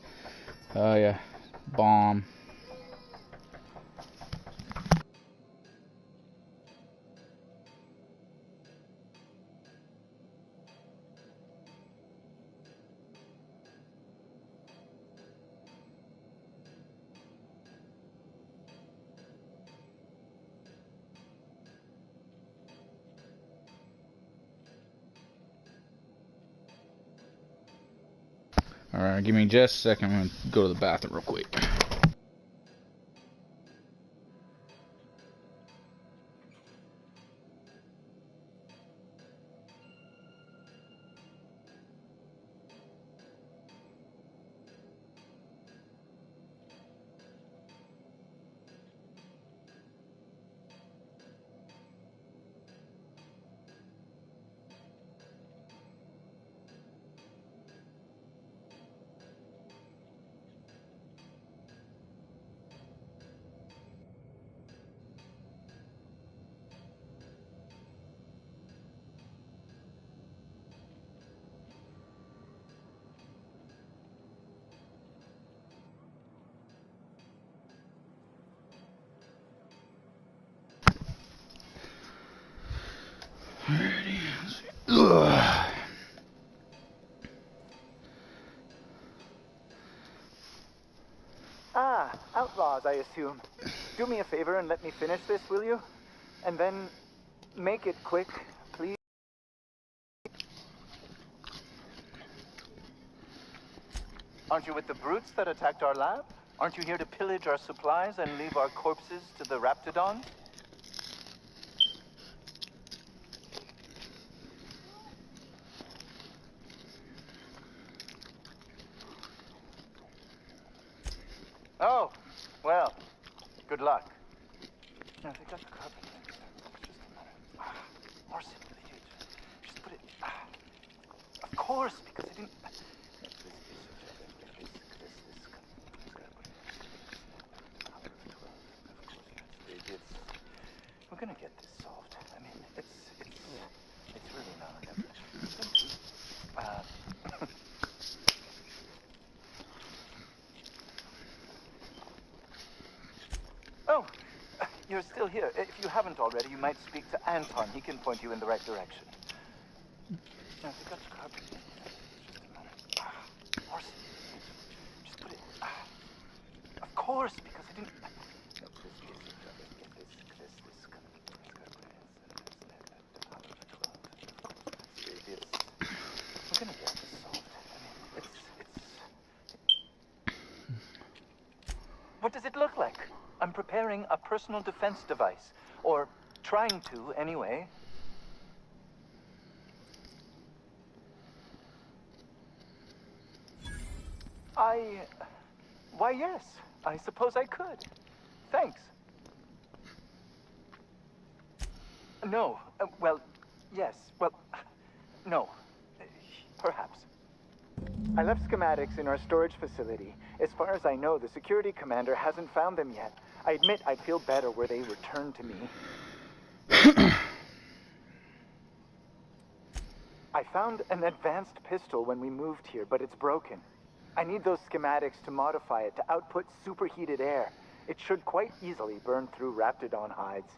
yeah, bomb. Alright, give me just a second. I'm gonna go to the bathroom real quick. Alrighty. Ugh. Ah, outlaws, I assume. Do me a favor and let me finish this, will you? And then make it quick, please. Aren't you with the brutes that attacked our lab? Aren't you here to pillage our supplies and leave our corpses to the Raptidons? Oh, well, good luck. Now, they got the carpet. It's just a matter. More simply, just put it. Of course, because I didn't. We're gonna get this solved. I mean, it's really not. Oh, you're still here. If you haven't already, you might speak to Anton. He can point you in the right direction. Now, if you got the carpet, it's just a matter. More simply, just put it. Of course, because I didn't. We're gonna get this solved. I mean, What does it look like? I'm preparing a personal defense device. Or trying to, anyway. Why, yes. I suppose I could. Thanks. No. Well, yes. Well, no. Perhaps. I left schematics in our storage facility. As far as I know, the security commander hasn't found them yet. I admit I'd feel better were they returned to me. I found an advanced pistol when we moved here, but it's broken. I need those schematics to modify it to output superheated air. It should quite easily burn through Raptidon hides.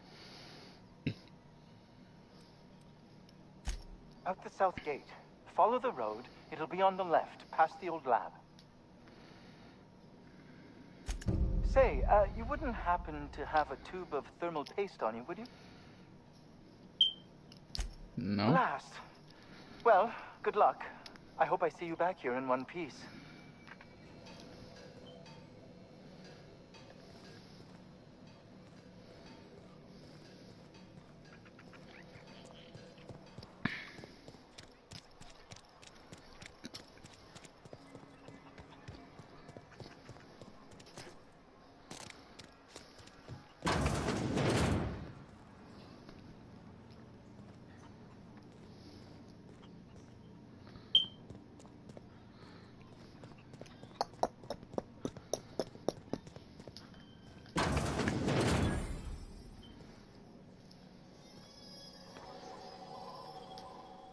Out the south gate. Follow the road. It'll be on the left, past the old lab. Say, you wouldn't happen to have a tube of thermal paste on you, would you? No. Blast. Well, good luck. I hope I see you back here in one piece.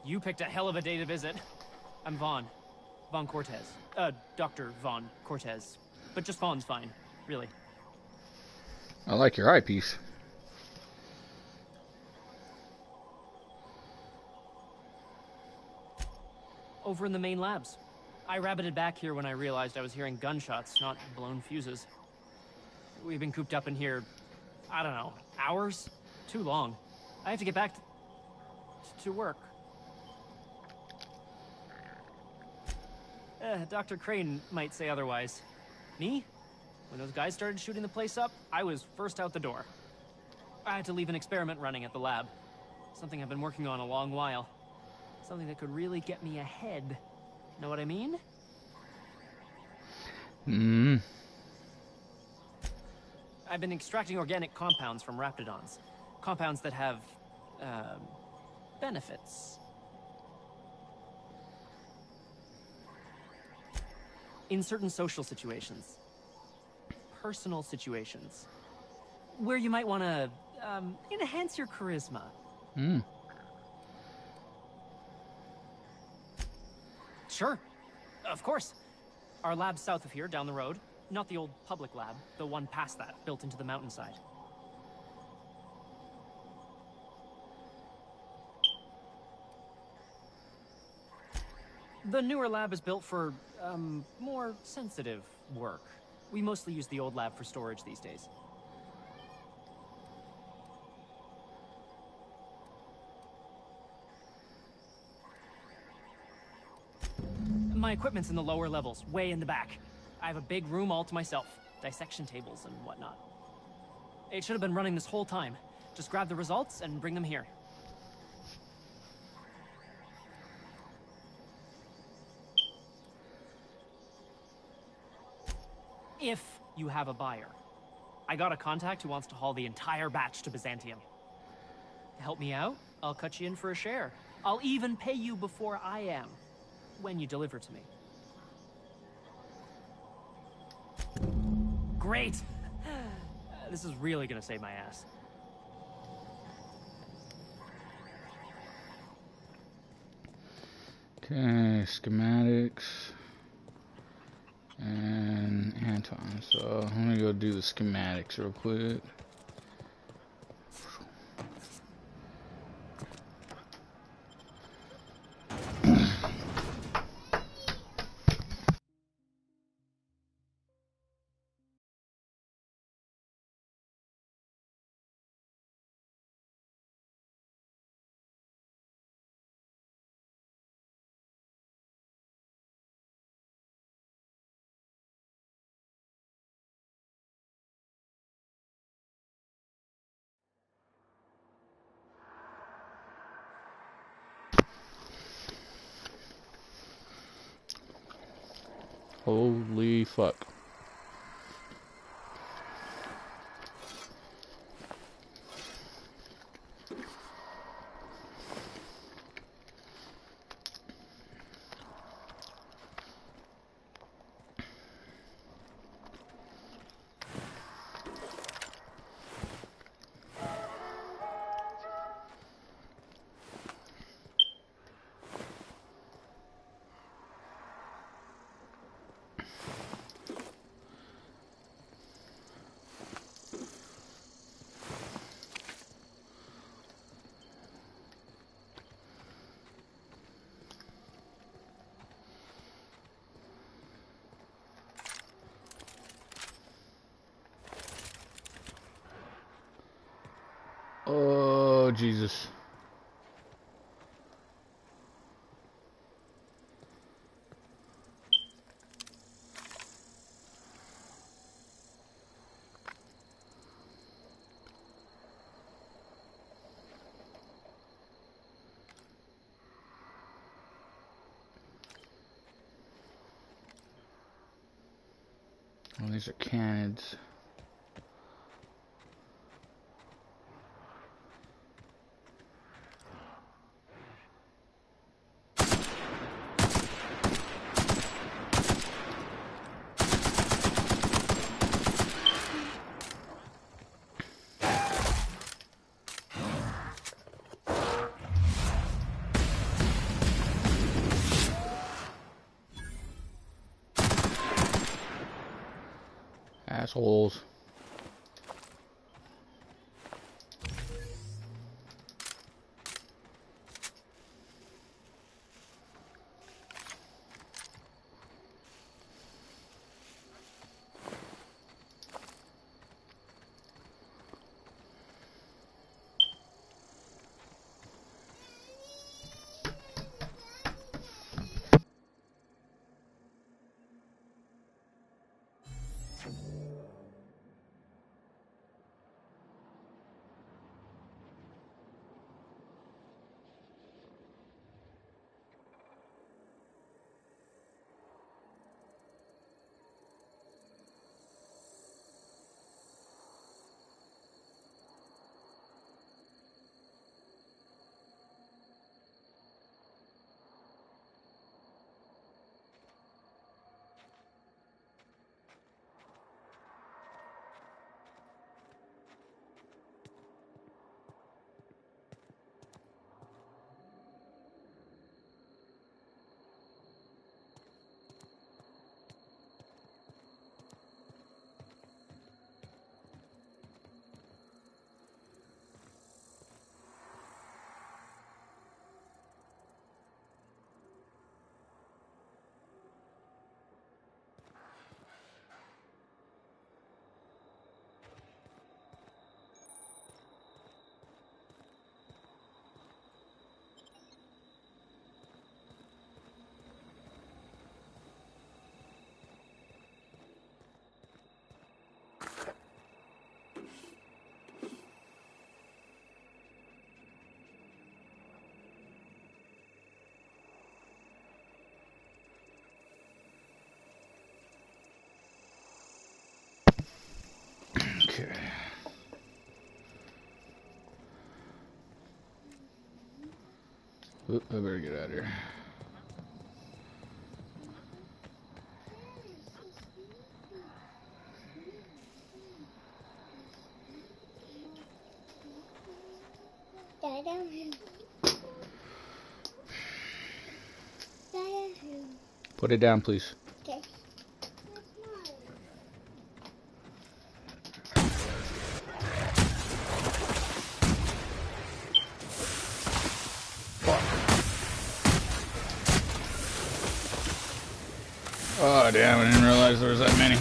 You picked a hell of a day to visit. I'm Vaughn. Vaughn Cortez. Dr. Vaughn Cortez. But just Vaughn's fine, really. I like your eyepiece. Over in the main labs. I rabbited back here when I realized I was hearing gunshots, not blown fuses. We've been cooped up in here, I don't know, hours? Too long. I have to get back to work. Dr. Crane might say otherwise. Me? When those guys started shooting the place up, I was first out the door. I had to leave an experiment running at the lab. Something I've been working on a long while. Something that could really get me ahead. Know what I mean? I've been extracting organic compounds from raptidons. Compounds that have, benefits. In certain social situations. Personal situations. Where you might want to, enhance your charisma. Sure. Of course. Our lab's south of here, down the road. Not the old public lab, the one past that, built into the mountainside. The newer lab is built for, more sensitive work. We mostly use the old lab for storage these days. My equipment's in the lower levels, way in the back. I have a big room all to myself, dissection tables and whatnot. It should have been running this whole time. Just grab the results and bring them here. If you have a buyer. I got a contact who wants to haul the entire batch to Byzantium. Help me out, I'll cut you in for a share. I'll even pay you before I am, when you deliver to me. Great! This is really gonna save my ass. Okay, schematics. And Anton. So I'm gonna go do the schematics real quick. Holy fuck. Oh, Jesus. Oh, these are canids. Assholes. Oop, I better get out of here. Put it down, please. Okay. Oh, damn, I didn't realize there was that many.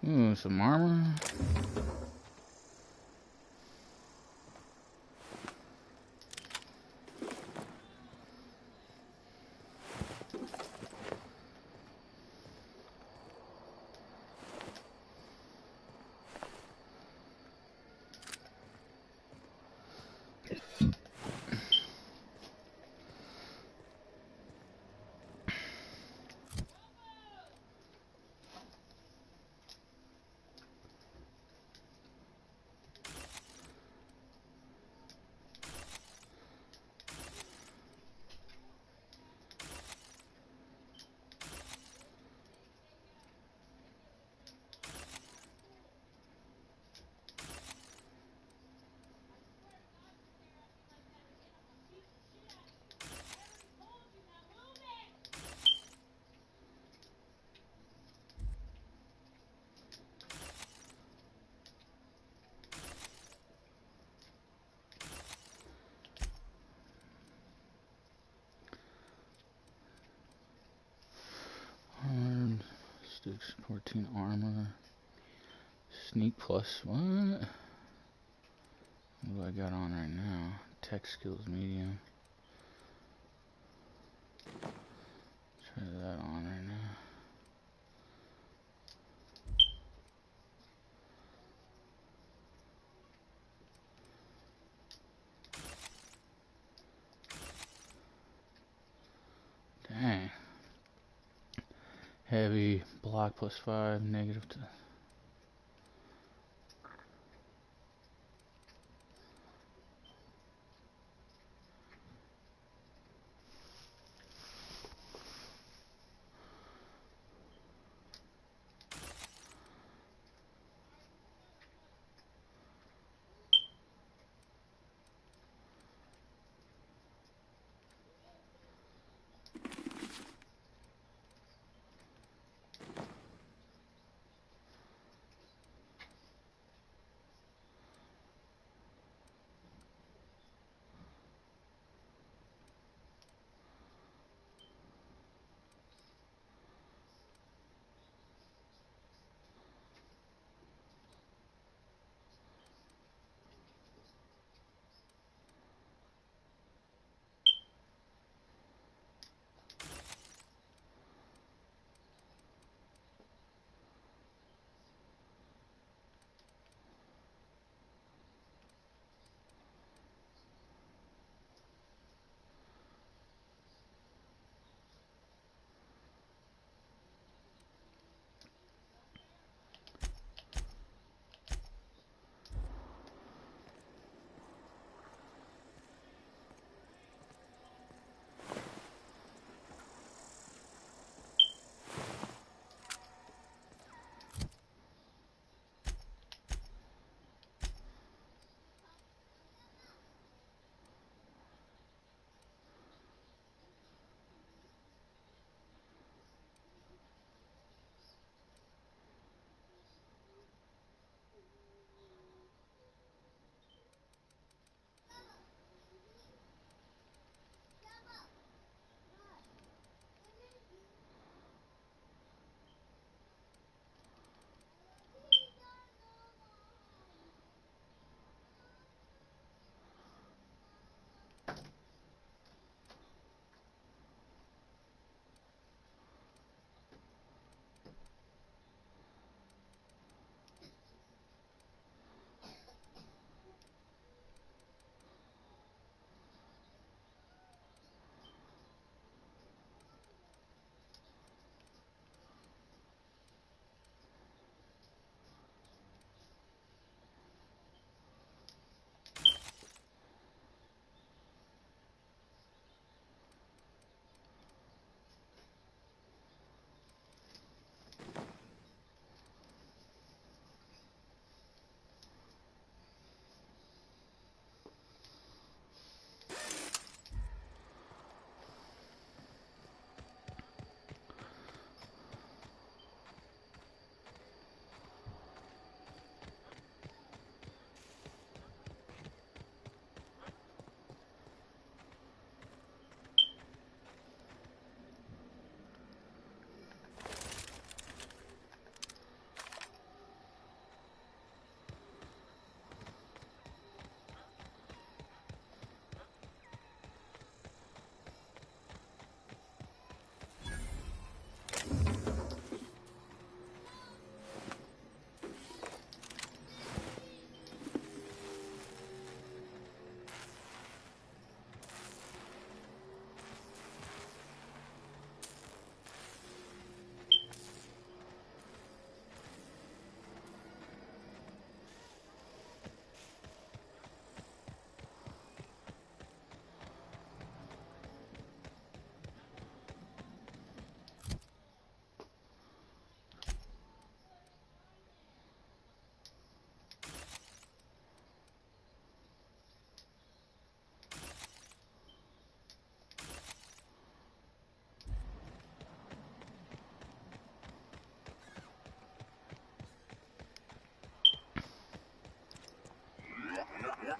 Ooh, some armor. Armed, sticks, 14 armor, sneak plus what? What do I got on right now? Tech skills medium. Try that on right now. Dang. Heavy, block plus 5, negative to...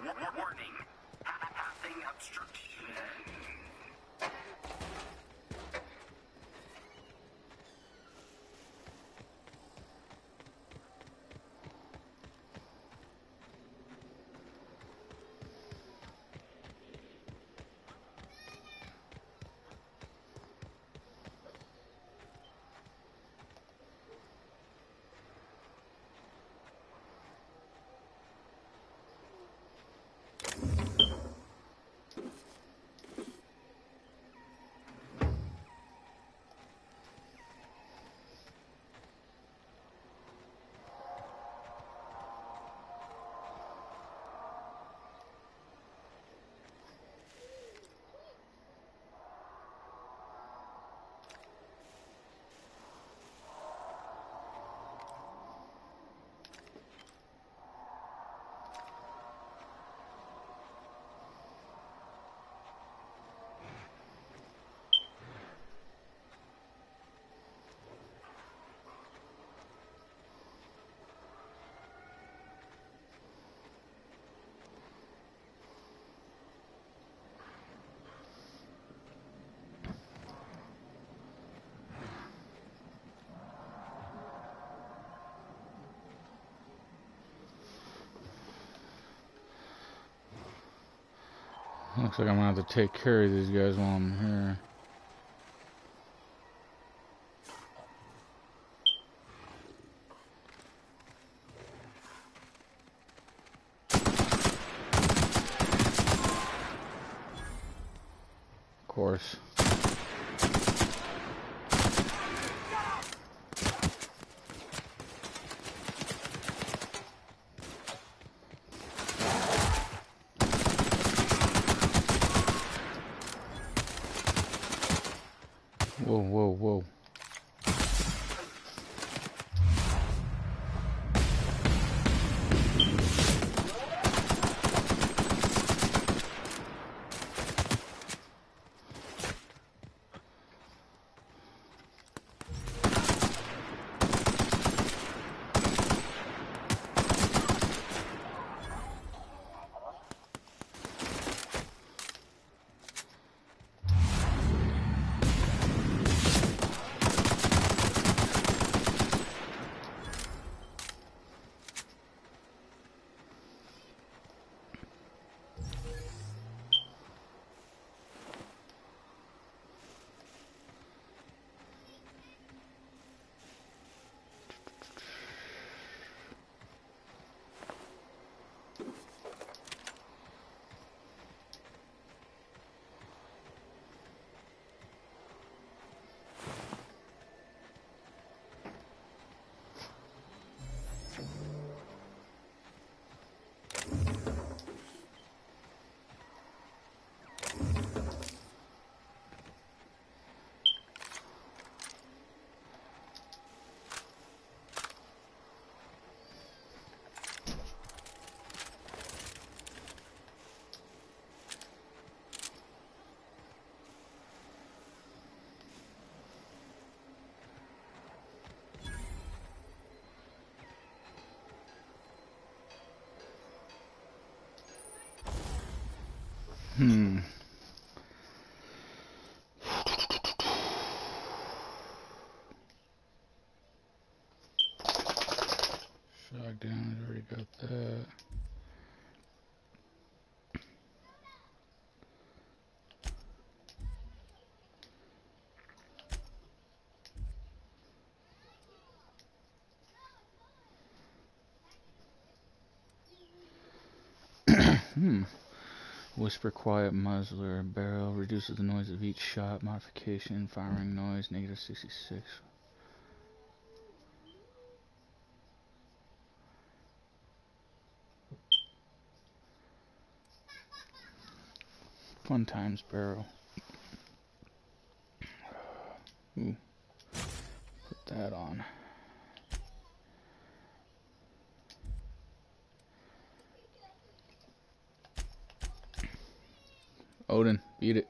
Warning. Passing obstruction. Looks like I'm gonna have to take care of these guys while I'm here. Of course. Whoa, whoa, whoa. Shotgun, I already got that. Whisper quiet muzzler barrel reduces the noise of each shot. Modification firing noise -66. Fun times barrel. Ooh. Put that on. Odin, beat it.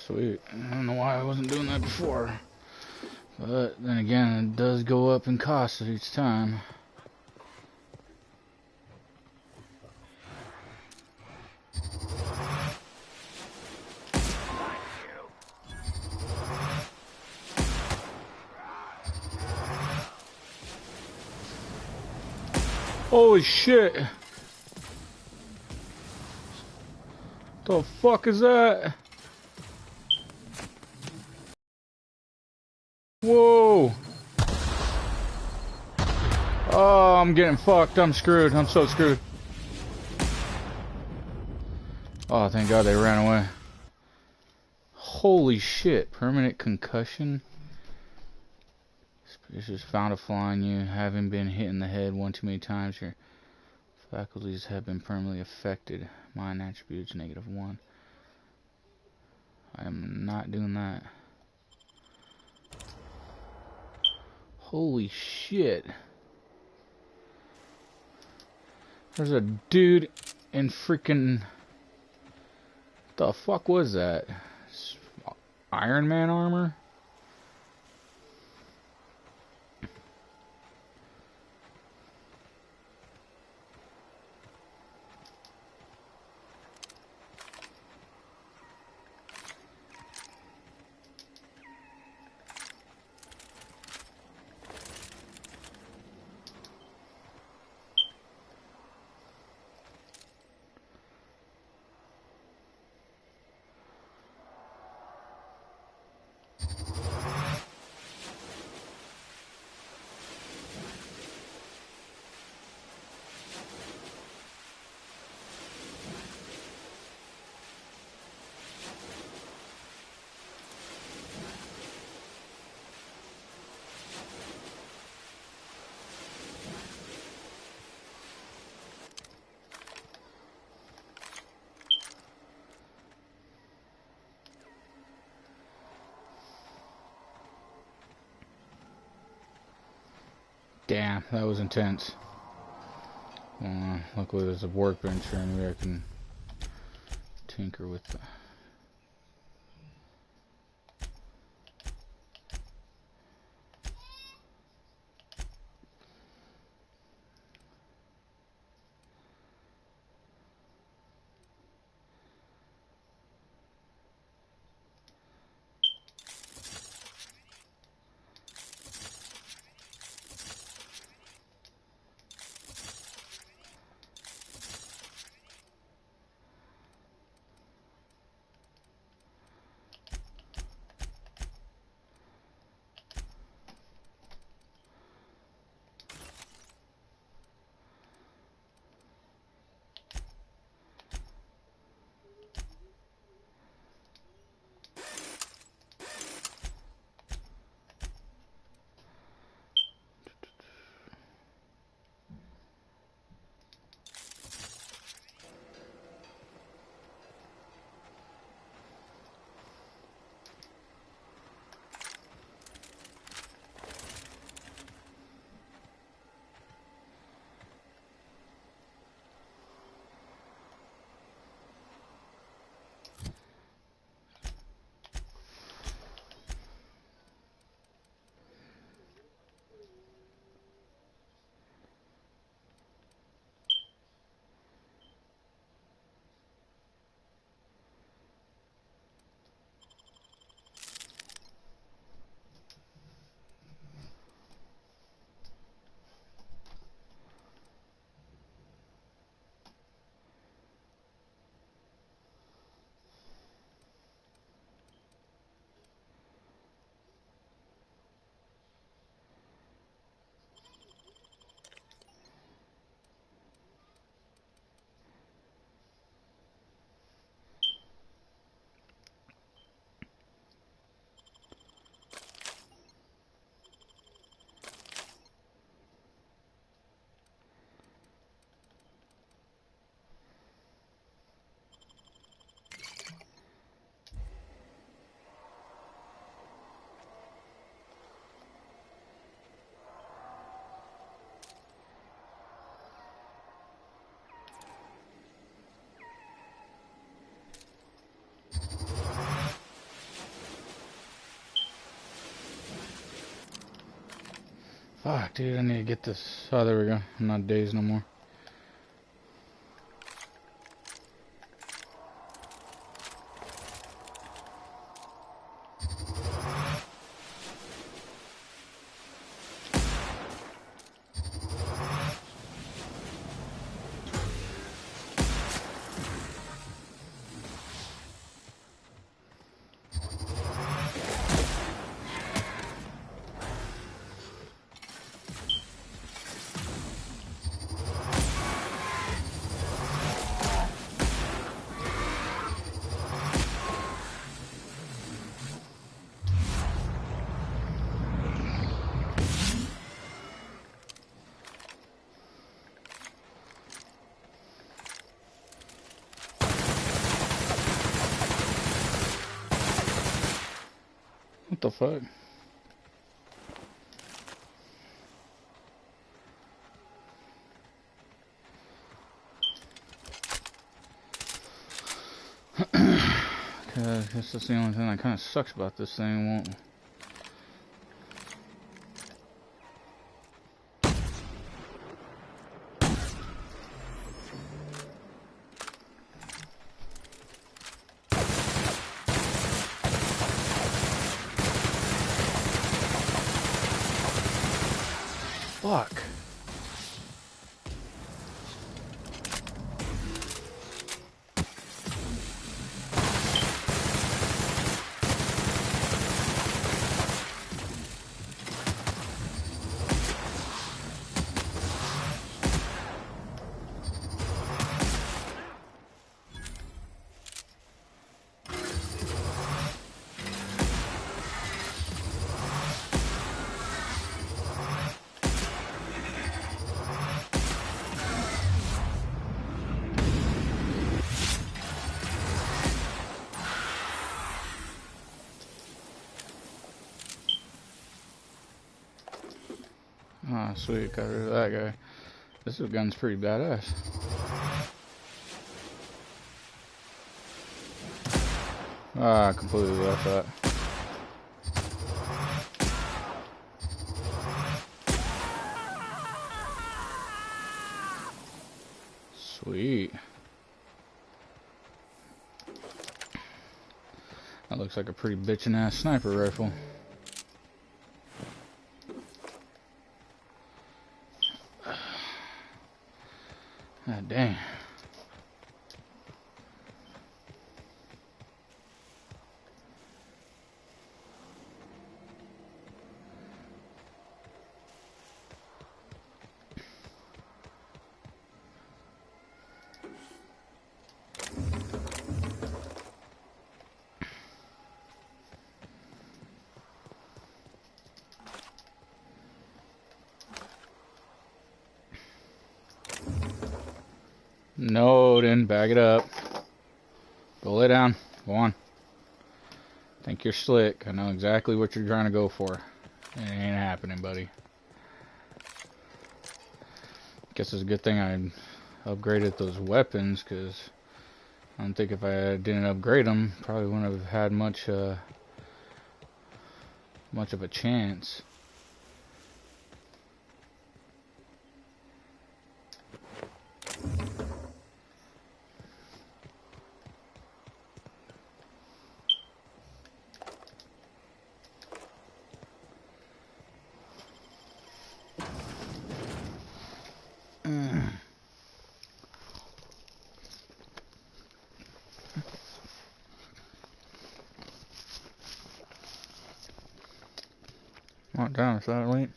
Sweet. I don't know why I wasn't doing that before. But then again, it does go up in cost each time. Holy shit! The fuck is that? Whoa! Oh, I'm getting fucked. I'm screwed. I'm so screwed. Oh, thank God they ran away. Holy shit. Permanent concussion. Suspicious found a flaw in you. Having been hit in the head one too many times, your faculties have been permanently affected. Mind attributes -1. I am not doing that. Holy shit. There's a dude in freaking... The fuck was that? Iron Man armor? Damn, that was intense. Luckily there's a workbench here and I can tinker with the... Fuck, dude, I need to get this. Oh, there we go. I'm not dazed no more. What the fuck? I guess that's the only thing that kind of sucks about this thing. Won't. Fuck. Ah, sweet, got rid of that guy. This gun's pretty badass. Ah, I completely left that. Sweet. That looks like a pretty bitchin' ass sniper rifle. God dang. No, then back it up. Go lay down. Go on. Think you're slick. I know exactly what you're trying to go for. It ain't happening, buddy. Guess it's a good thing I upgraded those weapons, because I don't think if I didn't upgrade them, probably wouldn't have had much of a chance. What time is that, late?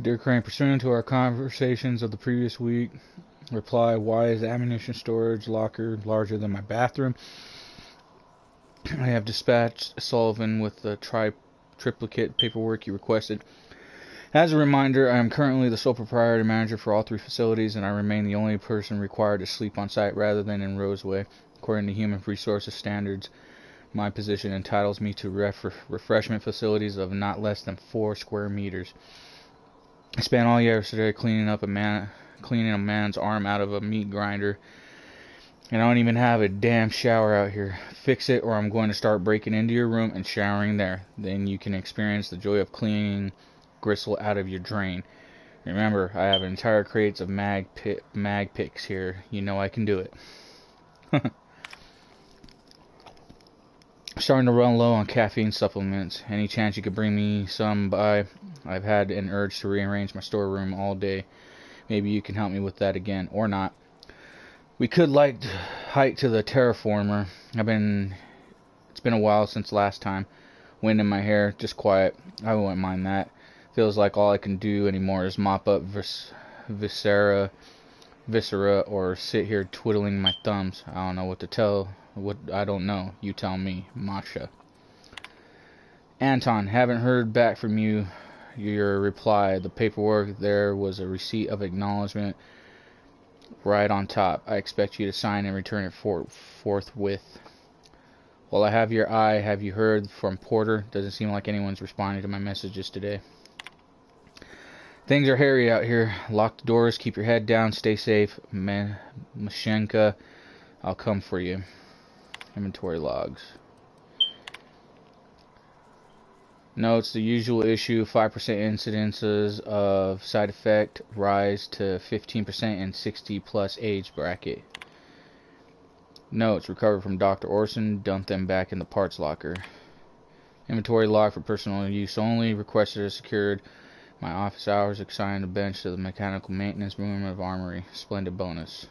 Dear Crane, pursuant to our conversations of the previous week, reply, why is ammunition storage locker larger than my bathroom? I have dispatched Sullivan with the triplicate paperwork you requested. As a reminder, I am currently the sole proprietor manager for all 3 facilities, and I remain the only person required to sleep on site rather than in Roseway. According to human resources standards, my position entitles me to refreshment facilities of not less than 4 square meters. I spent all yesterday cleaning a man's arm out of a meat grinder, and I don't even have a damn shower out here. Fix it, or I'm going to start breaking into your room and showering there. Then you can experience the joy of cleaning gristle out of your drain. Remember, I have entire crates of mag picks here. You know I can do it. Starting to run low on caffeine supplements. Any chance you could bring me some by? I've had an urge to rearrange my storeroom all day. Maybe you can help me with that again, or not. We could hike to the terraformer. It's been a while since last time. Wind in my hair, just quiet. I wouldn't mind that. Feels like all I can do anymore is mop up viscera, or sit here twiddling my thumbs. I don't know what to tell. I don't know. You tell me, Masha. Anton, haven't heard back from you. Your reply. The paperwork there was a receipt of acknowledgement right on top. I expect you to sign and return it forthwith. While I have your eye, have you heard from Porter? Doesn't seem like anyone's responding to my messages today. Things are hairy out here. Lock the doors, keep your head down, stay safe. Mashenka, I'll come for you. Inventory logs. Notes, the usual issue, 5% incidences of side effect rise to 15% in 60 plus age bracket. Notes, recovered from Dr. Orson, dumped them back in the parts locker. Inventory log for personal use only, requested as secured. My office hours assigned a bench to the mechanical maintenance room of armory. Splendid bonus.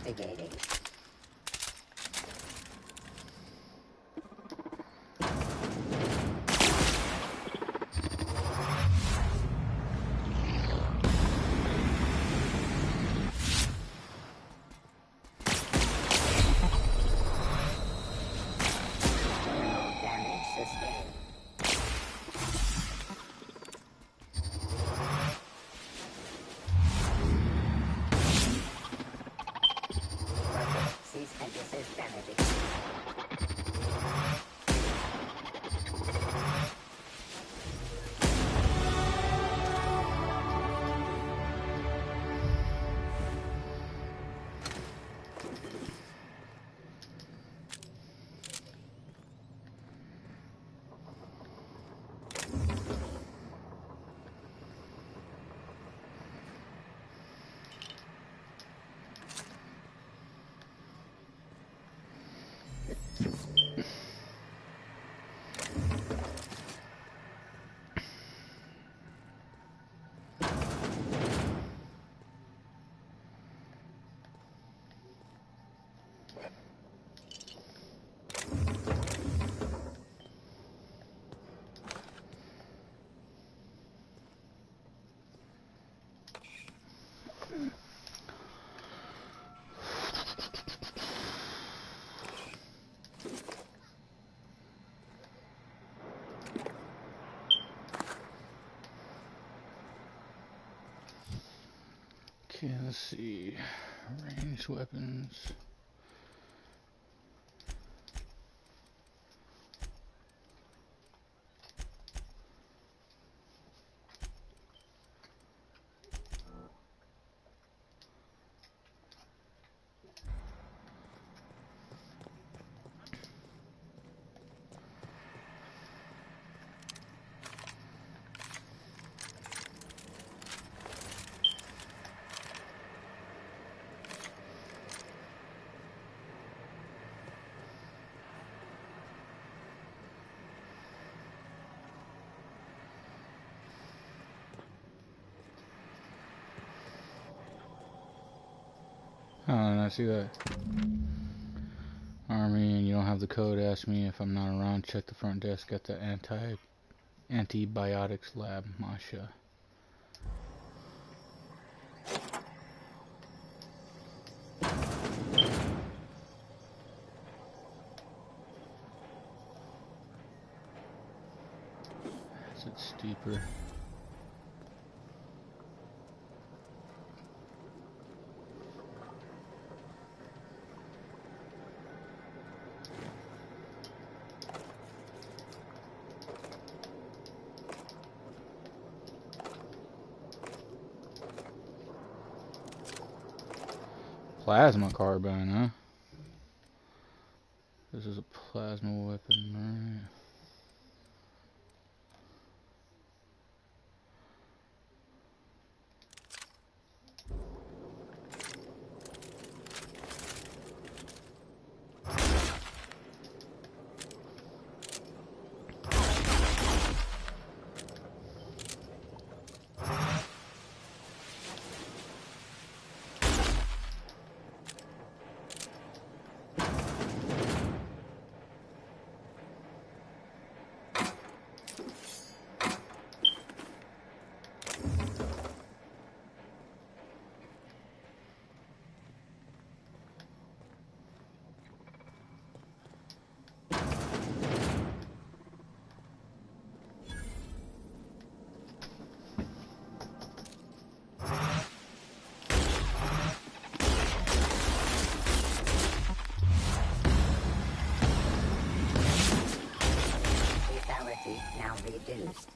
Investigating. Damage sustained. Cease and desist damage. Okay, let's see. Ranged weapons. Oh, and I see that. Army, and you don't have the code. Ask me if I'm not around. Check the front desk at the antibiotics lab. Masha. Is it steeper? Plasma carbine, huh? This is a plasma weapon, right? Lethality now reduced.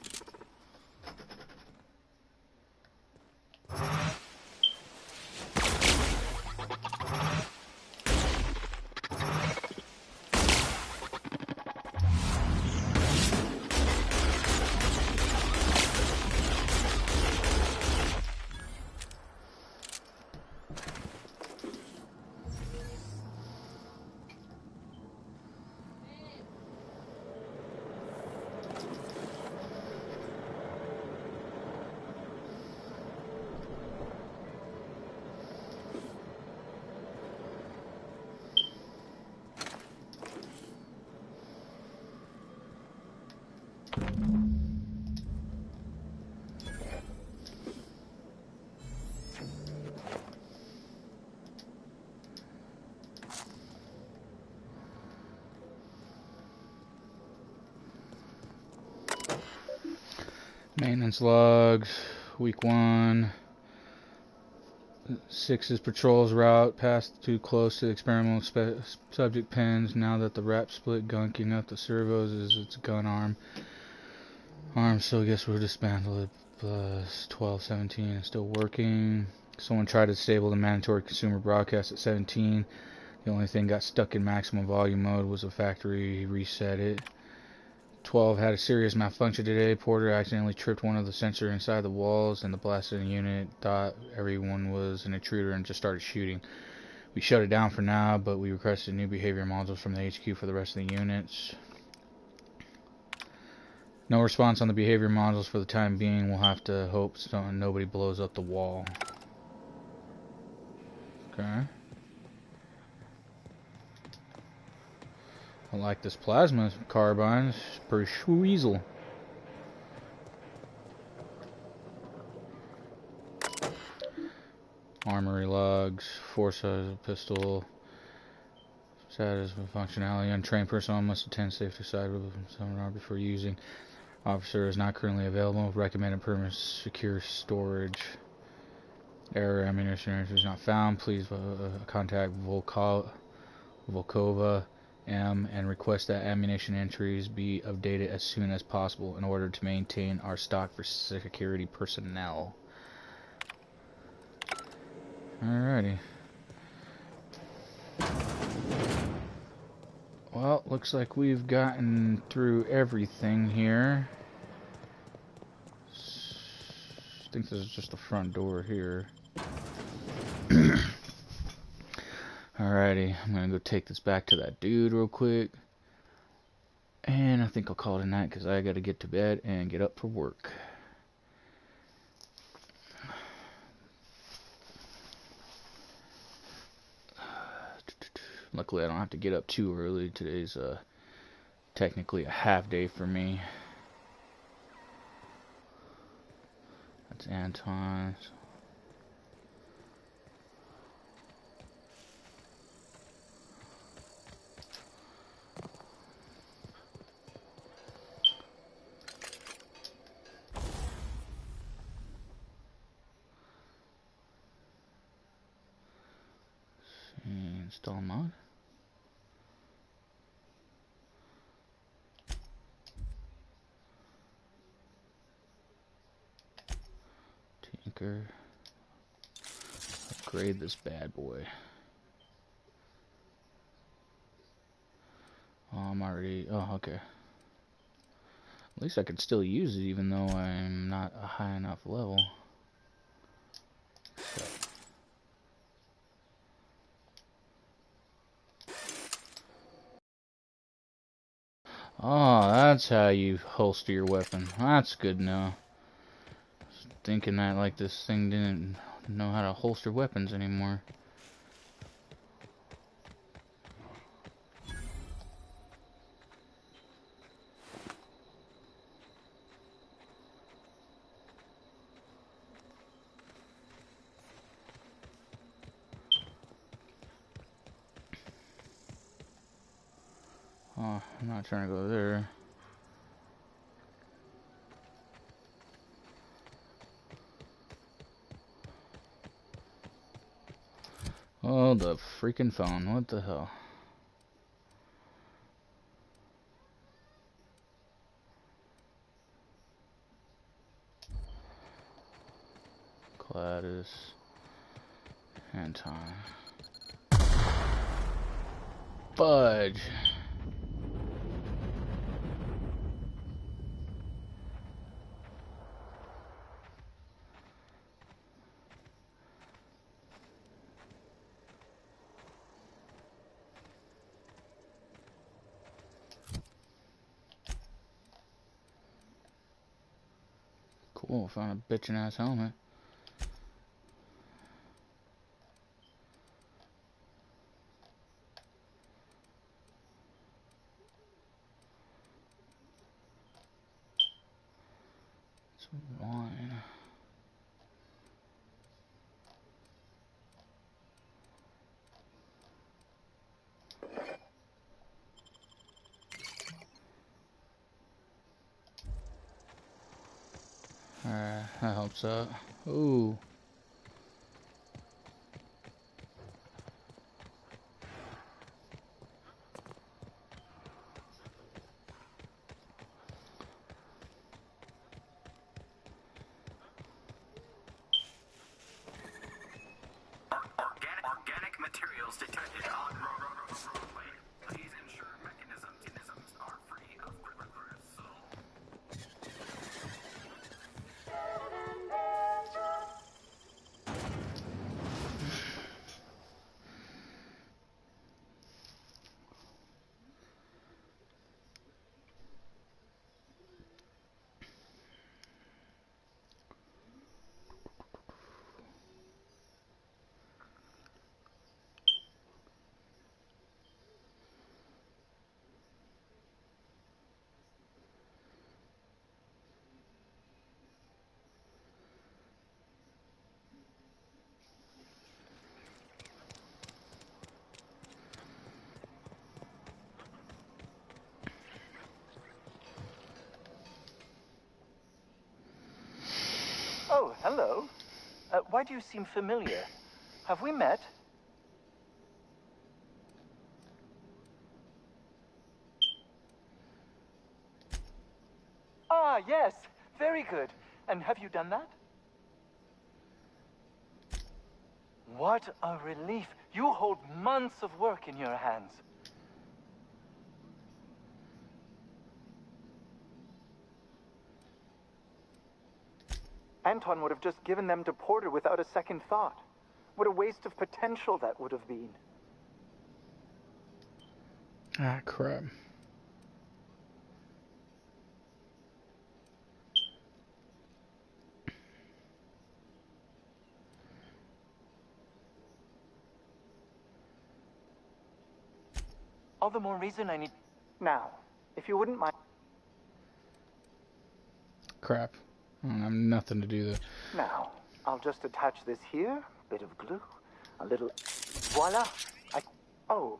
Maintenance logs. Week 1. 6's patrols route passed too close to the experimental subject pens. Now that the wrap split gunking up the servos is its gun arm. So I guess we'll dismantle it. Plus 1217 is still working. Someone tried to disable the mandatory consumer broadcast at 17. The only thing got stuck in maximum volume mode was a factory reset it. 12 had a serious malfunction today. Porter accidentally tripped one of the sensors inside the walls, and the blasting unit thought everyone was an intruder and just started shooting. We shut it down for now, but we requested new behavior modules from the HQ for the rest of the units. No response on the behavior modules for the time being. We'll have to hope nobody blows up the wall. Okay. I like this plasma carbine. It's pretty sweezel. Armory logs. Force pistol. Status of functionality. Untrained personnel must attend safe to side with seminar before using. Officer is not currently available. Recommended permanent secure storage. Error ammunition entry is not found. Please contact Volkova M and request that ammunition entries be updated as soon as possible in order to maintain our stock for security personnel. Alrighty. Well, looks like we've gotten through everything here. I think this is just the front door here. Alrighty, I'm gonna go take this back to that dude real quick. And I think I'll call it a night because I gotta get to bed and get up for work. Luckily I don't have to get up too early. Today's technically a half day for me. That's Anton. Install mod. Tinker. Upgrade this bad boy. Oh, I'm already. Oh, okay. At least I can still use it even though I'm not a high enough level. Oh, that's how you holster your weapon. That's good to know. Thinking that like this thing didn't know how to holster weapons anymore. Oh, I'm not trying to go there. Oh, the freaking phone. What the hell? Gladys. Anton. Fudge. Cool, found a bitchin' ass helmet. Some wine. That helps out. Ooh. Organic materials detected on roadway. Please ensure mechanisms are free of crystal. Oh, hello. Why do you seem familiar? Have we met? Ah, yes. Very good. And have you done that? What a relief. You hold months of work in your hands. Anton would have just given them to Porter without a second thought. What a waste of potential that would have been. Ah, crap. All the more reason I need... Now, if you wouldn't mind... Crap. I don't have nothing to do there. Now, I'll just attach this here. Bit of glue. A little... Voila! Oh.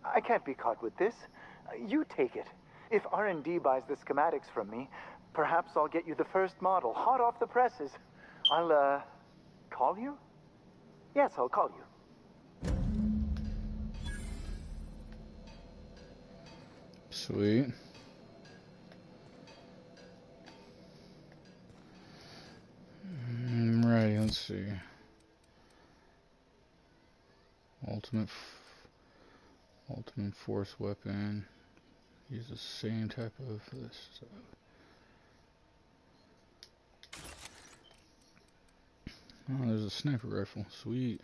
I can't be caught with this. You take it. If R&D buys the schematics from me, perhaps I'll get you the first model, hot off the presses. I'll, call you? Yes, I'll call you. Sweet. Right, let's see. Ultimate force weapon. Use the same type of this stuff. Oh, there's a sniper rifle. Sweet.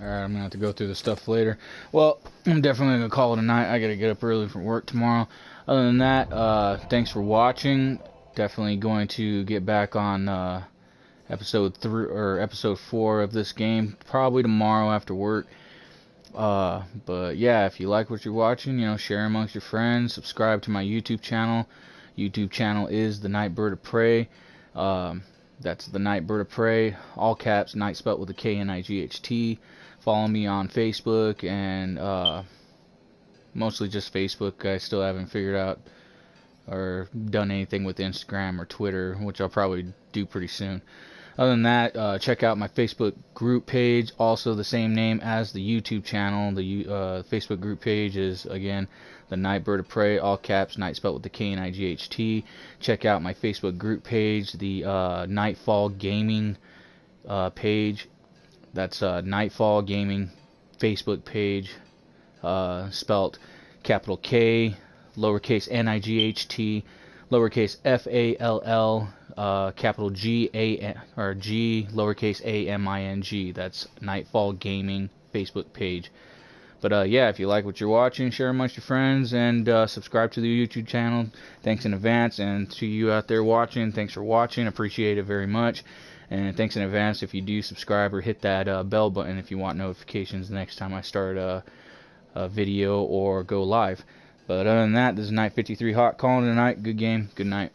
Alright, I'm gonna have to go through the stuff later. Well, I'm definitely gonna call it a night. I gotta get up early for work tomorrow. Other than that, thanks for watching. Definitely going to get back on episode 3 or episode 4 of this game probably tomorrow after work. But yeah, if you like what you're watching, you know, share amongst your friends. Subscribe to my YouTube channel. YouTube channel is the Nightbird of Prey. That's the Nightbird of Prey, all caps, night spelled with a K-N-I-G-H-T. Follow me on Facebook and mostly just Facebook. I still haven't figured out or done anything with Instagram or Twitter, which I'll probably do pretty soon. Other than that, check out my Facebook group page, also the same name as the YouTube channel. The Facebook group page is, again, the Nightbird of Prey, all caps, night spelled with the K-N-I-G-H-T. Check out my Facebook group page, the Nightfall Gaming page. That's Nightfall Gaming Facebook page, spelt capital K, lowercase N-I-G-H-T, lowercase F-A-L-L, capital G-A-N, or G, lowercase A-M-I-N-G. That's Nightfall Gaming Facebook page. But yeah, if you like what you're watching, share amongst your friends, and subscribe to the YouTube channel. Thanks in advance, and to you out there watching, thanks for watching. Appreciate it very much. And thanks in advance if you do subscribe or hit that bell button if you want notifications the next time I start a video or go live. But other than that, this is Night 53 Hawk calling tonight. Good game. Good night.